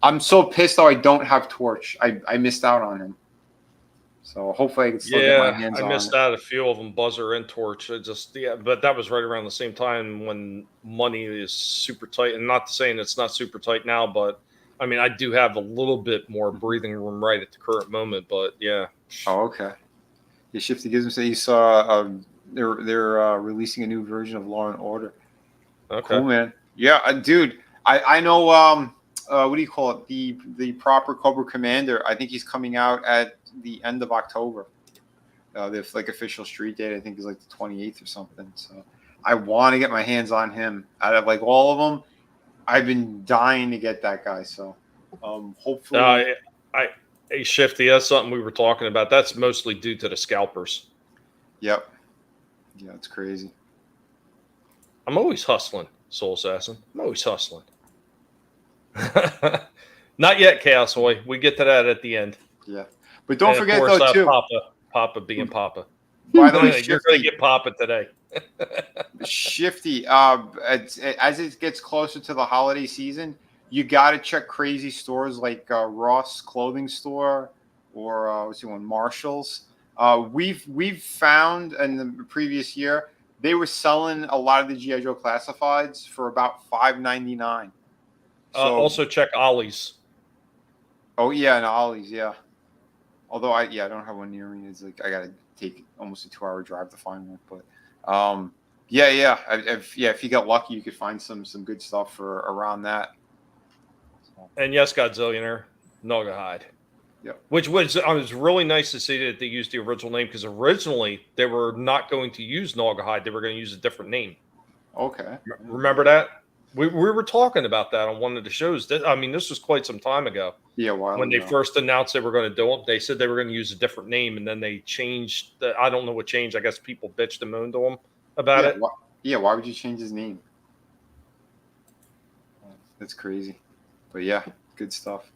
Speaker 3: I'm so pissed though I don't have Torch. I missed out on him. So hopefully I can still get my hands on it.
Speaker 2: I missed out a few of them, Buzzer and Torch. But that was right around the same time when money is super tight. And not saying it's not super tight now, but I mean, I do have a little bit more breathing room right at the current moment. But yeah.
Speaker 3: Oh, okay. Yeah, Shifty gives him say you saw they're releasing a new version of Law and Order.
Speaker 2: Okay.
Speaker 3: Cool, man. Yeah, dude. I know. What do you call it? The proper Cobra Commander. I think he's coming out at the end of October. The like official street date I think is like the 28th or something. So I want to get my hands on him. Out of like all of them, I've been dying to get that guy. So hopefully.
Speaker 2: Hey, Shifty, that's something we were talking about. That's mostly due to the scalpers.
Speaker 3: Yep. Yeah, it's crazy.
Speaker 2: I'm always hustling, Soul Assassin. I'm always hustling. Not yet, Chaos Boy. We get to that at the end.
Speaker 3: Yeah. But don't forget,
Speaker 2: course,
Speaker 3: though, too.
Speaker 2: Papa being Papa.
Speaker 3: By the way,
Speaker 2: you're going to get Papa today.
Speaker 3: Shifty, as it gets closer to the holiday season, you got to check crazy stores like Ross Clothing Store or what's the one, Marshalls. We've found in the previous year they were selling a lot of the G.I. Joe classifieds for about $5.99. So,
Speaker 2: also check Ollie's.
Speaker 3: Oh yeah, and Ollie's, yeah. Although I don't have one near me. It's like I gotta take almost a 2-hour drive to find one. But if you get lucky, you could find some good stuff for around that.
Speaker 2: And yes, Godzillionaire, Naugahyde.
Speaker 3: Yep.
Speaker 2: Which was really nice to see that they used the original name, because originally they were not going to use Naugahyde. They were going to use a different name.
Speaker 3: Okay.
Speaker 2: Remember that? We were talking about that on one of the shows. This was quite some time ago.
Speaker 3: Yeah,
Speaker 2: when they first announced they were going to do it, they said they were going to use a different name, and then they changed. I don't know what changed. I guess people bitched and moaned to them about it.
Speaker 3: Why would you change his name? That's crazy. But yeah, good stuff.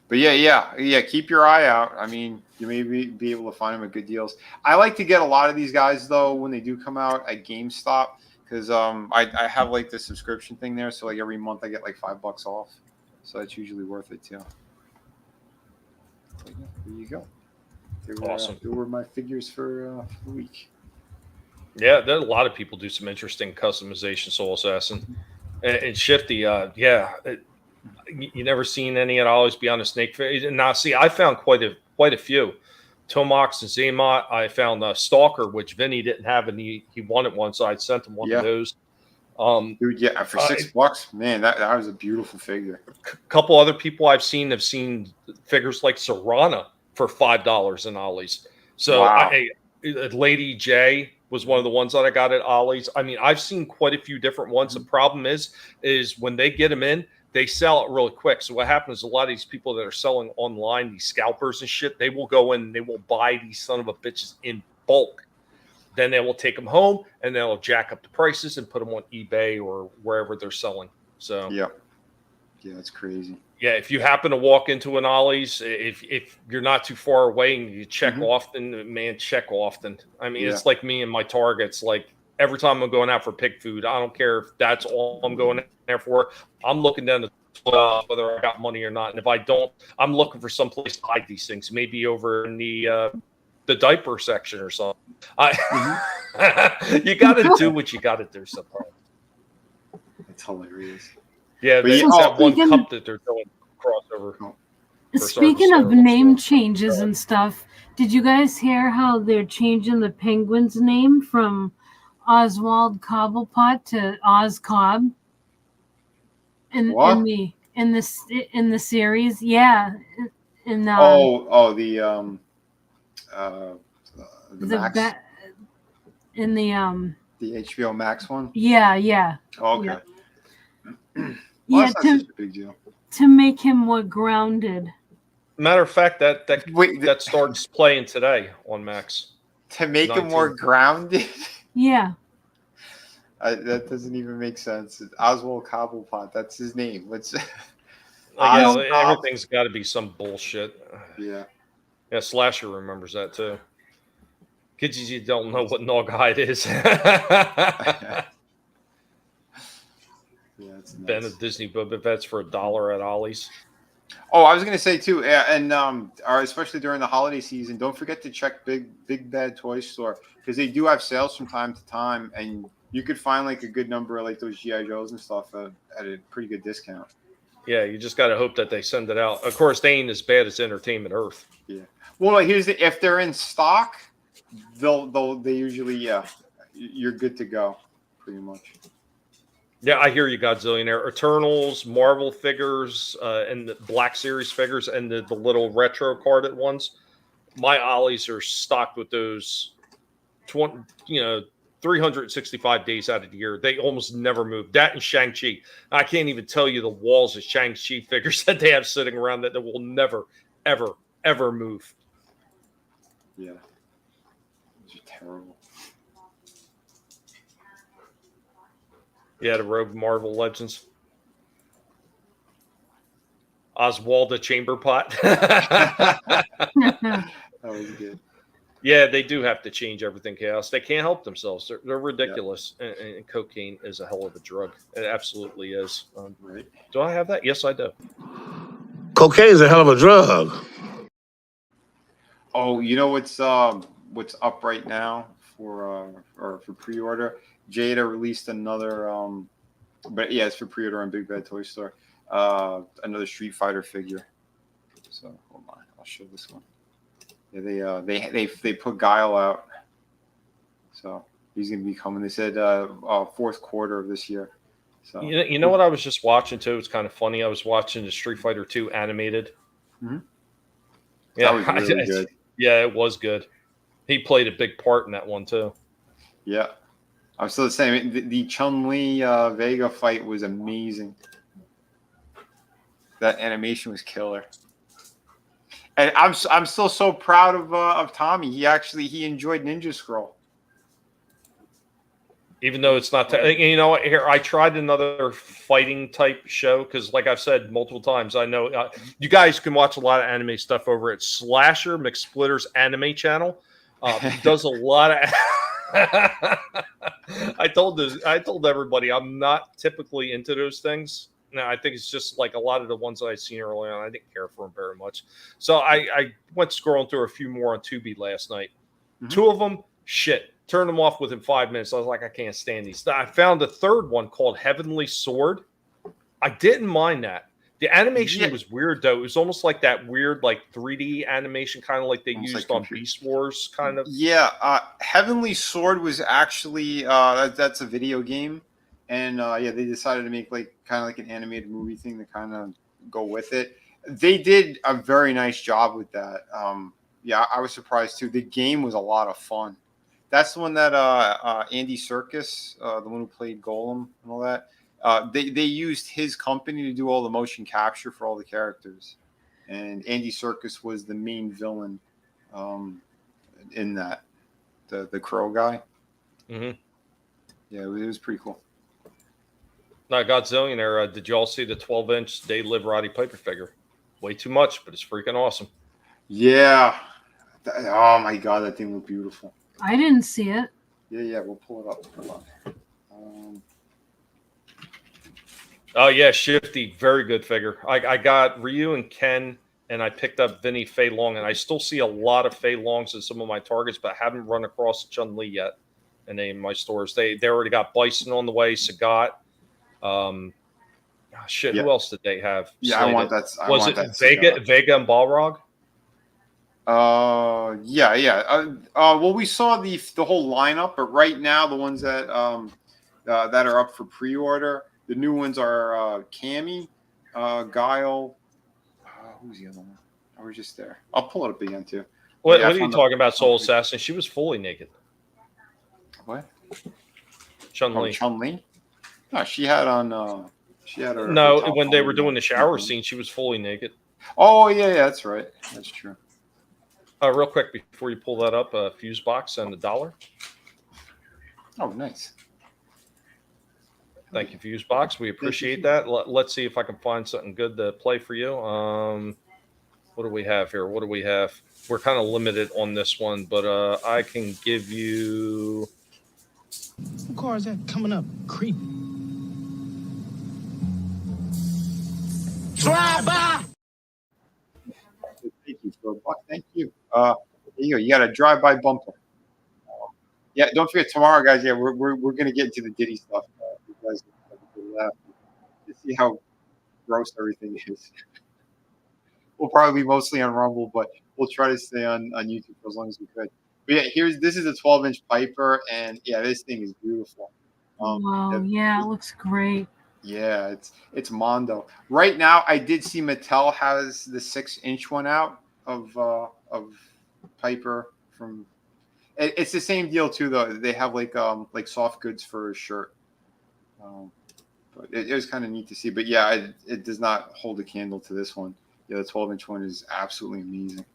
Speaker 3: But yeah. Keep your eye out. I mean, you may be able to find them at good deals. I like to get a lot of these guys though when they do come out at GameStop. Because I have like the subscription thing there, so like every month I get like $5 off, so that's usually worth it too. But yeah, there you go.
Speaker 2: Awesome.
Speaker 3: There were my figures for the week.
Speaker 2: Yeah, there are a lot of people do some interesting customization, Soul Assassin, and Shifty. You never seen any at Ollie's beyond a snake face. And now, see, I found quite a few. Tomox and Zaymot. I found Stalker, which Vinnie didn't have, and he wanted one, so I sent him one of those.
Speaker 3: Dude, yeah, for $6, man, that was a beautiful figure.
Speaker 2: A couple other people have seen figures like Serrana for $5 in Ollie's. So
Speaker 3: wow.
Speaker 2: Lady J was one of the ones that I got at Ollie's. I mean, I've seen quite a few different ones. The problem is when they get them in, they sell it really quick. So what happens is a lot of these people that are selling online, these scalpers and shit, they will go in and they will buy these son of a bitches in bulk. Then they will take them home and they'll jack up the prices and put them on eBay or wherever they're selling. So
Speaker 3: yeah, it's crazy.
Speaker 2: Yeah, if you happen to walk into an Ollie's, if you're not too far away and you check often, man, check often. I mean, it's like me and my Targets. Like every time I'm going out for pig food, I don't care if that's all I'm going there for. I'm looking down the whether I got money or not. And if I don't, I'm looking for some place to hide these things. Maybe over in the diaper section or something. You got to do what you got to do sometimes.
Speaker 3: It's hilarious.
Speaker 2: Yeah, they have one cup that they're doing crossover.
Speaker 4: Speaking of name changes and stuff, did you guys hear how they're changing the Penguin's name from Oswald Cobblepot to Oz Cobb? In the series, yeah. In
Speaker 3: the Max,
Speaker 4: in the
Speaker 3: HBO Max one.
Speaker 4: Yeah.
Speaker 3: Oh, okay.
Speaker 4: Yeah,
Speaker 3: that's not such a big deal.
Speaker 4: To make him more grounded.
Speaker 2: Matter of fact, that starts playing today on Max.
Speaker 3: To make him more grounded.
Speaker 4: Yeah.
Speaker 3: That doesn't even make sense. Oswald Cobblepot. That's his name.
Speaker 2: Everything's got to be some bullshit.
Speaker 3: Yeah.
Speaker 2: Yeah, Slasher remembers that too. Kids, you don't know what Naugahyde is.
Speaker 3: Yeah, it's
Speaker 2: Ben of Disney Boba Fett's for $1 at Ollie's.
Speaker 3: Oh, I was gonna say too, and especially during the holiday season, don't forget to check Big Bad Toy Store because they do have sales from time to time, and you could find like a good number of like those GI Joes and stuff at a pretty good discount.
Speaker 2: Yeah, you just got to hope that they send it out. Of course, they ain't as bad as Entertainment Earth.
Speaker 3: Yeah. Well, if they're in stock, they usually you're good to go, pretty much.
Speaker 2: Yeah, I hear you, Godzillionaire. Eternals, Marvel figures, and the Black Series figures, and the little retro carded ones. My ollies are stocked with those 365 days out of the year. They almost never move. That and Shang-Chi. I can't even tell you the walls of Shang-Chi figures that they have sitting around that will never, ever, ever move.
Speaker 3: Yeah. Those are terrible.
Speaker 2: Yeah, the Rogue Marvel Legends. Oswald the Chamber Pot.
Speaker 3: That was good.
Speaker 2: Yeah, they do have to change everything, Chaos. They can't help themselves. They're ridiculous. Yeah. And cocaine is a hell of a drug. It absolutely is.
Speaker 3: Right.
Speaker 2: Do I have that? Yes, I do.
Speaker 13: Cocaine is a hell of a drug.
Speaker 3: Oh, you know what's up right now for pre-order? Jada released another, but yeah, it's for pre-order on Big Bad Toy Store. Another Street Fighter figure. So hold on, I'll show this one. Yeah, they put Guile out, so he's gonna be coming. They said fourth quarter of this year. So
Speaker 2: you know what I was just watching too? It's kind of funny. I was watching the Street Fighter 2 animated.
Speaker 3: Mm-hmm.
Speaker 2: Yeah,
Speaker 3: that was really good.
Speaker 2: Yeah, it was good. He played a big part in that one too.
Speaker 3: Yeah, I'm still the same. The Chun-Li Vega fight was amazing. That animation was killer. And I'm still so proud of Tommy. He enjoyed Ninja Scroll.
Speaker 2: Even though it's not, you know what? Here, I tried another fighting type show because, like I've said multiple times, I know you guys can watch a lot of anime stuff over at Slasher McSplitter's anime channel. He does a lot of. I told everybody I'm not typically into those things. No, I think it's just like a lot of the ones that I've seen early on. I didn't care for them very much. So I went scrolling through a few more on Tubi last night. Mm-hmm. Two of them, shit. Turned them off within 5 minutes. I was like, I can't stand these. I found a third one called Heavenly Sword. I didn't mind that. The animation was weird, though. It was almost like that weird, like 3D animation, kind of like they almost used like on Beast Wars, kind of.
Speaker 3: Yeah, Heavenly Sword was actually that's a video game. And they decided to make like kind of like an animated movie thing to kind of go with it. They did a very nice job with that. I was surprised too. The game was a lot of fun. That's the one that Andy Serkis, the one who played Golem and all that, they used his company to do all the motion capture for all the characters. And Andy Serkis was the main villain in that, the crow guy.
Speaker 2: Mm-hmm.
Speaker 3: Yeah, it was pretty cool.
Speaker 2: Now, Godzillionaire, did y'all see the 12-inch They Live Roddy Piper figure? Way too much, but it's freaking awesome.
Speaker 3: Yeah. Oh, my God, that thing looked beautiful.
Speaker 4: I didn't see it.
Speaker 3: Yeah, we'll pull it up. Hold on.
Speaker 2: Oh, yeah, Shifty. Very good figure. I got Ryu and Ken, and I picked up Vinnie Fei Long, and I still see a lot of Fei Longs in some of my targets, but I haven't run across Chun-Li yet in any of my stores. They already got Bison on the way, Sagat. Who else did they have?
Speaker 3: Yeah, I want that.
Speaker 2: Was it Vega and Balrog?
Speaker 3: Well, we saw the whole lineup, but right now the ones that are up for pre-order, the new ones are Cammy, Guile. Who's the other one? Oh, we're just there. I'll pull it up again too.
Speaker 2: What are you talking about, Soul Assassin? She was fully naked.
Speaker 3: What?
Speaker 2: Chun-Li.
Speaker 3: Oh, Chun-Li? No, she had on. She had her.
Speaker 2: No, when they were doing the shower scene, she was fully naked.
Speaker 3: Oh yeah, that's right. That's true.
Speaker 2: Real quick before you pull that up, a fuse box and $1.
Speaker 3: Oh, nice.
Speaker 2: Thank you, fuse box. We appreciate that. Let's see if I can find something good to play for you. What do we have here? What do we have? We're kind of limited on this one, but I can give you.
Speaker 14: What car is that coming up? Creepy. Drive by.
Speaker 3: for $1. Thank you. There you go. You got a drive-by bumper. Yeah, don't forget tomorrow, guys. Yeah, we're gonna get into the Diddy stuff. You guys have a good laugh to see how gross everything is. We'll probably be mostly on Rumble, but we'll try to stay on YouTube for as long as we could. But yeah, this is a 12-inch Piper, and yeah, this thing is beautiful.
Speaker 4: Wow, yeah, it looks great.
Speaker 3: Yeah, it's Mondo. Right now, I did see Mattel has the 6-inch one out of Piper from. It's the same deal too, though. They have like soft goods for a shirt. But it was kind of neat to see. But yeah, it does not hold a candle to this one. Yeah, the 12-inch one is absolutely amazing.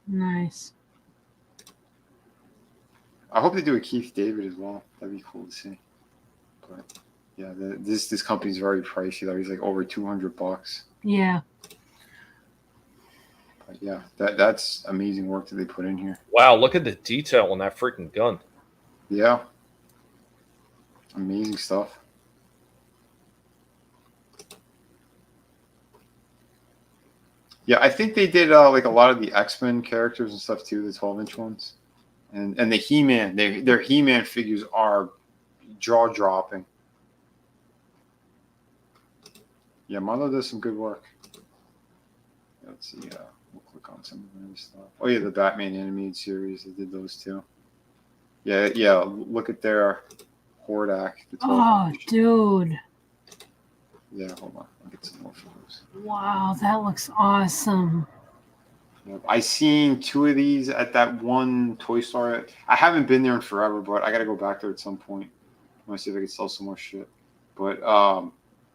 Speaker 4: Nice.
Speaker 3: I hope they do a Keith David as well. That'd be cool to see. But yeah, this company's very pricey though. He's like over $200.
Speaker 4: Yeah.
Speaker 3: But yeah, that's amazing work that they put in here.
Speaker 2: Wow, look at the detail on that freaking gun.
Speaker 3: Yeah. Amazing stuff. Yeah, I think they did like a lot of the X-Men characters and stuff too, the 12-inch ones. And the He-Man, their He-Man figures are jaw-dropping. Yeah, Mondo does some good work. Let's see, we'll click on some of their stuff. Oh yeah, the Batman animated series, they did those too. Yeah, look at their Hordak.
Speaker 4: Oh, dude.
Speaker 3: Yeah, hold on. I'll get some more photos.
Speaker 4: Wow, that looks awesome.
Speaker 3: Yep. I seen 2 of these at that one toy store. I haven't been there in forever, but I got to go back there at some point. I want to see if I can sell some more shit. But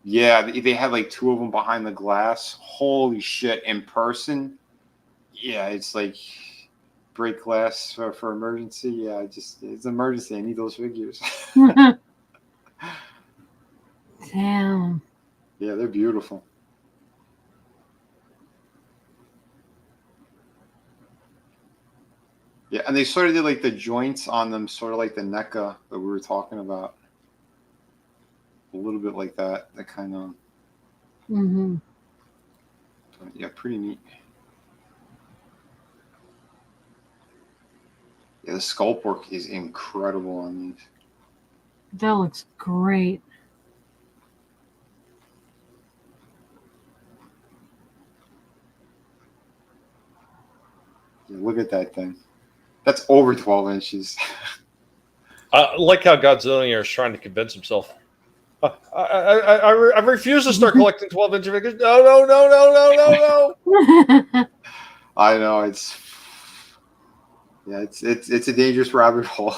Speaker 3: yeah, they had like 2 of them behind the glass. Holy shit! In person, yeah, it's like break glass for emergency. Yeah, it's an emergency. I need those figures.
Speaker 4: Damn.
Speaker 3: Yeah, they're beautiful. Yeah, and they sort of did like the joints on them, sort of like the NECA that we were talking about. A little bit like that kind of.
Speaker 4: Mm-hmm.
Speaker 3: Yeah, pretty neat. Yeah, the sculpt work is incredible on these.
Speaker 4: That looks great.
Speaker 3: Yeah, look at that thing. That's over 12 inches.
Speaker 2: I like how Godzilla is trying to convince himself. I refuse to start collecting 12-inch figures. No.
Speaker 3: I know it's a dangerous rabbit hole.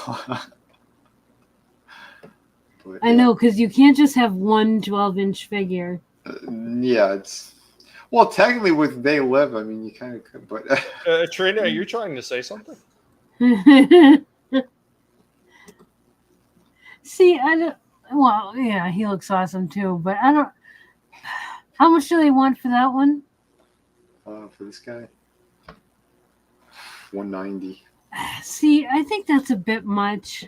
Speaker 3: But,
Speaker 4: I know, because you can't just have one 12-inch figure.
Speaker 3: Yeah, well, technically with They Live, I mean, you kind of could, but
Speaker 2: Trina, are you trying to say something?
Speaker 4: See, I don't. Well, yeah, he looks awesome too, but I don't. How much do they want for that one?
Speaker 3: For this guy, $190.
Speaker 4: See, I think that's a bit much.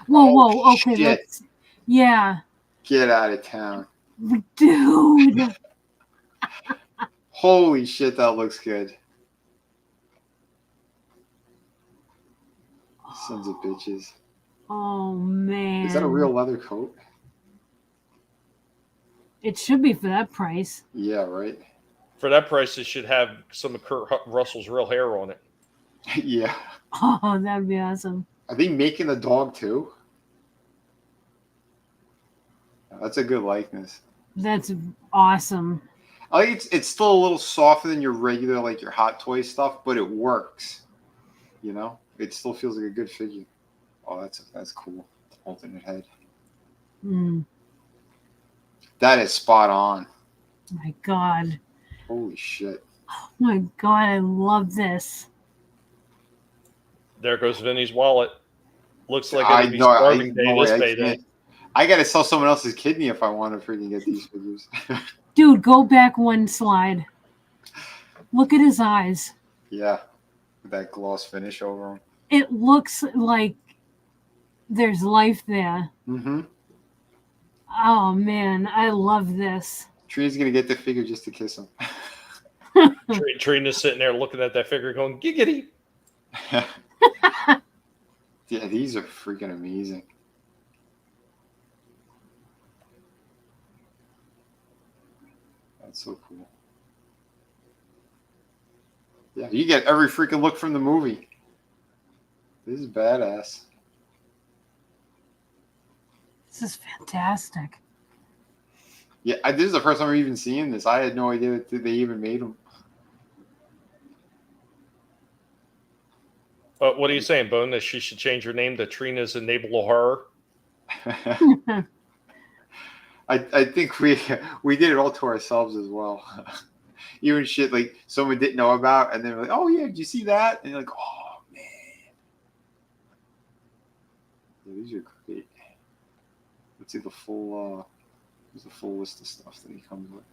Speaker 4: Whoa, okay,
Speaker 3: shit.
Speaker 4: Yeah.
Speaker 3: Get out of town,
Speaker 4: dude.
Speaker 3: Holy shit, that looks good. Sons of bitches.
Speaker 4: Oh man.
Speaker 3: Is that a real leather coat?
Speaker 4: It should be for that price.
Speaker 3: Yeah, right.
Speaker 2: For that price, it should have some of Kurt Russell's real hair on it.
Speaker 3: Yeah.
Speaker 4: Oh, that'd be awesome.
Speaker 3: Are they making the dog too? That's a good likeness.
Speaker 4: That's awesome.
Speaker 3: I think it's still a little softer than your regular, like your Hot Toy stuff, but it works. You know, it still feels like a good figure. Oh, that's cool. Alternate head.
Speaker 4: Mm.
Speaker 3: That is spot on.
Speaker 4: My God.
Speaker 3: Holy shit.
Speaker 4: Oh my God, I love this.
Speaker 2: There goes Vinnie's wallet. Looks like it'll be starving day this payday.
Speaker 3: I got to sell someone else's kidney if I want to freaking get these figures.
Speaker 4: Dude, go back one slide. Look at his eyes.
Speaker 3: Yeah. With that gloss finish over him.
Speaker 4: It looks like there's life there.
Speaker 3: Mm-hmm.
Speaker 4: Oh, man. I love this.
Speaker 3: Trina's going to get the figure just to kiss him.
Speaker 2: Trina's sitting there looking at that figure going, giggity.
Speaker 3: Yeah, these are freaking amazing. That's so cool. Yeah, you get every freaking look from the movie. This is badass.
Speaker 4: This is fantastic.
Speaker 3: Yeah, this is the first time I'm even seeing this. I had no idea that they even made them.
Speaker 2: What are you saying, Bone? That she should change her name to Trina's Enable Horror?
Speaker 3: I think we did it all to ourselves as well. Even shit like someone didn't know about, and they're like, "Oh yeah, did you see that?" And you're like, "Oh man, yeah, these are great." Let's see the full. There's a full list of stuff that he comes with.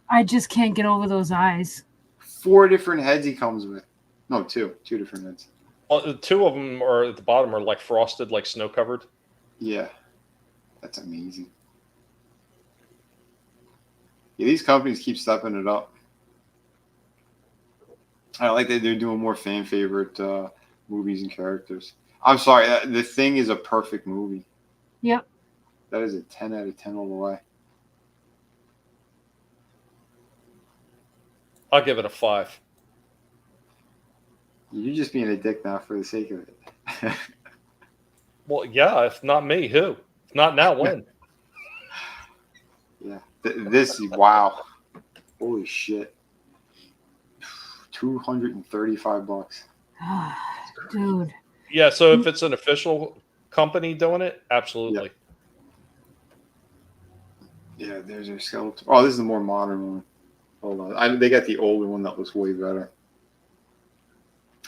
Speaker 4: I just can't get over those eyes.
Speaker 3: 4 different heads he comes with. No, 2 different heads.
Speaker 2: 2 of them are at the bottom are like frosted, like snow covered.
Speaker 3: Yeah, that's amazing. Yeah, these companies keep stepping it up. I like that they're doing more fan favorite movies and characters. I'm sorry, The Thing is a perfect movie.
Speaker 4: Yep.
Speaker 3: That is a 10 out of 10 all the way.
Speaker 2: I'll give it a 5.
Speaker 3: You're just being a dick now for the sake of it.
Speaker 2: Well, yeah, if not me, who? If not now, when?
Speaker 3: Yeah. This, wow. Holy shit. $235.
Speaker 4: Dude.
Speaker 2: Yeah, so if it's an official company doing it, absolutely.
Speaker 3: Yeah, there's your skeleton. Oh, this is the more modern one. Hold on. They got the older one that looks way better.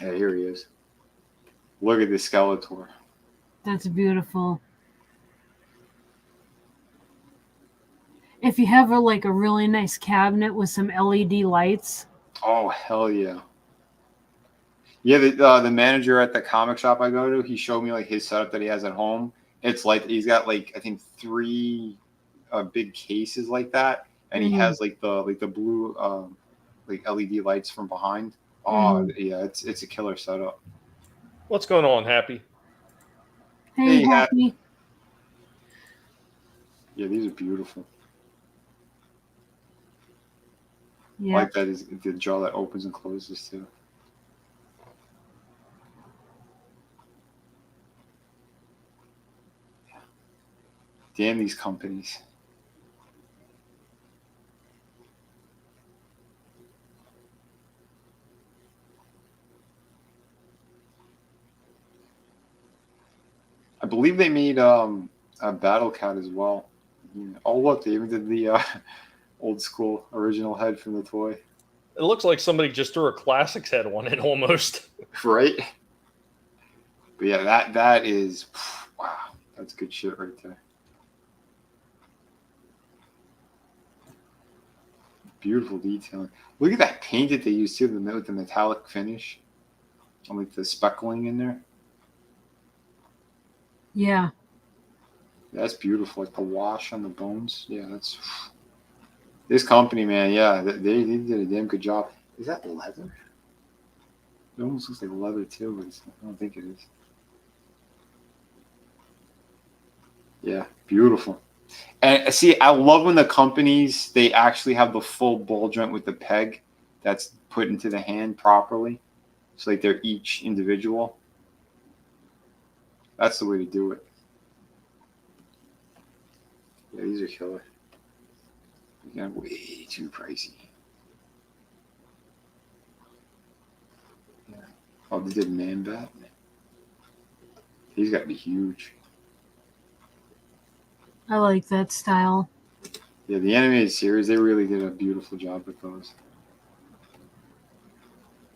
Speaker 3: Yeah, here he is. Look at this Skeletor.
Speaker 4: That's beautiful. If you have a really nice cabinet with some LED lights.
Speaker 3: Oh, hell yeah. Yeah, the manager at the comic shop I go to, he showed me his setup that he has at home. It's he's got I think 3 big cases like that, and he has the blue LED lights from behind. Oh yeah, it's a killer setup.
Speaker 2: What's going on, Happy?
Speaker 4: Hey, Happy.
Speaker 3: Yeah, these are beautiful.
Speaker 4: Yeah.
Speaker 3: I like that is the jaw that opens and closes too. Damn these companies. I believe they made a Battle Cat as well. Oh look, they even did the old school original head from the toy.
Speaker 2: It looks like somebody just threw a Classics head on it almost.
Speaker 3: Right? But yeah, that is, wow, that's good shit right there. Beautiful detailing. Look at that paint that they used too, with the metallic finish. And the speckling in there.
Speaker 4: Yeah.
Speaker 3: That's beautiful. The wash on the bones. Yeah, that's... This company, man, yeah, they did a damn good job. Is that leather? It almost looks like leather too, but I don't think it is. Yeah, beautiful. And see, I love when the companies, they actually have the full ball joint with the peg that's put into the hand properly. So they're each individual. That's the way to do it. Yeah, these are killer. Again, way too pricey. Yeah. Oh, they did Man Bat. He's got to be huge.
Speaker 4: I like that style.
Speaker 3: Yeah, the animated series, they really did a beautiful job with those.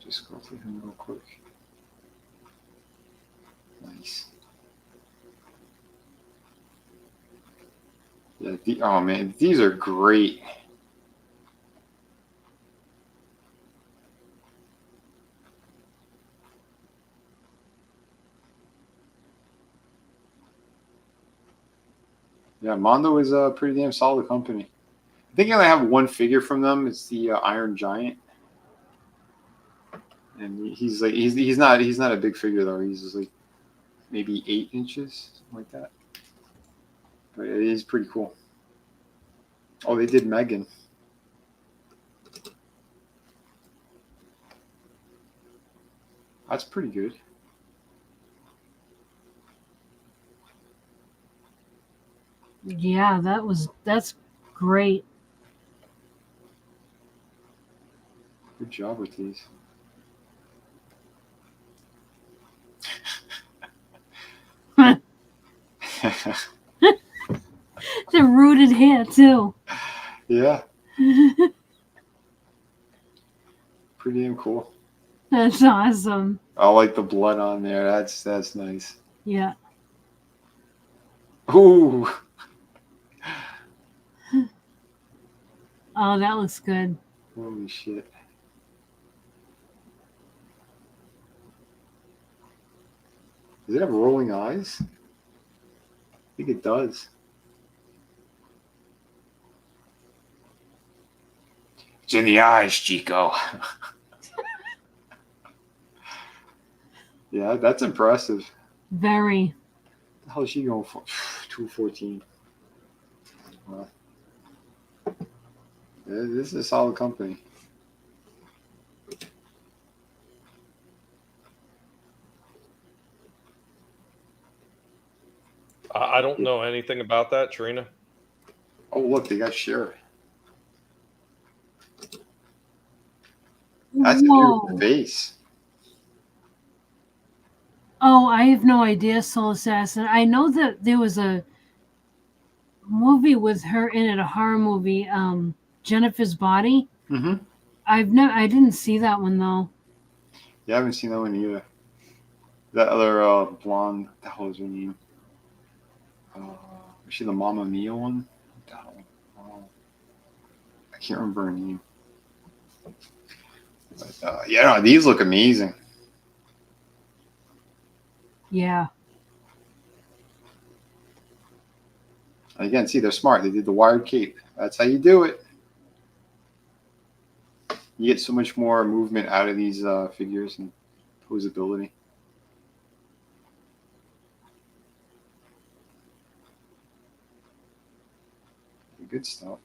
Speaker 3: Just scroll through him real quick. Nice. Yeah, oh man, these are great. Yeah, Mondo is a pretty damn solid company. I think I only have one figure from them. It's the Iron Giant, and he's not a big figure though. He's just like maybe 8 inches, something like that. But it is pretty cool. Oh, they did Megan. That's pretty good.
Speaker 4: Yeah, that's great.
Speaker 3: Good job with these.
Speaker 4: The rooted hair too.
Speaker 3: Yeah. Pretty damn cool.
Speaker 4: That's awesome.
Speaker 3: I like the blood on there. That's nice.
Speaker 4: Yeah.
Speaker 3: Ooh.
Speaker 4: Oh, that looks good.
Speaker 3: Holy shit. Does it have rolling eyes? I think it does. It's in the eyes, Chico. Yeah, that's impressive.
Speaker 4: Very.
Speaker 3: What the hell is she going for? 214. Wow. This is a solid company.
Speaker 2: I don't know anything about that, Trina.
Speaker 3: Oh, look, they got Cher. That's a beautiful face.
Speaker 4: Oh, I have no idea, Soul Assassin. I know that there was a movie with her in it, a horror movie, Jennifer's Body.
Speaker 3: Mm-hmm.
Speaker 4: I didn't see that one though.
Speaker 3: Yeah, I haven't seen that one either. That other blonde, what the hell is her name? Was she the Mamma Mia one? What the hell? I can't remember her name. But yeah, no, these look amazing.
Speaker 4: Yeah.
Speaker 3: Again, see, they're smart. They did the wired cape. That's how you do it. You get so much more movement out of these figures and posability. Good stuff.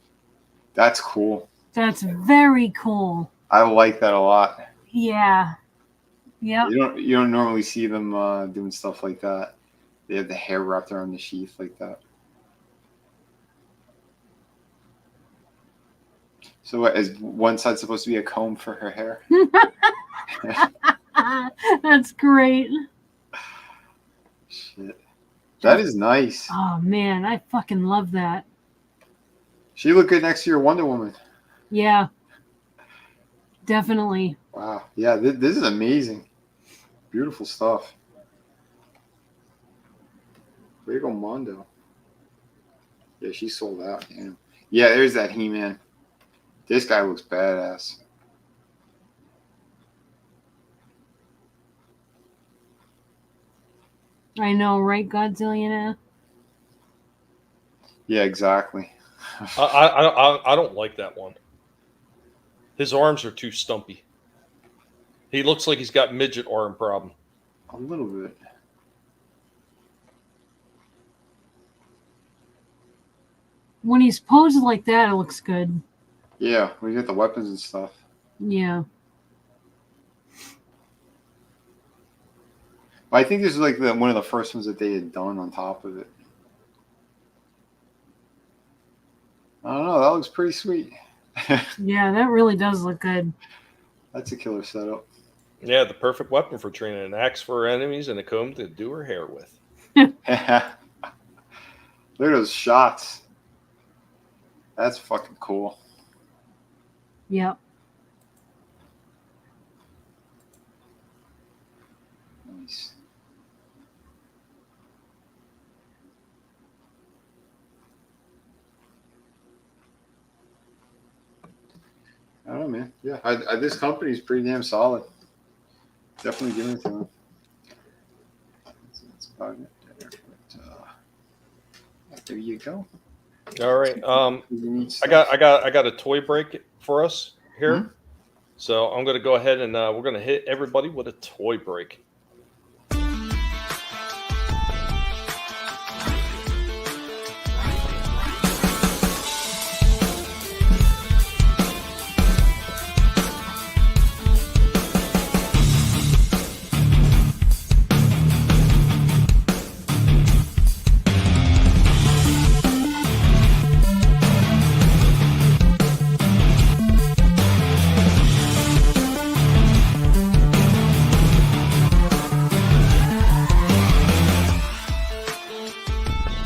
Speaker 3: That's cool.
Speaker 4: That's very cool.
Speaker 3: I like that a lot.
Speaker 4: Yeah. Yep.
Speaker 3: You don't normally see them doing stuff like that. They have the hair wrapped around the sheath like that. So what, is one side supposed to be a comb for her hair?
Speaker 4: That's great.
Speaker 3: Shit. That is nice.
Speaker 4: Oh man, I fucking love that.
Speaker 3: She looked good next to your Wonder Woman.
Speaker 4: Yeah. Definitely.
Speaker 3: Wow. Yeah, this is amazing. Beautiful stuff. Way to go, Mondo. Yeah, she sold out. Yeah, there's that He-Man. This guy looks badass.
Speaker 4: I know, right, Godzillionaire?
Speaker 3: Yeah, exactly.
Speaker 2: I don't like that one. His arms are too stumpy. He looks like he's got midget arm problem.
Speaker 3: A little bit.
Speaker 4: When he's posed like that, it looks good.
Speaker 3: Yeah, we get the weapons and stuff.
Speaker 4: Yeah.
Speaker 3: But I think this is like one of the first ones that they had done on top of it. I don't know. That looks pretty sweet.
Speaker 4: Yeah, that really does look good.
Speaker 3: That's a killer setup.
Speaker 2: Yeah, the perfect weapon for Trina. An axe for her enemies and a comb to do her hair with.
Speaker 3: Look at those shots. That's fucking cool.
Speaker 4: Yep.
Speaker 3: Nice. I don't know, man. Yeah, this company is pretty damn solid. Definitely giving it to them. That's about it there. But, there you go.
Speaker 2: All right. I got a toy break for us here.
Speaker 3: Mm-hmm.
Speaker 2: So I'm going to go ahead and we're going to hit everybody with a toy break.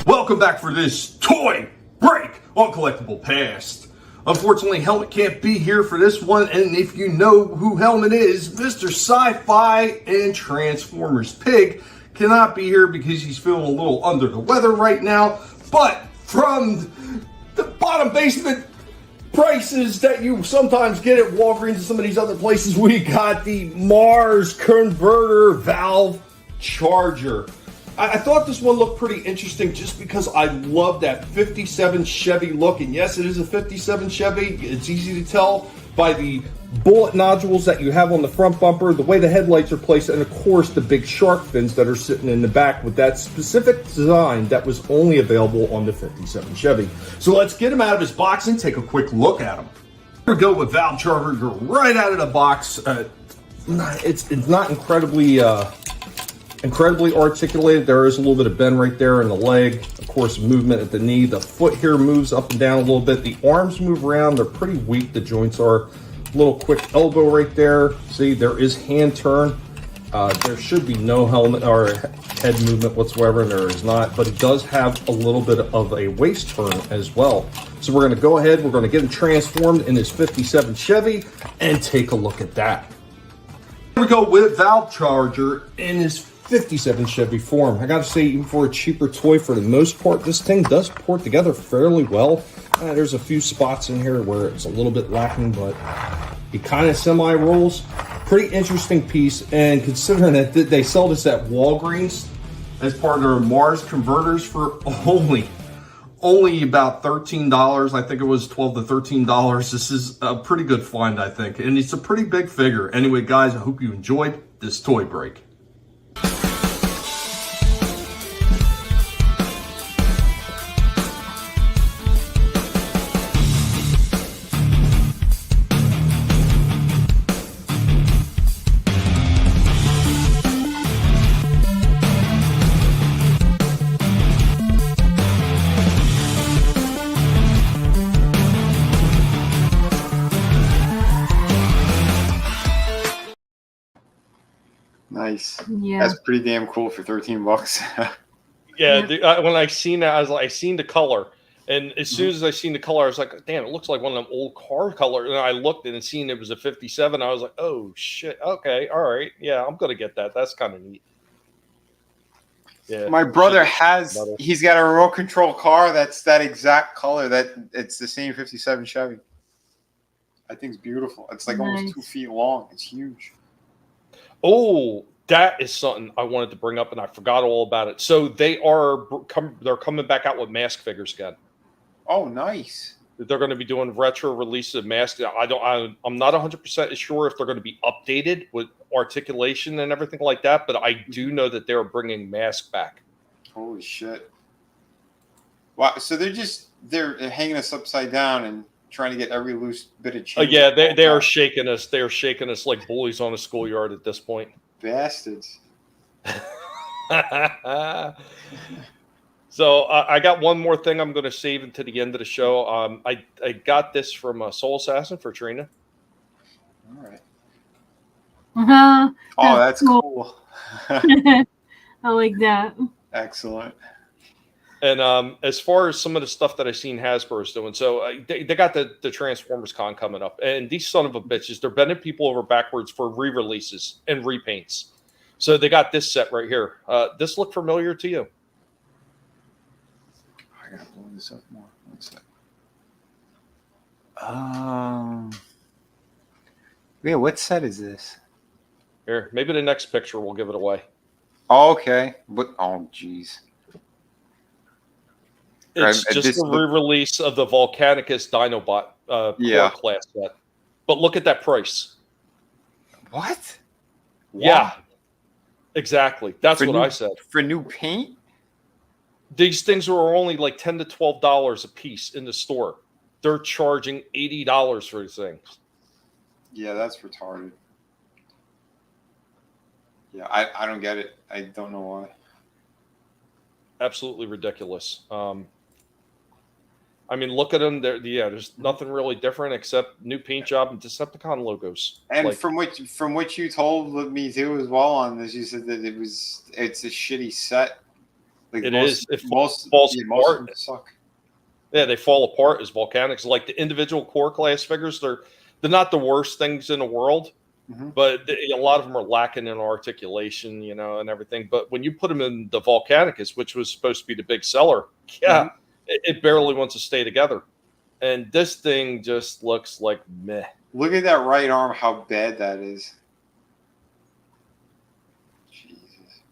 Speaker 12: Welcome back for this toy break on Collectable Past. Unfortunately, Helmet can't be here for this one, and if you know who Helmet is, Mr. Sci-Fi and Transformers Pig cannot be here because he's feeling a little under the weather right now. But from the bottom basement prices that you sometimes get at Walgreens and some of these other places, we got the Mars Converter Valve Charger. I thought this one looked pretty interesting just because I love that 57 Chevy look. And yes, it is a 57 Chevy. It's easy to tell by the bullet nodules that you have on the front bumper, the way the headlights are placed, and of course the big shark fins that are sitting in the back with that specific design that was only available on the 57 Chevy. So let's get him out of his box and take a quick look at him. We're going to go with Valve Charger right out of the box. It's not incredibly articulated. There is a little bit of bend right there in the leg. Of course, movement at the knee. The foot here moves up and down a little bit. The arms move around. They're pretty weak. The joints are. A little quick elbow right there. See, there is hand turn. There should be no helmet or head movement whatsoever, and there is not. But it does have a little bit of a waist turn as well. So we're going to go ahead. We're going to get him transformed in his 57 Chevy and take a look at that. Here we go with Valve Charger in his 57 Chevy form. I gotta say, even for a cheaper toy, for the most part, this thing does port together fairly well. There's a few spots in here where it's a little bit lacking, but he kind of semi-rolls. Pretty interesting piece, and considering that they sell this at Walgreens as part of their Mars converters for only about $13. I think it was $12 to $13. This is a pretty good find, I think, and it's a pretty big figure. Anyway, guys, I hope you enjoyed this toy break.
Speaker 3: Nice.
Speaker 4: Yeah.
Speaker 3: That's pretty damn cool for $13.
Speaker 2: Yeah. When I seen that, I was like, I seen the color, and as soon as I seen the color, I was like, damn, it looks like one of them old car colors. And I looked and seen it was a 57. I was like, oh shit. Okay. All right. Yeah, I'm gonna get that. That's kind of neat. Yeah.
Speaker 3: My brother he's got a remote control car that's that exact color. That it's the same 57 Chevy. I think it's beautiful. It's like almost 2 feet long. It's huge.
Speaker 2: Oh, that is something I wanted to bring up, and I forgot all about it. So they're coming back out with mask figures again.
Speaker 3: Oh, nice.
Speaker 2: They're going to be doing retro releases of masks. I'm not 100% sure if they're going to be updated with articulation and everything like that, but I do know that they're bringing masks back.
Speaker 3: Holy shit! Wow. So they're hanging us upside down and trying to get every loose bit of change.
Speaker 2: Yeah, they are shaking us. They are shaking us like bullies on a schoolyard at this point.
Speaker 3: Bastards.
Speaker 2: So I got one more thing I'm going to save until the end of the show. I got this from Soul Assassin for Trina.
Speaker 3: All right.
Speaker 4: Uh-huh.
Speaker 3: Oh, that's cool.
Speaker 4: I like that.
Speaker 3: Excellent.
Speaker 2: And as far as some of the stuff that I've seen Hasbro's doing, so they got the Transformers Con coming up, and these son of a bitches, they're bending people over backwards for re-releases and repaints. So they got this set right here. This look familiar to you?
Speaker 3: I gotta blow this up more. One sec. Yeah, what set is this?
Speaker 2: Here, maybe the next picture will give it away.
Speaker 3: Oh, okay. But oh, geez.
Speaker 2: It's just a re-release of the Volcanicus Dinobot core class set. But look at that price.
Speaker 3: What?
Speaker 2: Yeah, exactly. That's what I said.
Speaker 3: For new paint?
Speaker 2: These things are only like $10 to $12 a piece in the store. They're charging $80 for these things.
Speaker 3: Yeah, that's retarded. Yeah, I don't get it. I don't know why.
Speaker 2: Absolutely ridiculous. I mean, look at them. There's nothing really different except new paint job and Decepticon logos.
Speaker 3: And from what you told me too as well on this, you said that it's a shitty set. Like
Speaker 2: it is. It falls
Speaker 3: apart.
Speaker 2: Most
Speaker 3: suck.
Speaker 2: Yeah, they fall apart as Volcanics. Like the individual core class figures, they're not the worst things in the world, but a lot of them are lacking in articulation, and everything. But when you put them in the Volcanicus, which was supposed to be the big seller, it barely wants to stay together. And this thing just looks like meh.
Speaker 3: Look at that right arm, how bad that is. Jesus.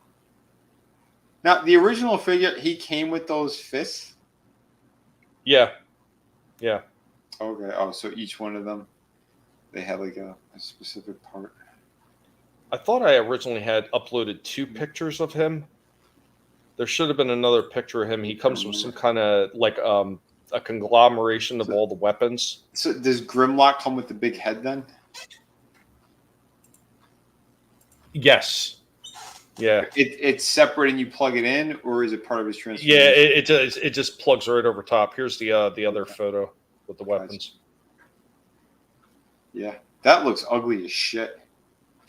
Speaker 3: Now, the original figure, he came with those fists?
Speaker 2: Yeah. Yeah.
Speaker 3: Okay. Oh, so each one of them, they had like a specific part.
Speaker 2: I thought I originally had uploaded 2 pictures of him. There should have been another picture of him. He comes with some kind of like a conglomeration of all the weapons.
Speaker 3: So does Grimlock come with the big head then?
Speaker 2: Yes. Yeah.
Speaker 3: It's separate and you plug it in, or is it part of his transformation?
Speaker 2: Yeah, it just plugs right over top. Here's the other photo with the weapons.
Speaker 3: Yeah, that looks ugly as shit.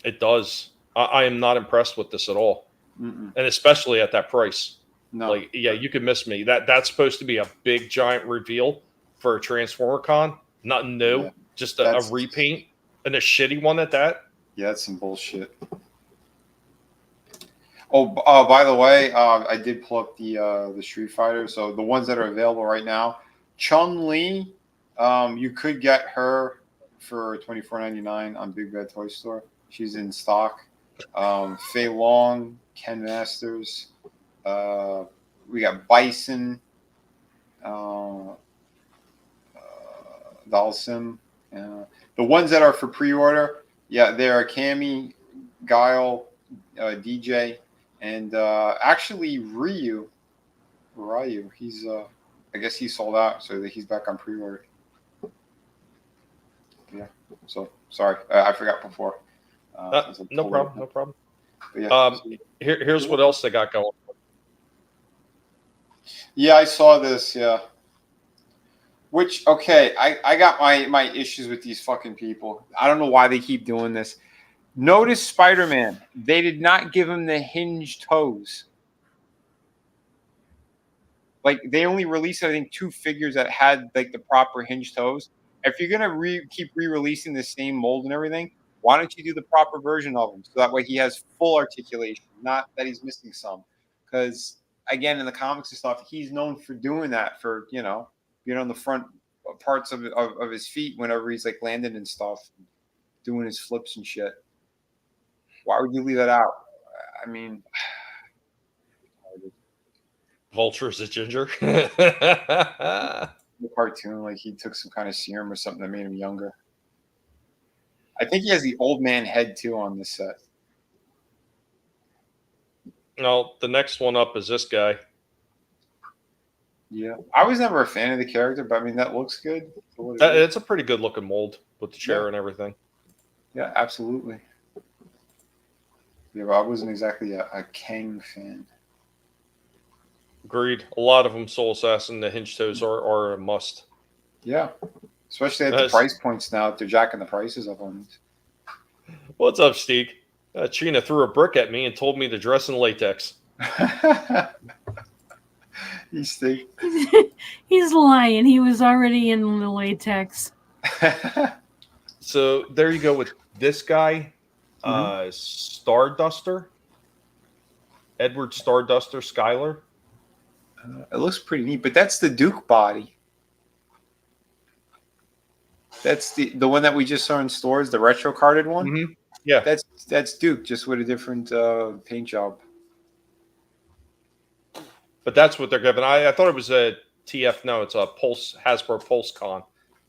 Speaker 2: It does. I am not impressed with this at all.
Speaker 3: Mm-mm.
Speaker 2: And especially at that price.
Speaker 3: No.
Speaker 2: Like, yeah, you could miss me. That's supposed to be a big giant reveal for a Transformer Con. Nothing new. Yeah, just a repaint and a shitty one at that.
Speaker 3: Yeah, that's some bullshit. Oh, by the way, I did pull up the Street Fighter. So the ones that are available right now, Chun-Li, you could get her for $24.99 on Big Bad Toy Store. She's in stock. Fei Long, Ken Masters. We got Bison, Dalsim. The ones that are for pre-order, yeah, they are Cammy, Guile, DJ, and actually Ryu. He's I guess he sold out, so he's back on pre-order. Yeah. So sorry, I forgot before.
Speaker 2: No problem. No problem.
Speaker 3: Yeah,
Speaker 2: here's what else they got going.
Speaker 3: Yeah, I saw this. Yeah. Which, okay, I got my issues with these fucking people. I don't know why they keep doing this. Notice Spider-Man. They did not give him the hinge toes. Like, they only released, I think, 2 figures that had, like, the proper hinge toes. If you're going to keep re-releasing the same mold and everything, why don't you do the proper version of him? So that way he has full articulation, not that he's missing some. Because, again, in the comics and stuff, he's known for doing that, for, being on the front parts of his feet whenever he's, like, landing and stuff, doing his flips and shit. Why would you leave that out? I mean...
Speaker 2: Vulture is a ginger.
Speaker 3: The cartoon, like he took some kind of serum or something that made him younger. I think he has the old man head too on this set.
Speaker 2: No, the next one up is this guy.
Speaker 3: Yeah, I was never a fan of the character, but I mean that looks good.
Speaker 2: It's a pretty good looking mold with the chair and everything.
Speaker 3: Yeah, absolutely. Yeah, but I wasn't exactly a Kang fan.
Speaker 2: Agreed. A lot of them, Soul Assassin, the hinge toes are a must.
Speaker 3: Yeah, especially at the price points now. They're jacking the prices up on these.
Speaker 2: What's up, Steve? Trina threw a brick at me and told me to dress in latex.
Speaker 3: He's
Speaker 4: lying. He was already in the latex.
Speaker 2: So there you go with this guy, Starduster, Edward Starduster Skylar.
Speaker 3: It looks pretty neat, but that's the Duke body. That's the one that we just saw in stores, the retro carded one.
Speaker 2: Mm-hmm. Yeah,
Speaker 3: that's Duke, just with a different paint job.
Speaker 2: But that's what they're giving. I thought it was a TF. No, it's a Hasbro PulseCon.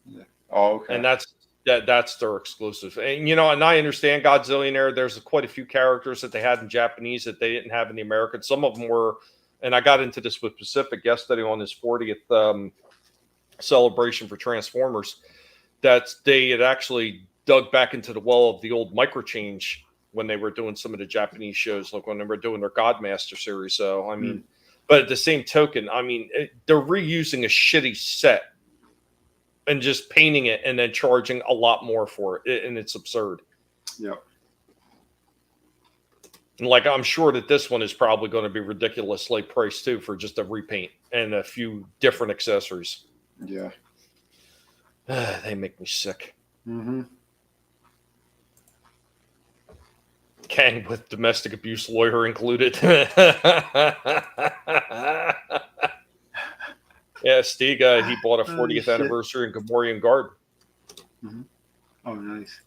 Speaker 3: Yeah. Oh, okay.
Speaker 2: And that's their exclusive. And and I understand Godzillionaire. There's quite a few characters that they had in Japanese that they didn't have in the American. Some of them were, and I got into this with Pacific yesterday on his 40th celebration for Transformers, that they had actually dug back into the well of the old Microchange when they were doing some of the Japanese shows, like when they were doing their Godmaster series. So, I mean, but at the same token, I mean, they're reusing a shitty set and just painting it and then charging a lot more for it. And it's absurd.
Speaker 3: Yep.
Speaker 2: And like, I'm sure that this one is probably going to be ridiculously priced too for just a repaint and a few different accessories.
Speaker 3: Yeah.
Speaker 2: They make me sick.
Speaker 3: Mm-hmm.
Speaker 2: Kang with domestic abuse lawyer included. Yeah, Stiga, he bought a 40th anniversary in Gamorrean Garden.
Speaker 3: Mm-hmm. Oh, nice.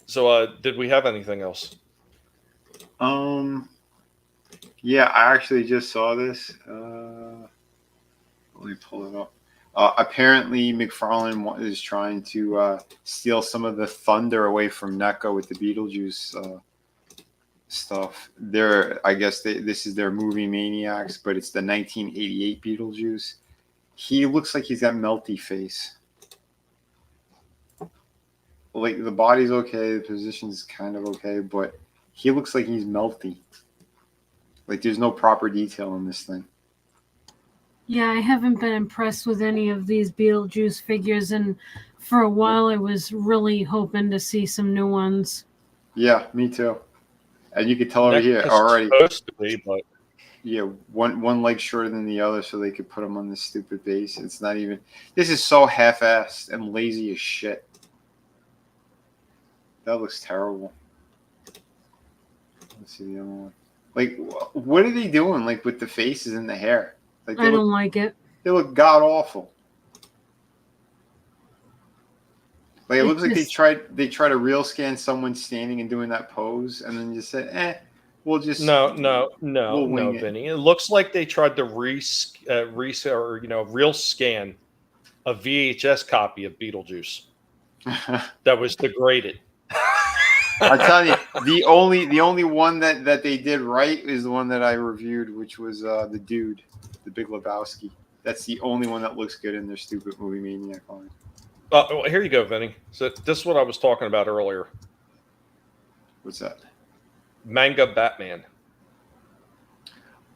Speaker 2: So, did we have anything else?
Speaker 3: Yeah, I actually just saw this. Let me pull it up. Apparently, McFarlane is trying to steal some of the thunder away from NECA with the Beetlejuice stuff. I guess this is their movie Maniacs, but it's the 1988 Beetlejuice. He looks like he's got melty face. Like, the body's okay, the position's kind of okay, but he looks like he's melty. Like, there's no proper detail in this thing.
Speaker 4: Yeah, I haven't been impressed with any of these Beetlejuice figures, and for a while I was really hoping to see some new ones.
Speaker 3: Yeah, me too. And you could tell over here already.
Speaker 2: Supposed to be, but
Speaker 3: yeah, one leg shorter than the other, so they could put them on this stupid base. It's not even. This is so half-assed and lazy as shit. That looks terrible. Let's see the other one. Like, what are they doing? Like with the faces and the hair? Like,
Speaker 4: I don't like it.
Speaker 3: They look god awful. Like, it looks like they tried to real scan someone standing and doing that pose, and then just said, we'll just
Speaker 2: no, Vinnie. It looks like they tried to real scan a VHS copy of Beetlejuice that was degraded.
Speaker 3: I'm telling you, the only one that they did right is the one that I reviewed, which was the dude, the Big Lebowski. That's the only one that looks good in their stupid movie Maniac line.
Speaker 2: Well, here you go, Vinnie. So this is what I was talking about earlier.
Speaker 3: What's that?
Speaker 2: Manga Batman.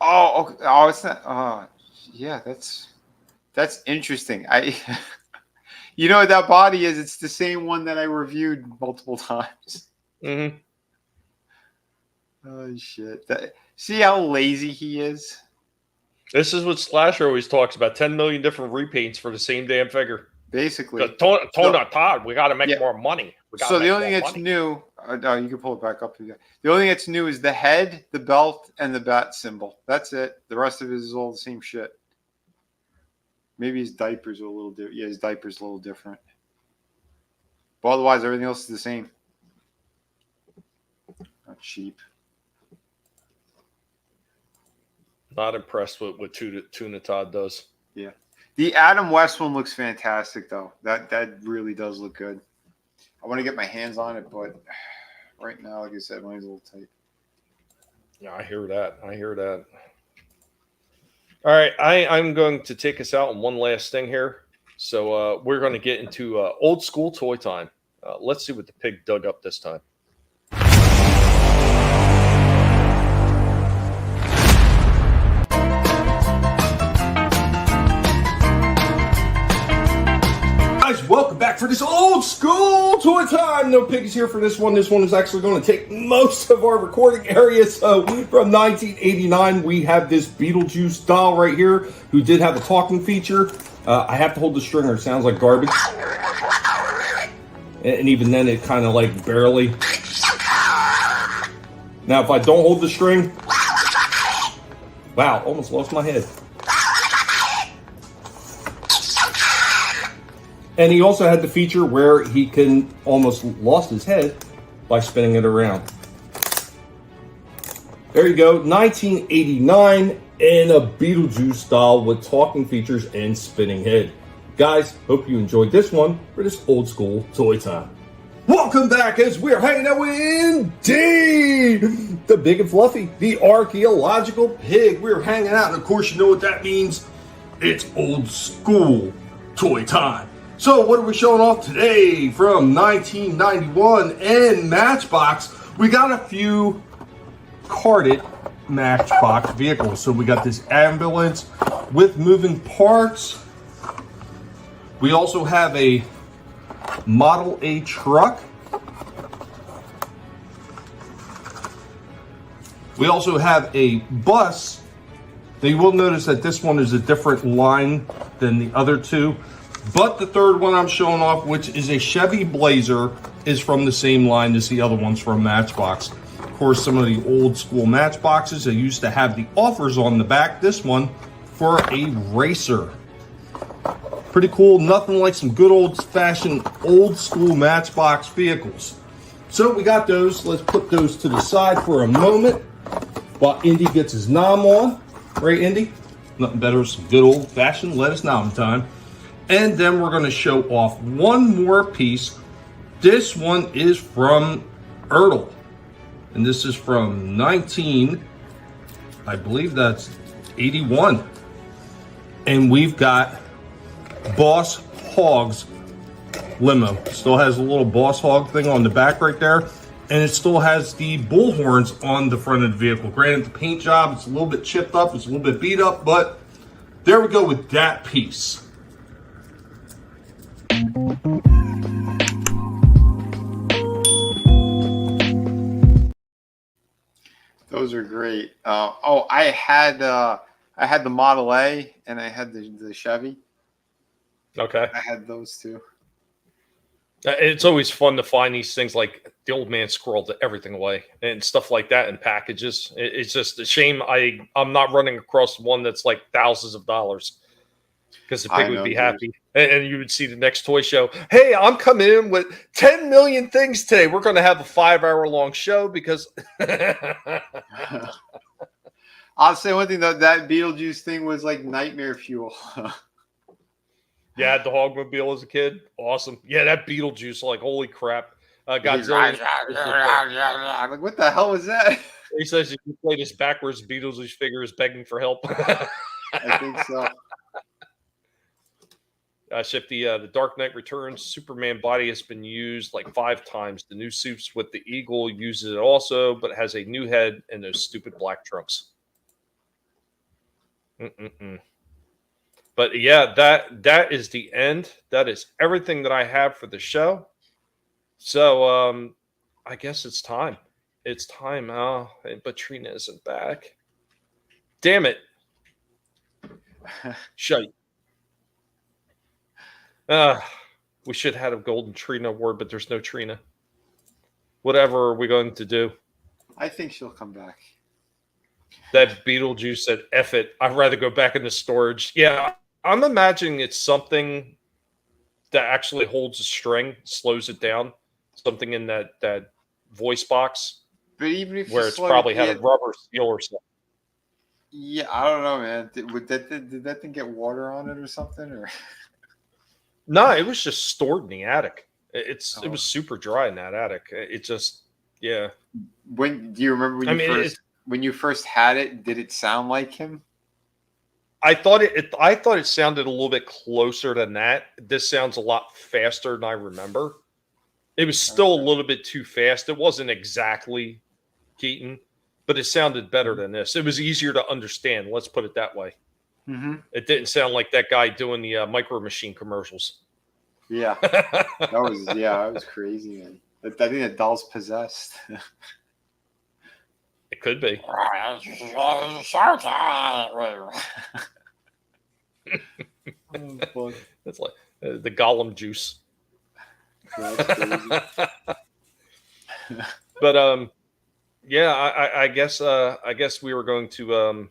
Speaker 3: Oh, okay. Oh, it's not. Yeah, that's interesting. You know what that body is? It's the same one that I reviewed multiple times.
Speaker 2: Mm-hmm.
Speaker 3: Oh shit! See how lazy he is.
Speaker 2: This is what Slasher always talks about: 10 million different repaints for the same damn figure.
Speaker 3: Basically,
Speaker 2: Todd, we got to make more money.
Speaker 3: So the only thing that's new, you can pull it back up. The only thing that's new is the head, the belt, and the bat symbol. That's it. The rest of it is all the same shit. Maybe his diapers are a little different. Yeah, his diapers a little different. But otherwise, everything else is the same. Not cheap.
Speaker 2: Not impressed with what Tuna Todd does.
Speaker 3: Yeah. The Adam West one looks fantastic, though. That really does look good. I want to get my hands on it, but right now, like I said, mine's a little tight.
Speaker 2: Yeah, I hear that. All right, I'm going to take us out on one last thing here. So we're going to get into old school toy time. Let's see what the pig dug up this time.
Speaker 12: Guys, welcome back for this old school toy time. No Pig is here for this one. This one is actually going to take most of our recording area. So from 1989, we have this Beetlejuice doll right here who did have a talking feature. I have to hold the stringer. It sounds like garbage. And even then, it kind of like barely. Now, if I don't hold the string, wow, almost lost my head. And he also had the feature where he can almost lost his head by spinning it around. There you go, 1989. in a Beetlejuice style with talking features and spinning head. Guys, hope you enjoyed this one for this old school toy time. Welcome back as we're hanging out with Indy, the big and fluffy, the archaeological pig. We're hanging out, and of course you know what that means. It's old school toy time. So what are we showing off today from 1991 and Matchbox? We got a few carded Matchbox vehicles. So we got this ambulance with moving parts. We also have a Model A truck. We also have a bus. Now you will notice that this one is a different line than the other two. But the third one I'm showing off, which is a Chevy Blazer, is from the same line as the other ones from Matchbox. Of course, some of the old school Matchboxes, they used to have the offers on the back. This one for a racer. Pretty cool. Nothing like some good old-fashioned, old-school Matchbox vehicles. So we got those. Let's put those to the side for a moment while Indy gets his nom on. Right, Indy? Nothing better than some good old-fashioned lettuce nom time. And then we're going to show off one more piece. This one is from Ertl. And this is from I believe that's 81. And we've got Boss Hogg's limo. Still has a little Boss Hogg thing on the back right there, and it still has the bull horns on the front of the vehicle. Granted, the paint job, it's a little bit chipped up, it's a little bit beat up, but there we go with that piece.
Speaker 3: Those are great. I had the Model A and I had the Chevy.
Speaker 2: Okay.
Speaker 3: I had those two.
Speaker 2: It's always fun to find these things, like the old man squirreled everything away and stuff like that in packages. It's just a shame I'm not running across one that's like thousands of dollars, because the pig would be happy. And you would see the next toy show. Hey, I'm coming in with 10 million things today. We're going to have a 5-hour-long show because...
Speaker 3: I'll say one thing, though. That Beetlejuice thing was like nightmare fuel.
Speaker 2: Yeah, I had the Hogmobile as a kid. Awesome. Yeah, that Beetlejuice, like, holy crap. Godzilla.
Speaker 3: Like, what the hell was that?
Speaker 2: He says if you play this backwards, Beetlejuice figure is begging for help.
Speaker 3: I think so.
Speaker 2: Shift the Dark Knight Returns Superman body has been used like 5 times. The new suits with the eagle uses it also, but it has a new head and those stupid black trunks. But yeah, that is the end. That is everything that I have for the show. So I guess it's time. It's time. But Trina isn't back. Damn it. Shite. We should have had a golden Trina award, but there's no Trina. Whatever are we going to do?
Speaker 3: I think she'll come back.
Speaker 2: That Beetlejuice said, F it. I'd rather go back into storage. Yeah, I'm imagining it's something that actually holds a string, slows it down. Something in that voice box.
Speaker 3: But even if
Speaker 2: where it's probably had a rubber seal or something.
Speaker 3: Yeah, I don't know, man. Did that thing get water on it or something? Or
Speaker 2: no, it was just stored in the attic. It was super dry in that attic. It just, yeah.
Speaker 3: Do you remember when you first had it? Did it sound like him?
Speaker 2: I thought it sounded a little bit closer than that. This sounds a lot faster than I remember. It was still a little bit too fast. It wasn't exactly Keaton, but it sounded better than this. It was easier to understand. Let's put it that way.
Speaker 3: Mm-hmm.
Speaker 2: It didn't sound like that guy doing the Micro Machine commercials.
Speaker 3: Yeah, that was crazy, man. I think that doll's possessed.
Speaker 2: It could be. That's like the Gollum juice. But yeah, I guess we were going to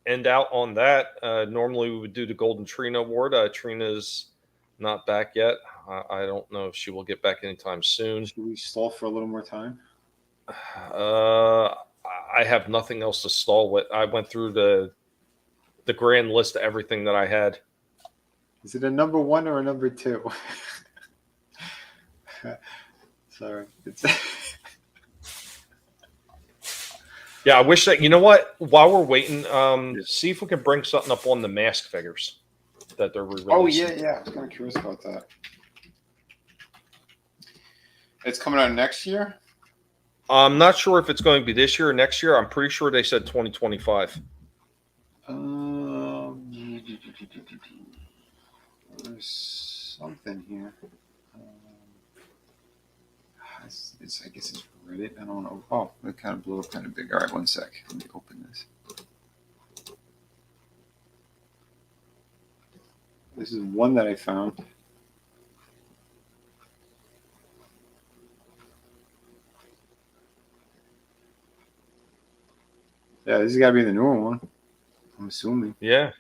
Speaker 2: end out on that. Normally we would do the Golden Trina Award. Trina's not back yet. I don't know if she will get back anytime soon.
Speaker 3: Should we stall for a little more time?
Speaker 2: I have nothing else to stall with. I went through the grand list of everything that I had.
Speaker 3: Is it a number 1 or a number 2? Sorry. It's
Speaker 2: Yeah, I wish that, you know what? While we're waiting, see if we can bring something up on the mask figures that they're re-releasing.
Speaker 3: Oh, yeah. I was kind of curious about that. It's coming out next year?
Speaker 2: I'm not sure if it's going to be this year or next year. I'm pretty sure they said 2025.
Speaker 3: There's something here. I guess it's Reddit. I don't know. Oh, it kind of blew up kind of big. All right, 1 sec. Let me open this. This is one that I found. Yeah, this has got to be the newer one. I'm assuming.
Speaker 2: Yeah.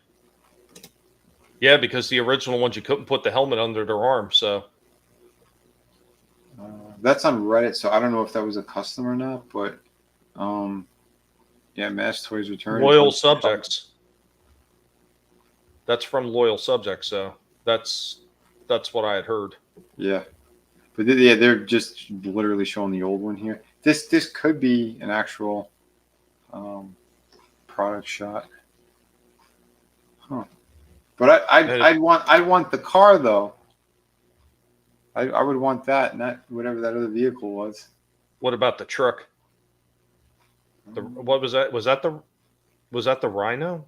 Speaker 2: Yeah, because the original ones, you couldn't put the helmet under their arm, so.
Speaker 3: That's on Reddit, so I don't know if that was a custom or not, but yeah, Mass Toys Return.
Speaker 2: Loyal Subjects. That's from Loyal Subjects, so that's what I had heard.
Speaker 3: Yeah. But yeah, they're just literally showing the old one here. This could be an actual product shot. Huh. But I'd want the car though. I would want that, not whatever that other vehicle was.
Speaker 2: What about the truck? What was that? Was that the Rhino?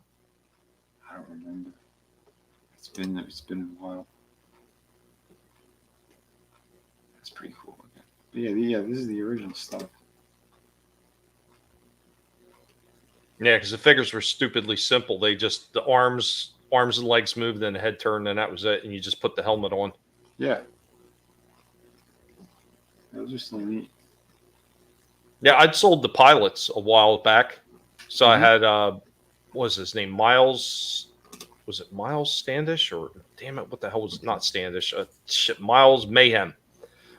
Speaker 3: I don't remember. It's been a while. That's pretty cool. Yeah, this is the original stuff.
Speaker 2: Yeah, because the figures were stupidly simple. They just the arms and legs moved, then the head turned, and that was it. And you just put the helmet on.
Speaker 3: Yeah. Those are still neat.
Speaker 2: Yeah, I'd sold the pilots a while back. So I had what was his name? Miles. Was it Miles Standish or damn it, what the hell was not Standish? Miles Mayhem.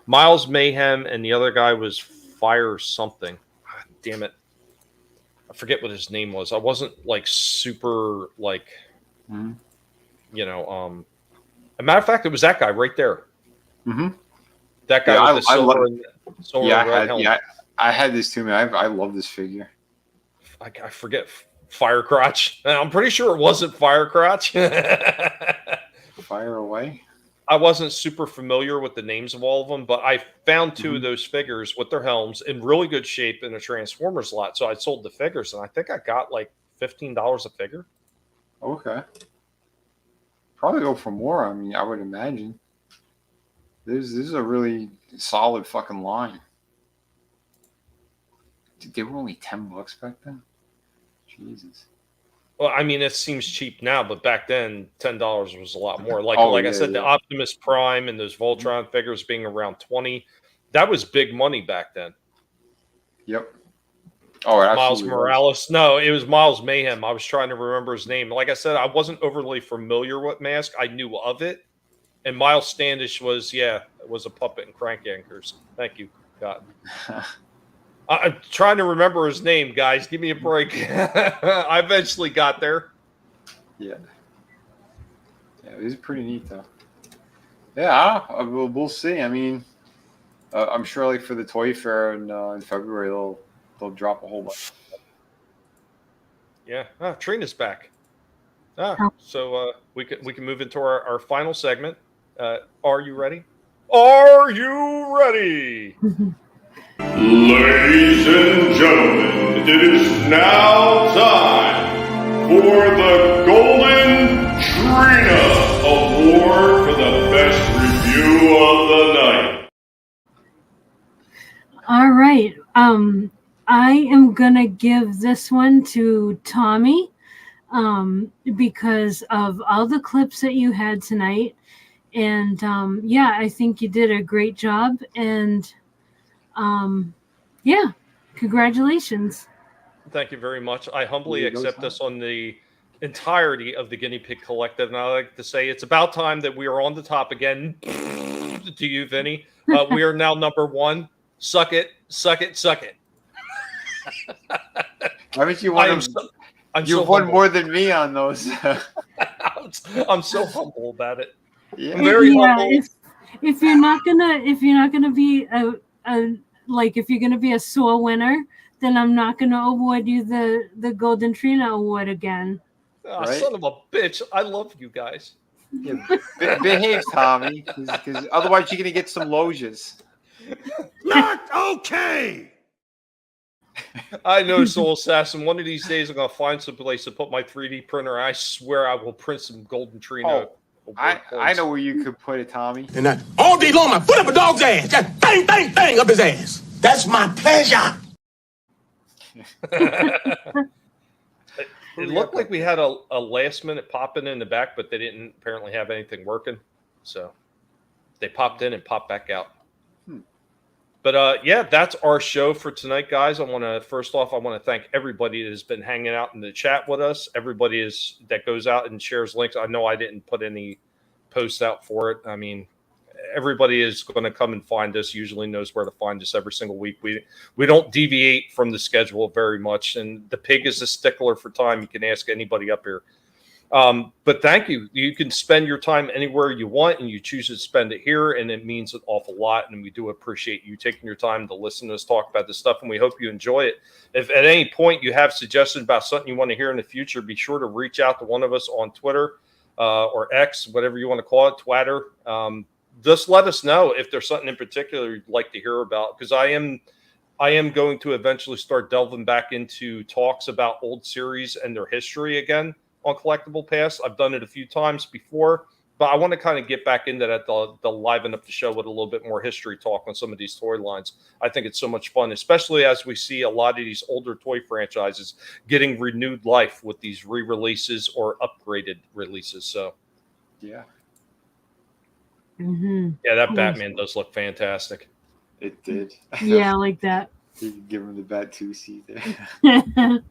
Speaker 2: Miles Mayhem, and the other guy was Fire something. God damn it. I forget what his name was. I wasn't like super like you know, a matter of fact, it was that guy right there. That guy with the silver and red helmet.
Speaker 3: Yeah, I had this too, man. I love this figure.
Speaker 2: I forget Fire Crotch. I'm pretty sure it wasn't Fire Crotch.
Speaker 3: Fire away.
Speaker 2: I wasn't super familiar with the names of all of them, but I found two of those figures with their helms in really good shape in a Transformers lot. So I sold the figures, and I think I got like $15 a figure.
Speaker 3: Okay. Probably go for more. I mean, I would imagine. This is a really solid fucking line. Dude, they were only $10 back then. Jesus.
Speaker 2: Well, I mean, it seems cheap now, but back then, $10 was a lot more. Like I said, the Optimus Prime and those Voltron figures being around $20, that was big money back then.
Speaker 3: Yep. Oh, it
Speaker 2: Miles Morales. No, it was Miles Mayhem. I was trying to remember his name. Like I said, I wasn't overly familiar with Mask. I knew of it. And Miles Standish was a puppet and crank anchors. Thank you, God. I'm trying to remember his name, guys. Give me a break. I eventually got there.
Speaker 3: Yeah. Yeah, it was pretty neat, though. Yeah, we'll see. I mean, I'm sure, like for the Toy Fair in February, they'll drop a whole bunch.
Speaker 2: Yeah. Trina's back. So we can move into our final segment. Are you ready? Are you ready?
Speaker 10: Ladies and gentlemen, it is now time for the Golden Trina Award for the best review of the night.
Speaker 4: All right. I am going to give this one to Tommy because of all the clips that you had tonight. And yeah, I think you did a great job. And yeah, congratulations.
Speaker 2: Thank you very much. I humbly accept this on the entirety of the Guinea Pig Collective. And I like to say it's about time that we are on the top again. To you, Vinnie. We are now number one. Suck it, suck it, suck it.
Speaker 3: Haven't you won? You've won more than me on those.
Speaker 2: I'm so humble about it.
Speaker 3: Yeah.
Speaker 2: I'm very humble.
Speaker 4: If you're not gonna be if you're gonna be a sore winner, then I'm not gonna award you the Golden Trina Award again.
Speaker 2: Oh, right? Son of a bitch! I love you guys.
Speaker 3: Yeah, behave, Tommy, because otherwise you're gonna get some loges.
Speaker 13: Not okay.
Speaker 2: I know, Soul Assassin. One of these days, I'm gonna find some place to put my 3D printer. I swear, I will print some Golden Trina.
Speaker 3: Oh, I know where you could put it, Tommy.
Speaker 13: And all day long, I put up a dog's ass. Just bang, bang, bang up his ass. That's my pleasure.
Speaker 2: It looked like we had a last minute pop in the back, but they didn't apparently have anything working. So they popped in and popped back out. But yeah, that's our show for tonight, guys. I want to thank everybody that has been hanging out in the chat with us. Everybody that goes out and shares links. I know I didn't put any posts out for it. I mean, everybody is going to come and find us, usually knows where to find us every single week. We don't deviate from the schedule very much, and the pig is a stickler for time. You can ask anybody up here. But thank you. You can spend your time anywhere you want, and you choose to spend it here, and it means an awful lot, and we do appreciate you taking your time to listen to us talk about this stuff, and we hope you enjoy it. If at any point you have suggestions about something you want to hear in the future, be sure to reach out to one of us on Twitter or X, whatever you want to call it, Twitter. Just let us know if there's something in particular you'd like to hear about, because I am going to eventually start delving back into talks about old series and their history again on Collectable Past. I've done it a few times before, but I want to kind of get back into that, the liven up the show with a little bit more history talk on some of these toy lines. I think it's so much fun, especially as we see a lot of these older toy franchises getting renewed life with these re-releases or upgraded releases. So,
Speaker 3: yeah.
Speaker 4: Mm-hmm.
Speaker 2: Yeah, that Batman does look fantastic.
Speaker 3: It did.
Speaker 4: Yeah, I like that.
Speaker 3: You can give him the bad 2C there.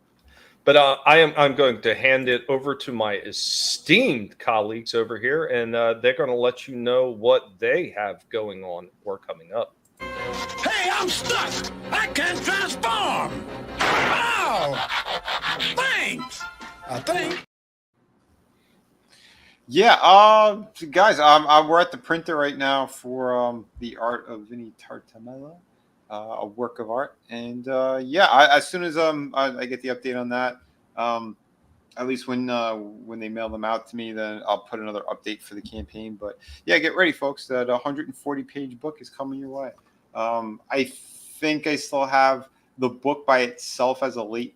Speaker 2: But I'm going to hand it over to my esteemed colleagues over here, and they're going to let you know what they have going on or coming up.
Speaker 13: Hey, I'm stuck. I can't transform. Oh, thanks. I think.
Speaker 3: Yeah, guys, we're at the printer right now for the art of Vinnieart, a work of art, and as soon as I get the update on that, at least when they mail them out to me, then I'll put another update for the campaign. But yeah, get ready, folks. That 140-page book is coming your way. I think I still have the book by itself as a late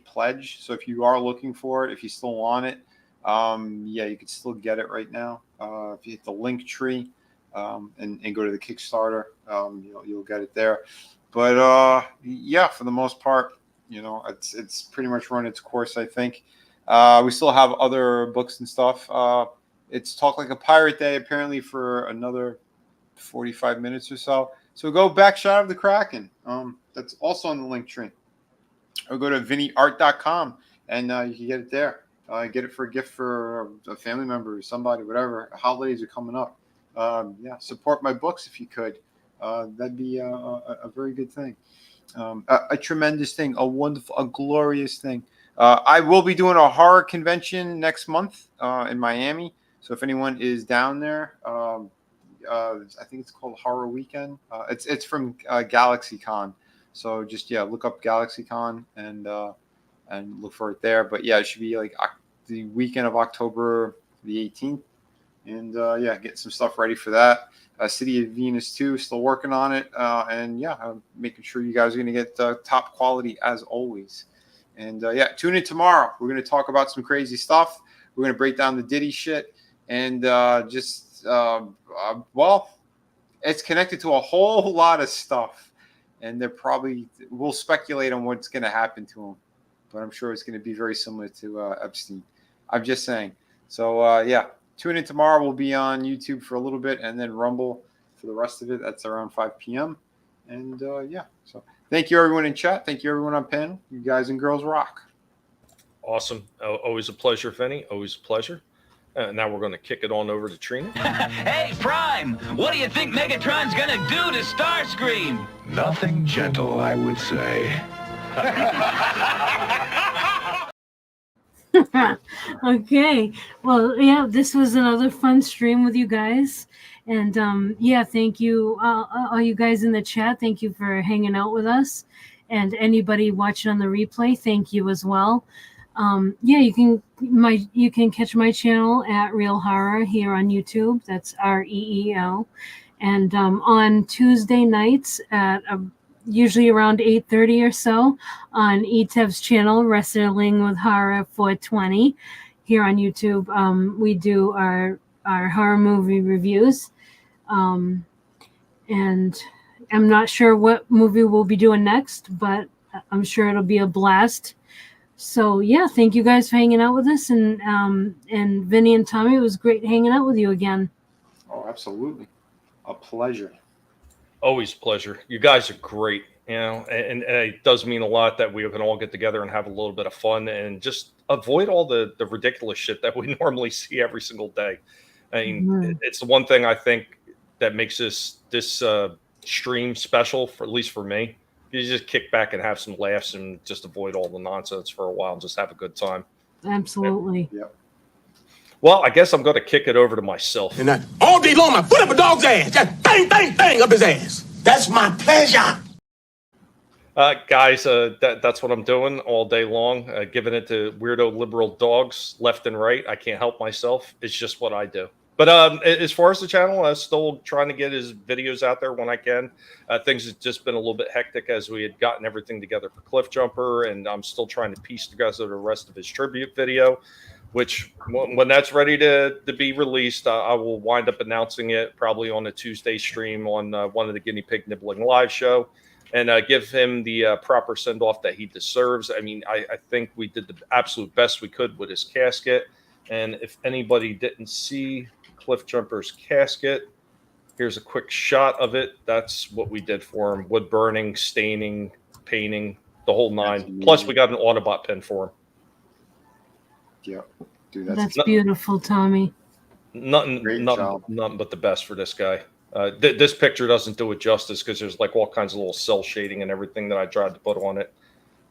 Speaker 3: pledge. So if you are looking for it, if you still want it. You can still get it right now. If you hit the link tree and go to the Kickstarter, you'll get it there. But for the most part, it's pretty much run its course, I think. We still have other books and stuff. It's Talk Like a Pirate Day, apparently, for another 45 minutes or so. So go back Shot of the Kraken. That's also on the link tree. Or go to Vinnieart.com and you can get it there. Get it for a gift for a family member or somebody, whatever. Holidays are coming up. Support my books if you could. That'd be a very good thing. A tremendous thing, a wonderful, a glorious thing. I will be doing a horror convention next month in Miami. So if anyone is down there, I think it's called Horror Weekend. It's from GalaxyCon. So just look up GalaxyCon and look for it there. But yeah, it should be like the weekend of October the 18th. And get some stuff ready for that. City of Venus too, still working on it. I'm making sure you guys are going to get top quality as always. And tune in tomorrow. We're going to talk about some crazy stuff. We're going to break down the Diddy shit. And it's connected to a whole lot of stuff. And we'll speculate on what's going to happen to him. But I'm sure it's going to be very similar to Epstein. I'm just saying. So, tune in tomorrow. We'll be on YouTube for a little bit and then Rumble for the rest of it. That's around 5 p.m. And, so thank you, everyone in chat. Thank you, everyone on panel. You guys and girls rock.
Speaker 2: Awesome. Always a pleasure, Vinnie. Always a pleasure. Now we're going to kick it on over to Trina.
Speaker 5: Hey, Prime, what do you think Megatron's going to do to Starscream?
Speaker 15: Nothing gentle, I would say.
Speaker 4: Okay. Well, yeah, this was another fun stream with you guys. And yeah, thank you, all you guys in the chat. Thank you for hanging out with us. And anybody watching on the replay, thank you as well. Yeah, you can catch my channel at Real Horror here on YouTube. That's REEL. And on Tuesday nights at usually around 8:30 or so on Etev's channel, Wrestling with Horror 420 here on YouTube. We do our horror movie reviews. And I'm not sure what movie we'll be doing next, but I'm sure it'll be a blast. So yeah, thank you guys for hanging out with us, and Vinnie and Tommy, it was great hanging out with you again.
Speaker 3: Oh, absolutely, a pleasure.
Speaker 2: Always a pleasure. You guys are great, you know, and it does mean a lot that we can all get together and have a little bit of fun and just avoid all the ridiculous shit that we normally see every single day. I mean, it's the one thing I think that makes this stream special, for at least for me. You just kick back and have some laughs and just avoid all the nonsense for a while and just have a good time.
Speaker 4: Absolutely.
Speaker 3: Yep.
Speaker 2: Well, I guess I'm going to kick it over to myself.
Speaker 13: And all day long, I put up a dog's ass. Just bang, bang, bang up his ass. That's my pleasure.
Speaker 2: Guys, that's what I'm doing all day long, giving it to weirdo liberal dogs left and right. I can't help myself. It's just what I do. But as far as the channel, I'm still trying to get his videos out there when I can. Things have just been a little bit hectic as we had gotten everything together for Cliff Jumper, and I'm still trying to piece together the rest of his tribute video, which when that's ready to be released, I will wind up announcing it probably on a Tuesday stream on one of the Guinea Pig Nibbling Live show, and give him the proper send-off that he deserves. I mean, I think we did the absolute best we could with his casket, and if anybody didn't see Cliff Jumper's casket, here's a quick shot of it. That's what we did for him: wood burning, staining, painting, the whole nine.
Speaker 3: Absolutely.
Speaker 2: Plus we got an Autobot pin for him.
Speaker 3: Yep. Dude,
Speaker 4: that's beautiful, Tommy.
Speaker 2: Nothing but the best for this guy. This picture doesn't do it justice because there's like all kinds of little cell shading and everything that I tried to put on it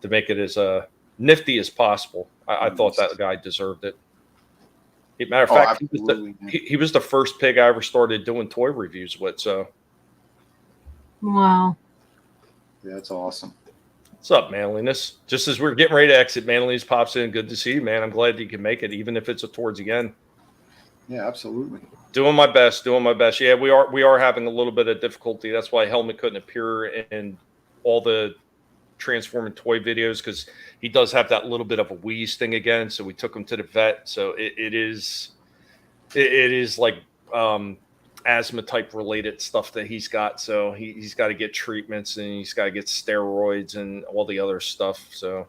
Speaker 2: to make it as nifty as possible. I thought that guy deserved it. Matter of fact, he was the first pig I ever started doing toy reviews with. So,
Speaker 4: wow,
Speaker 3: yeah, that's awesome.
Speaker 2: What's up, Manliness? Just as we're getting ready to exit, Manliness pops in. Good to see you, man. I'm glad you can make it, even if it's towards the end.
Speaker 3: Yeah, absolutely.
Speaker 2: Doing my best. Yeah, we are having a little bit of difficulty. That's why Helmet couldn't appear in all the Transforming toy videos, because he does have that little bit of a wheeze thing again. So we took him to the vet. So it is like asthma type related stuff that he's got. So he's got to get treatments, and he's got to get steroids and all the other stuff. So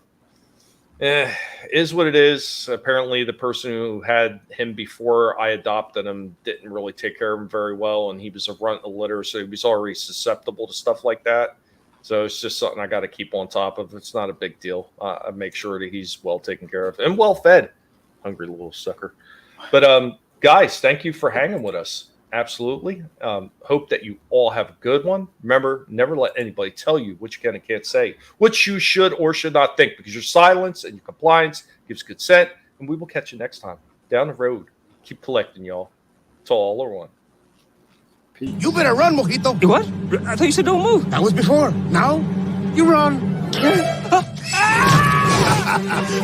Speaker 2: is what it is. Apparently the person who had him before I adopted him didn't really take care of him very well, and he was a runt of litter, so he was already susceptible to stuff like that. So it's just something I got to keep on top of. It's not a big deal. I make sure that he's well taken care of and well fed. Hungry little sucker. But guys, thank you for hanging with us. Absolutely. Hope that you all have a good one. Remember, never let anybody tell you what you can and can't say, what you should or should not think, because your silence and your compliance gives consent. And we will catch you next time down the road. Keep collecting, y'all. It's all or one.
Speaker 13: Peace. You better run, Mojito.
Speaker 5: You what? I thought you said don't move.
Speaker 13: That was before. Now, you run.